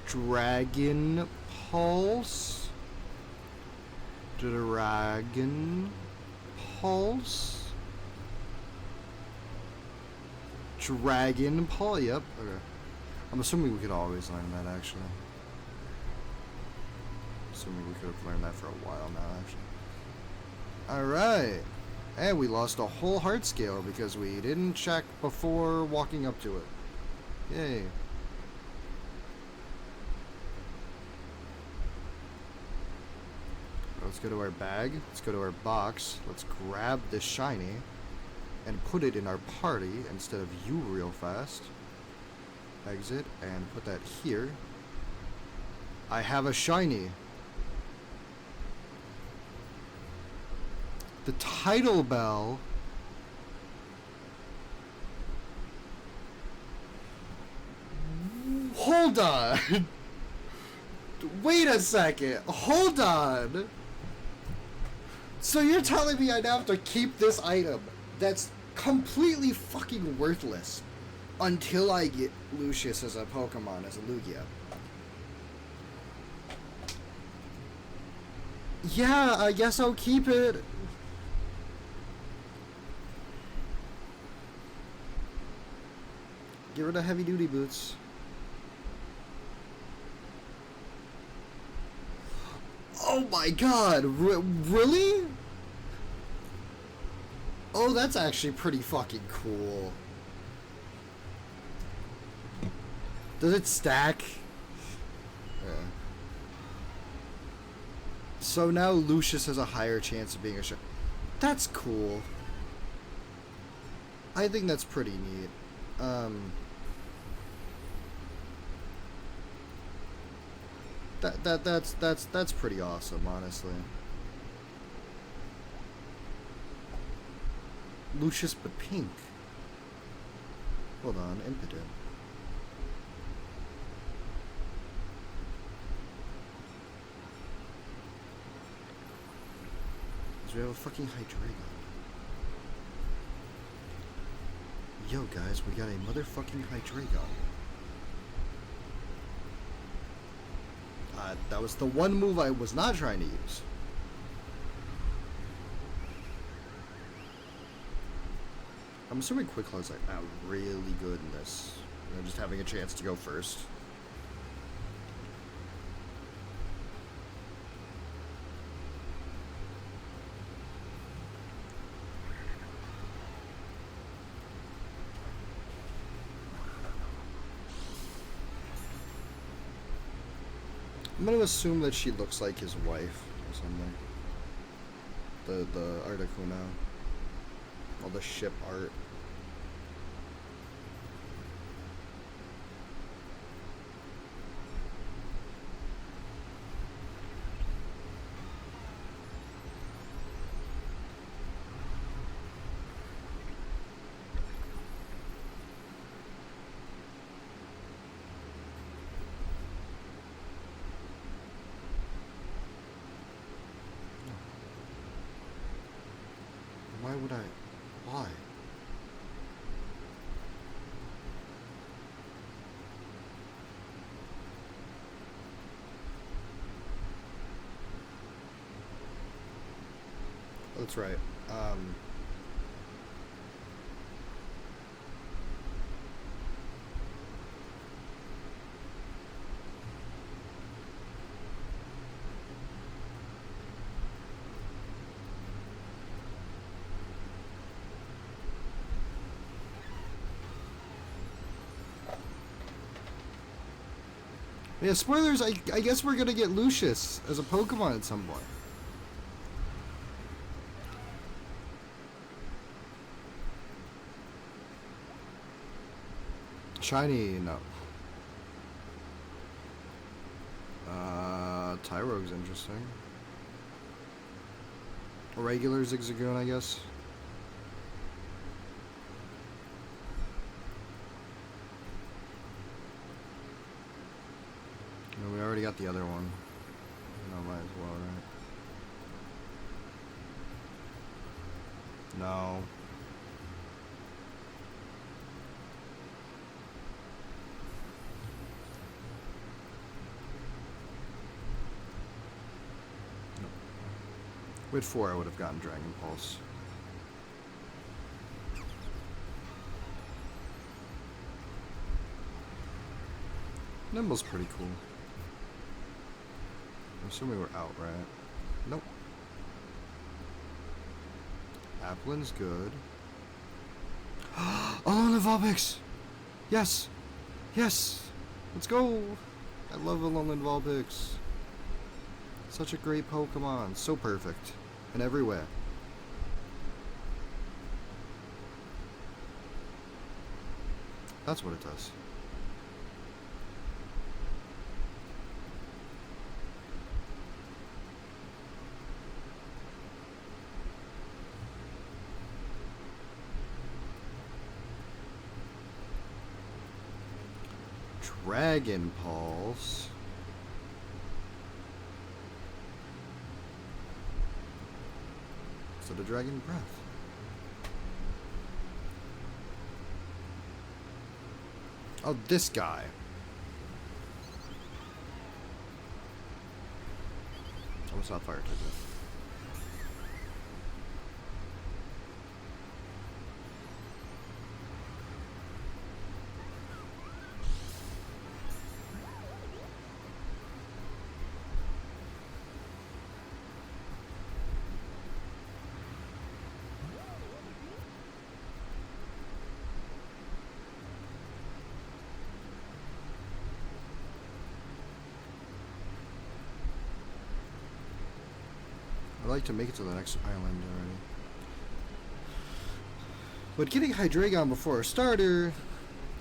Dragon Pulse. Dragon Pulse. Dragon Pulse. Yep. Okay. I'm assuming we could always learn that, actually. Assuming we could have learned that for a while now, actually. Alright. And we lost a whole heart scale because we didn't check before walking up to it. Yay. Let's go to our bag. Let's go to our box. Let's grab this shiny and put it in our party instead of you real fast. Exit and put that here. I have a shiny. The Title Bell hold on. Wait a second. Hold on. So you're telling me I'd have to keep this item that's completely fucking worthless until I get Lucius as a Pokemon, as a Lugia? Yeah, I guess I'll keep it. Get rid of heavy duty boots. Oh my god, really? Oh, that's actually pretty fucking cool. Does it stack? Yeah. So now Lucius has a higher chance of being a shiny. That's cool. I think that's pretty neat. That's pretty awesome, honestly. Lucius but pink. Hold on, impotent. Because we have a fucking Hydreigon. Yo guys, we got a motherfucking Hydreigon. That was the one move I was not trying to use. I'm assuming Quick Claw's like really good in this. You know, just having a chance to go first. I'm gonna assume that she looks like his wife or something. The Articuno. All the ship art. Why would I? Why? That's right. Yeah, spoilers, I guess we're gonna get Lucius as a Pokemon at some point. Shiny, no. Tyrogue's interesting. A regular Zigzagoon, I guess. No, we already got the other one. No, might as well, right? No. With 4, I would have gotten Dragon Pulse. Nimble's pretty cool. I'm assuming we're out, right? Nope. Applin's good. Alolan Vulpix! Yes! Yes! Let's go! I love Alolan Vulpix. Such a great Pokemon. So perfect. In every way. That's what it does. Dragon Pulse. So the Dragon Breath. Oh, this guy. Oh, it's not fire type. I'd like to make it to the next island already. But getting Hydreigon before a starter,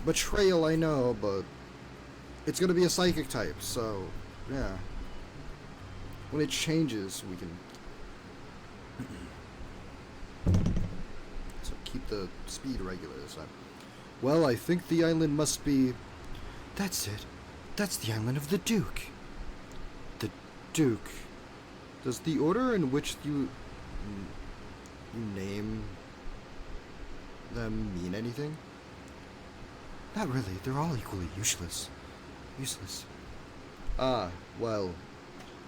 Betrayal I know, but it's gonna be a Psychic type, so yeah. When it changes, we can. So keep the speed regular this time. Well, I think the island must be. That's it. That's the island of the Duke. The Duke. Does the order in which you name them mean anything? Not really. They're all equally useless. Useless. Ah, well.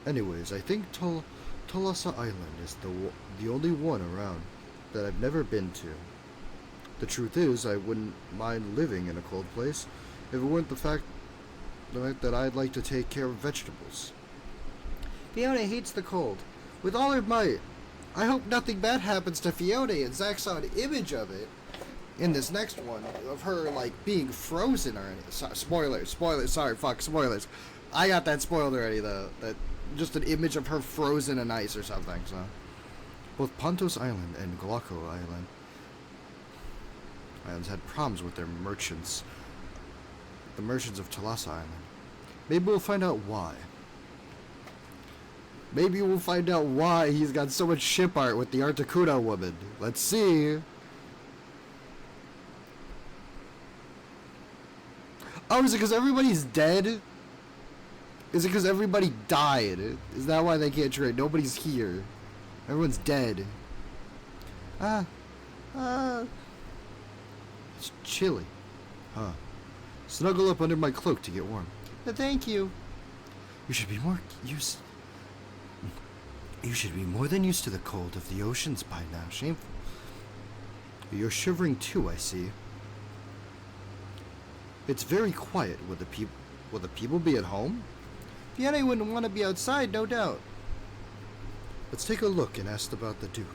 Anyways, I think Thalassa Island is the only one around that I've never been to. The truth is, I wouldn't mind living in a cold place if it weren't the fact that I'd like to take care of vegetables. Fiona hates the cold with all her might. I hope nothing bad happens to Fiona, and Zach saw an image of it in this next one of her like being frozen already. Spoilers, sorry, spoilers. I got that spoiled already though. That just an image of her frozen in ice or something. So both Pontos Island and Glauco Islands had problems with their merchants. The merchants of Thalassa Island. Maybe we'll find out why. Maybe we'll find out why he's got so much ship art with the Articuno woman. Let's see. Oh, is it because everybody's dead? Is it because everybody died? Is that why they can't trade? Nobody's here. Everyone's dead. It's chilly. Huh. Snuggle up under my cloak to get warm. Thank you. You should be more used. You should be more than used to the cold of the oceans by now. Shameful. You're shivering too, I see. It's very quiet. Will the people be at home? Fiona wouldn't want to be outside, no doubt. Let's take a look and ask about the Duke.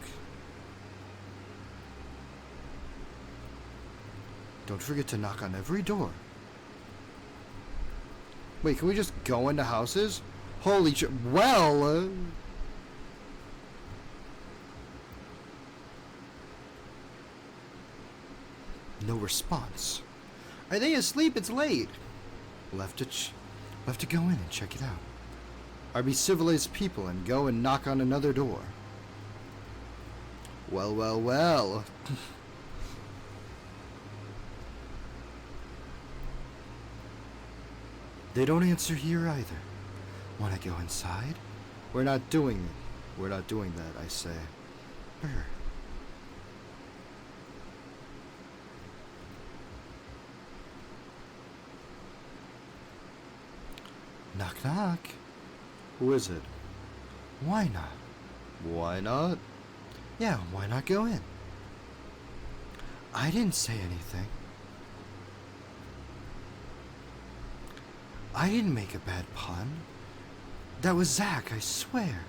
Don't forget to knock on every door. Wait, can we just go into houses? Holy shit. Well... No response. Are they asleep? It's late. We'll have to go in and check it out. Are we civilized people and go and knock on another door? Well, well, well. They don't answer here either. Want to go inside? We're not doing it. We're not doing that, I say. Brr. Knock, knock. Who is it? Why not? Why not? Yeah, why not go in? I didn't say anything. I didn't make a bad pun. That was Zach, I swear.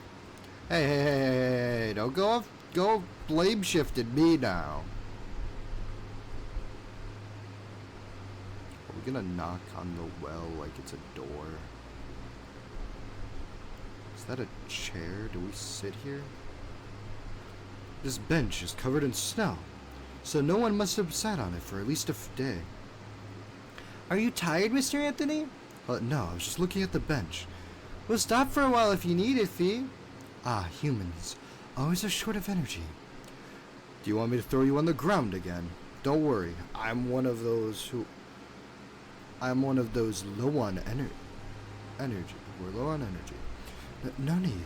Hey, don't go blame shifting me now. Are we gonna knock on the well like it's a door? Is that a chair? Do we sit here? This bench is covered in snow, so no one must have sat on it for at least a day. Are you tired, Mr. Anthony? No, I was just looking at the bench. We'll stop for a while if you need it, Fee. Ah, humans. Always are short of energy. Do you want me to throw you on the ground again? Don't worry, I'm one of those who... I'm one of those low on energy. We're low on energy. No need.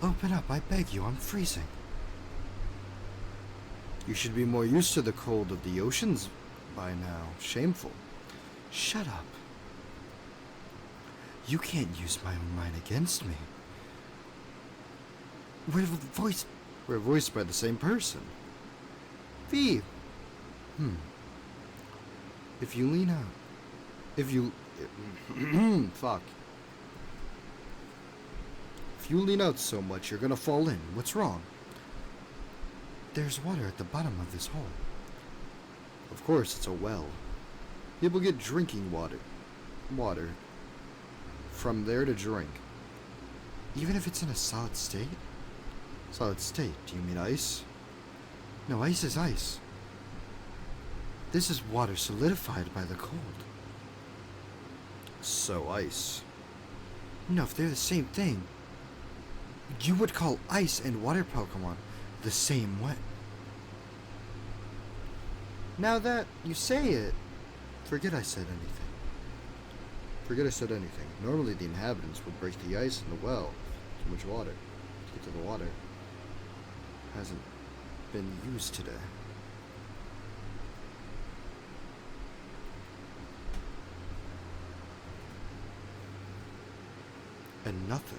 Open up, I beg you, I'm freezing. You should be more used to the cold of the oceans by now. Shameful. Shut up. You can't use my own mind against me. We're voiced by the same person. V. If you lean out. Fuck. If you lean out so much, you're gonna fall in. What's wrong? There's water at the bottom of this hole. Of course, it's a well. People get drinking water. From there to drink. Even if it's in a solid state? Solid state? Do you mean ice? No, ice is ice. This is water solidified by the cold. So ice. No, if they're the same thing, you would call ice and water Pokemon the same way. Now that you say it, forget I said anything. Normally the inhabitants would break the ice in the well. Too much water. To get to the water. Hasn't been used today. And nothing.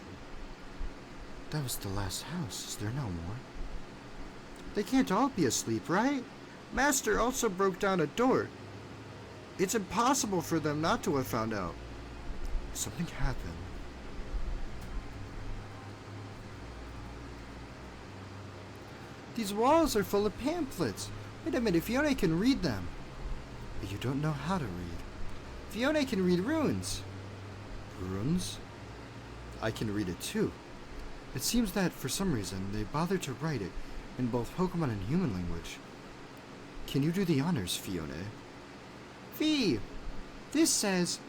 That was the last house. Is there no more? They can't all be asleep, right? Master also broke down a door. It's impossible for them not to have found out. Something happened. These walls are full of pamphlets. Wait a minute, Fiona can read them. But you don't know how to read. Fiona can read runes. Runes? I can read it too. It seems that, for some reason, they bothered to write it in both Pokemon and human language. Can you do the honors, Fiona? Fee! This says,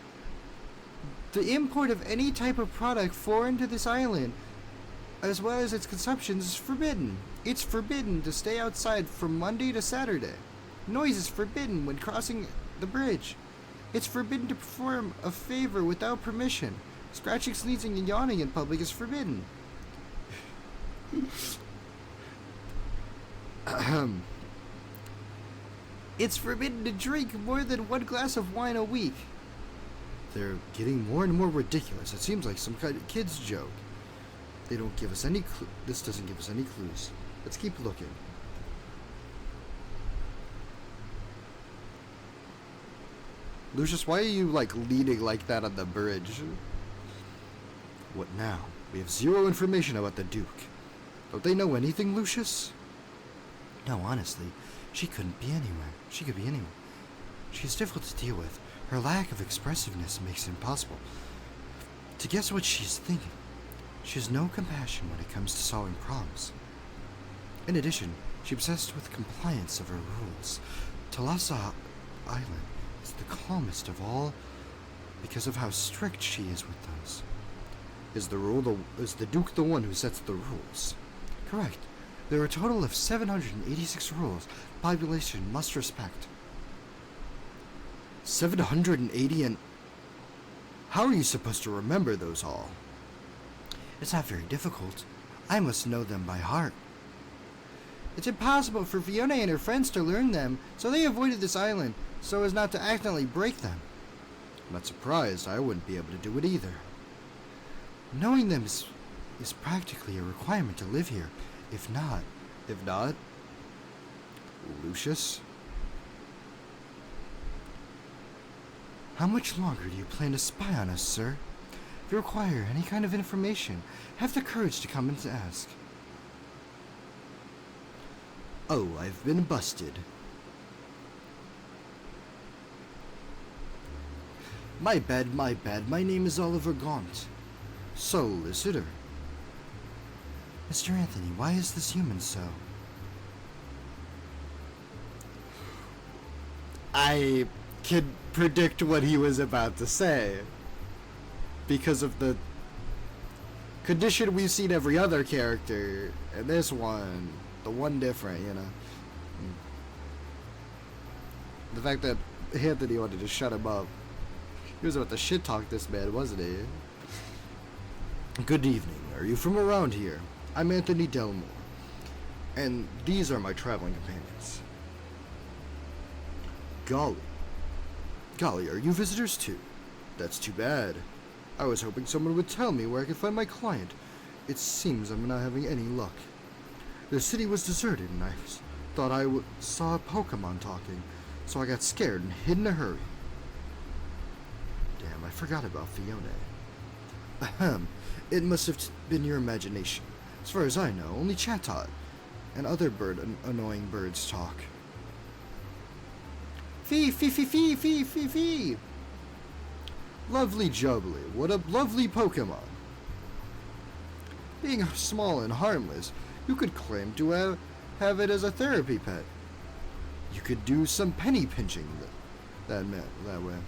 the import of any type of product foreign to this island, as well as its consumption, is forbidden. It's forbidden to stay outside from Monday to Saturday. Noise is forbidden when crossing the bridge. It's forbidden to perform a favor without permission. Scratching, sneezing, and yawning in public is forbidden. It's forbidden to drink more than 1 glass of wine a week. They're getting more and more ridiculous. It seems like some kind of kid's joke. They don't give us any this doesn't give us any clues. Let's keep looking. Lucius, why are you, leaning like that on the bridge? What now? We have 0 information about the Duke. Don't they know anything, Lucius? No, honestly, she couldn't be anywhere. She could be anywhere. She's difficult to deal with. Her lack of expressiveness makes it impossible to guess what she's thinking. She has no compassion when it comes to solving problems. In addition, she's obsessed with compliance of her rules. Talassa Island is the calmest of all because of how strict she is with those. Is the Duke the one who sets the rules? Correct. There are a total of 786 rules the population must respect. 780, and how are you supposed to remember those all? It's not very difficult. I must know them by heart. It's impossible for Fiona and her friends to learn them, so they avoided this island, so as not to accidentally break them. I'm not surprised. I wouldn't be able to do it either. Knowing them is practically a requirement to live here. If not... Lucius? How much longer do you plan to spy on us, sir? If you require any kind of information, have the courage to come and ask. Oh, I've been busted. My bad. My name is Oliver Gaunt. Solicitor. Mr. Anthony, why is this human so? I could predict what he was about to say. Because of the condition we've seen every other character, and this one, the one different, you know. The fact that Anthony wanted to shut him up. He was about to shit talk this man, wasn't he? Good evening. Are you from around here? I'm Anthony Delmore, and these are my traveling companions. Golly, are you visitors too? That's too bad. I was hoping someone would tell me where I could find my client. It seems I'm not having any luck. The city was deserted, and I thought I saw a Pokemon talking, so I got scared and hid in a hurry. Damn, I forgot about Fiona. Ahem. It must have been your imagination. As far as I know, only Chatot and other annoying birds talk. Fee, fee, fee, fee, fee, fee, fee. Lovely jubbly, what a lovely Pokemon. Being small and harmless, you could claim to have it as a therapy pet. You could do some penny pinching that way.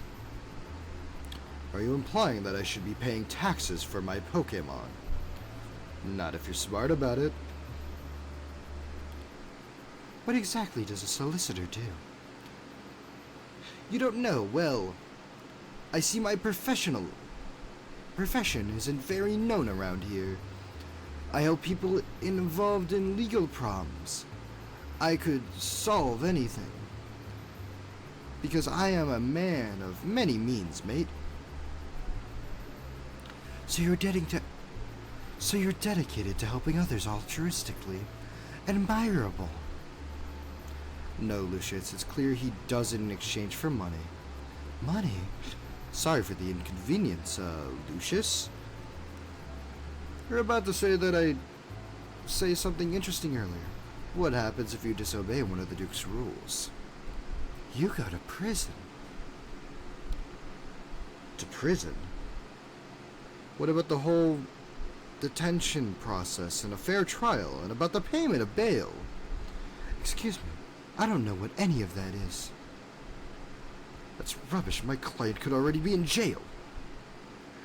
Are you implying that I should be paying taxes for my Pokemon? Not if you're smart about it. What exactly does a solicitor do? You don't know. Well, I see my profession isn't very known around here. I help people involved in legal problems. I could solve anything. Because I am a man of many means, mate. So you're dedicated to helping others altruistically. Admirable. No, Lucius, it's clear he does it in exchange for money. Money? Sorry for the inconvenience, Lucius. You're about to say that I say something interesting earlier. What happens if you disobey one of the Duke's rules? You go to prison. To prison? What about the whole detention process and a fair trial, and about the payment of bail? Excuse me, I don't know what any of that is. That's rubbish. My client could already be in jail.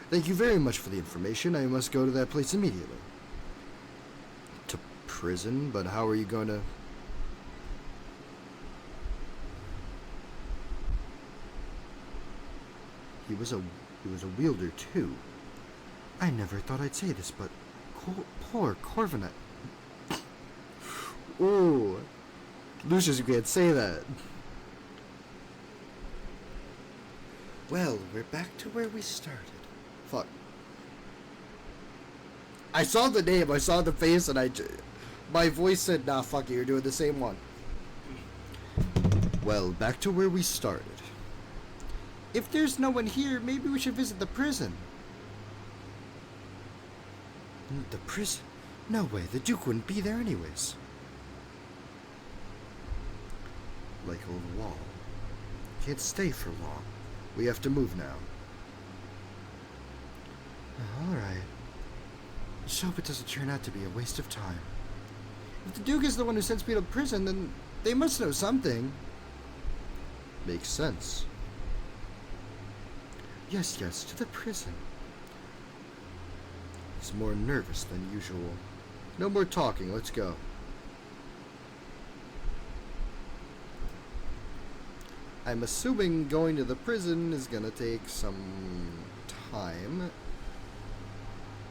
Thank you very much for the information. I must go to that place immediately. To prison? But how are you going to... He was a wielder, too. I never thought I'd say this, but poor Corvinet. Ooh. Lucius, you can't say that. Well, we're back to where we started. Fuck. I saw the name, I saw the face, and my voice said, nah, fuck it, you're doing the same one. Well, back to where we started. If there's no one here, maybe we should visit the prison. The prison? No way, the Duke wouldn't be there anyways. Like old wall. Can't stay for long. We have to move now. Alright. Let's hope it doesn't turn out to be a waste of time. If the Duke is the one who sends me to prison, then they must know something. Makes sense. Yes, to the prison. He's more nervous than usual. No more talking, let's go. I'm assuming going to the prison is gonna take some time.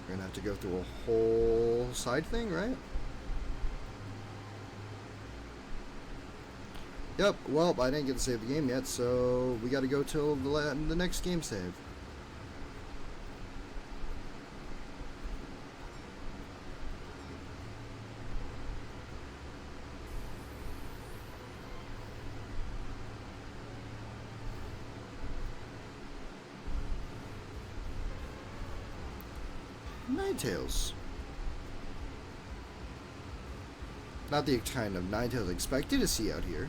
We're gonna have to go through a whole side thing, right? Yep, well, I didn't get to save the game yet, so we gotta go till the next game save. Ninetales. Not the kind of Ninetales I expected to see out here.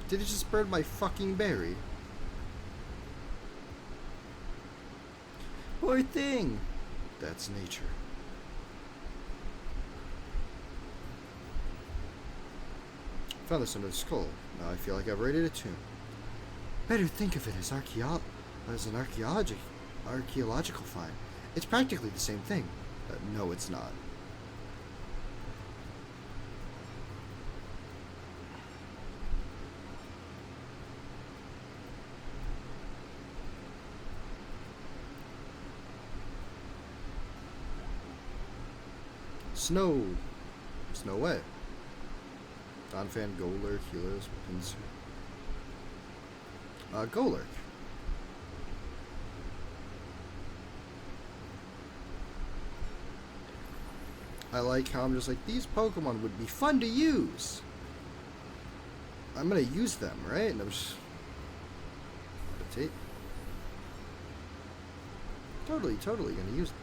Did it just burn my fucking berry? Poor thing. That's nature. Found this under the skull. Now I feel like I've raided a tomb. Better think of it as an archaeological find. It's practically the same thing. No, it's not. Snow. Snow what? Donphan, Golurk, Healers, Pinsir. Golurk. I like how I'm just like, these Pokemon would be fun to use. I'm gonna use them, right? And I'm just... meditate. Totally gonna use them.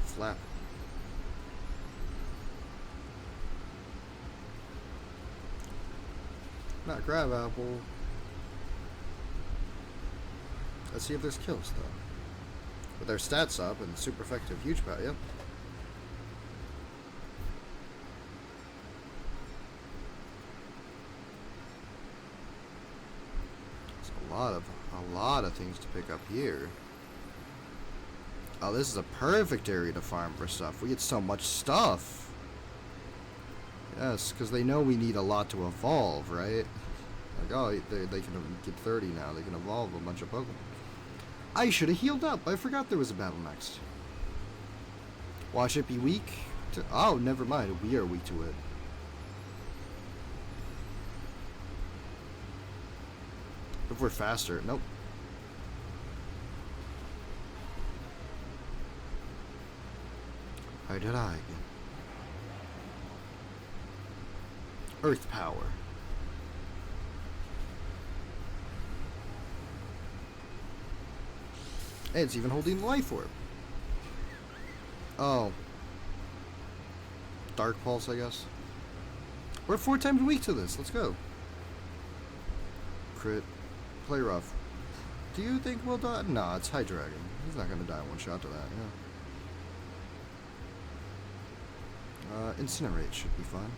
Flap. Not grab apple. Let's see if there's kills though. With their stats up and super effective huge power, yep. It's a lot of things to pick up here. Oh, this is a perfect area to farm for stuff. We get so much stuff. Yes, because they know we need a lot to evolve, right? Like, oh, they can get 30 now. They can evolve a bunch of Pokemon. I should have healed up. I forgot there was a battle next. Watch it be weak? Oh, never mind. We are weak to it. If we're faster. Nope. How did I again? Earth power. Hey, it's even holding the life orb. Oh. Dark Pulse, I guess. We're 4 times weak to this. Let's go. Crit. Play rough. Do you think we'll die? Nah, it's Hydreigon. He's not gonna die in one shot to that, yeah. Incinerate should be fine.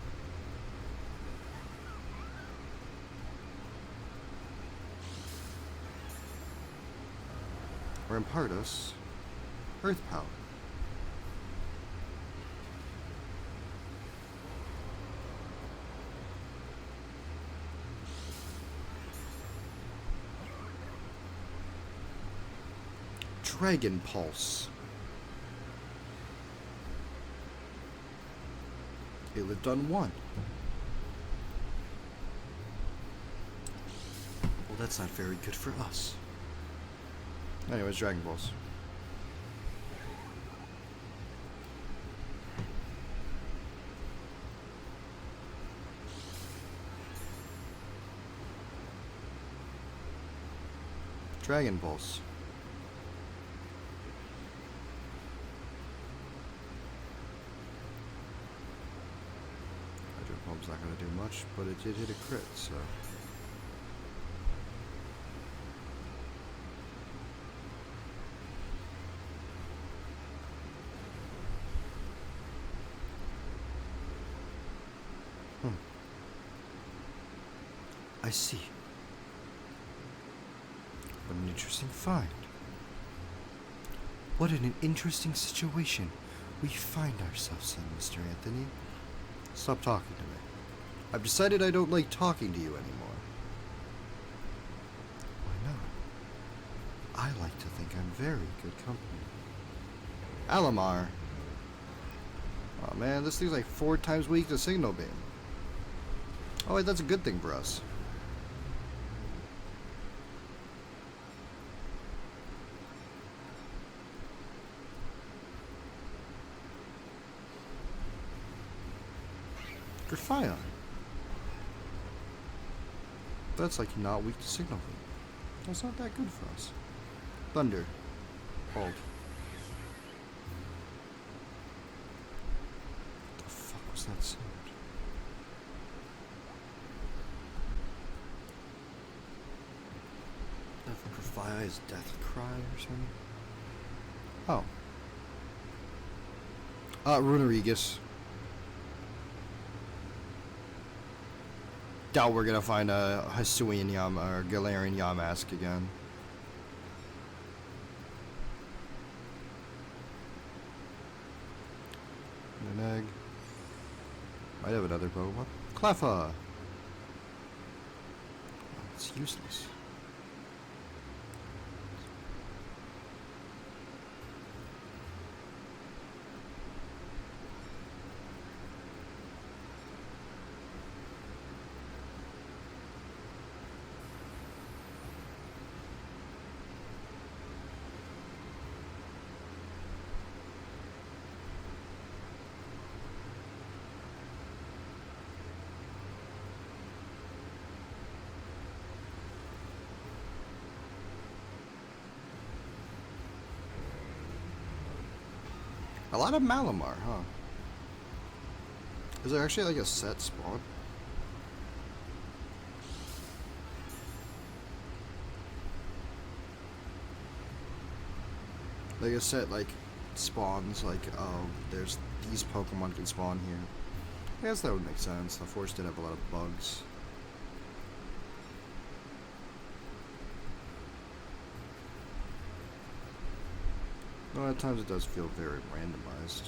Or Impartus. Earth Power. Dragon Pulse. It lived on 1. Well, that's not very good for us. Anyways, Dragon Balls. Dragon Balls. Hydro Pump's not going to do much, but it did hit a crit, so... I see. What an interesting find. What an interesting situation we find ourselves in, Mr. Anthony. Stop talking to me. I've decided I don't like talking to you anymore. Why not? I like to think I'm very good company. Alamar. Oh man, this thing's like 4 times weak to Signal Beam. Oh wait, that's a good thing for us. Grafaion. That's like not weak to Signal Beam. That's not that good for us. Thunder. Hold. What the fuck was that sound? Grafai's death cry or something? Oh. Runerigus. doubt we're gonna find a Hisuian or Galarian Yamask again. An egg. Might have another Pokemon. Cleffa! It's useless. A lot of Malamar, huh? Is there actually like a set spawn? Like a set like spawns, like, oh, there's these Pokemon can spawn here. I guess that would make sense. The forest did have a lot of bugs. Well, at times it does feel very randomized.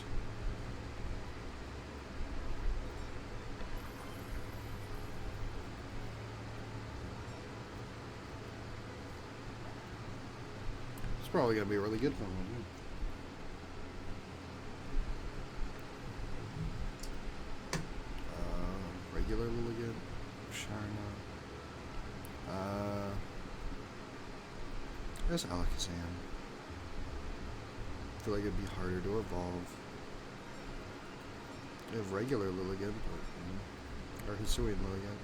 It's probably gonna be a really good one. Regular Lilligant, Sharna. There's Alakazam. I feel like it'd be harder to evolve. You have regular Lilligant, but, or Hisuian Lilligant.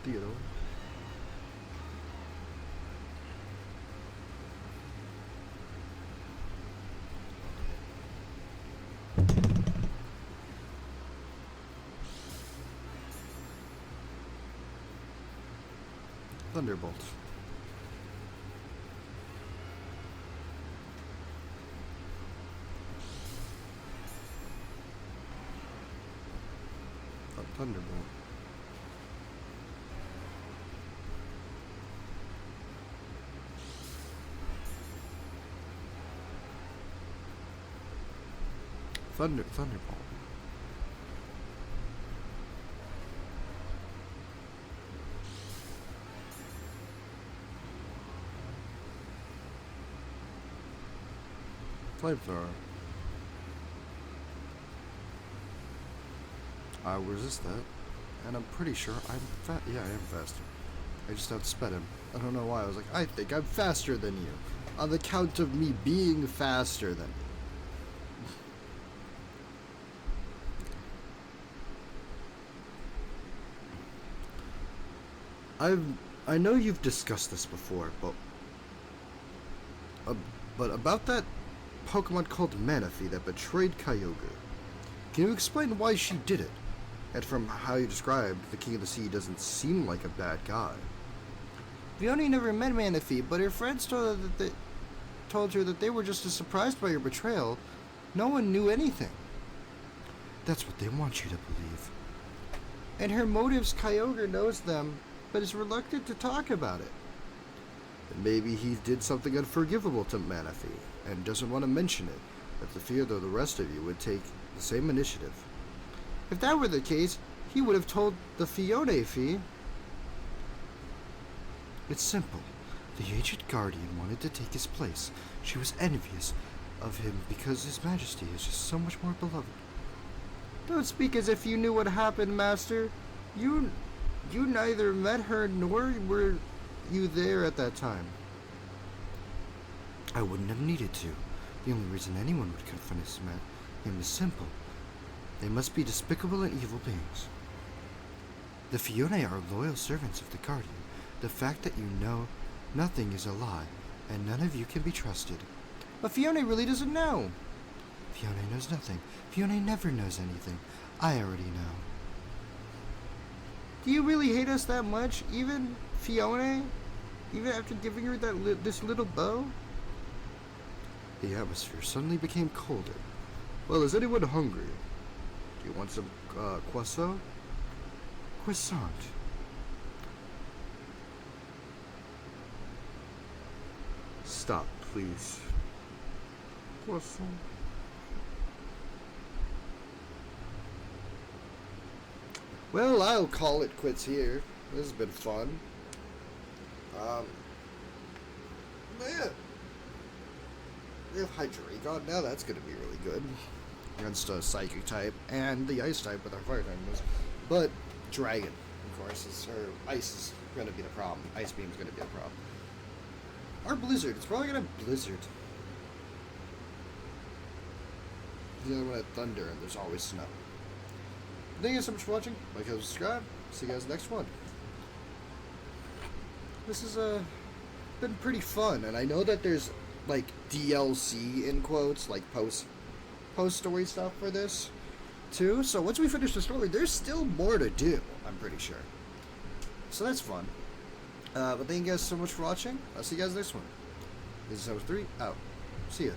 Theodore. Thunderbolt. Thunderbolt. Thunderbolt. Flamethrower. I resist that, and I'm pretty sure I'm fast. Yeah, I am faster. I just outsped him. I don't know why. I was like, I think I'm faster than you, on the count of me being faster than you. I know you've discussed this before, but about that Pokemon called Manaphy that betrayed Kyogre. Can you explain why she did it? And from how you described, the King of the Sea doesn't seem like a bad guy. Fiona never met Manaphy, but her friends told her that they were just as surprised by your betrayal. No one knew anything. That's what they want you to believe. And her motives, Kyogre knows them, but is reluctant to talk about it. And maybe he did something unforgivable to Manaphy, and doesn't want to mention it, but the fear that the rest of you would take the same initiative. If that were the case, he would have told the Fionne. It's simple. The ancient guardian wanted to take his place. She was envious of him because his majesty is just so much more beloved. Don't speak as if you knew what happened, Master. You neither met her nor were you there at that time. I wouldn't have needed to. The only reason anyone would confront him is simple. They must be despicable and evil beings. The Fionne are loyal servants of the Guardian. The fact that you know nothing is a lie, and none of you can be trusted. But Fionne really doesn't know. Fionne knows nothing. Fionne never knows anything. I already know. Do you really hate us that much? Even Fionne? Even after giving her this little bow? The atmosphere suddenly became colder. Well, is anyone hungry? Do you want some croissant? Croissant. Stop, please. Croissant. Well, I'll call it quits here. This has been fun. Man. We have Hydreigon now, that's gonna be really good. Against a Psychic type and the Ice type with our Fire type moves. But Dragon, of course, or Ice is gonna be the problem. Ice Beam's gonna be the problem. Or Blizzard, it's probably gonna Blizzard. The other one had Thunder, and there's always Snow. Thank you so much for watching. Like and subscribe. See you guys next one. This has been pretty fun, and I know that there's like DLC in quotes, like post story stuff for this too. So once we finish the story, there's still more to do. I'm pretty sure. So that's fun. But thank you guys so much for watching. I'll see you guys next one. This is episode 3 out. See ya.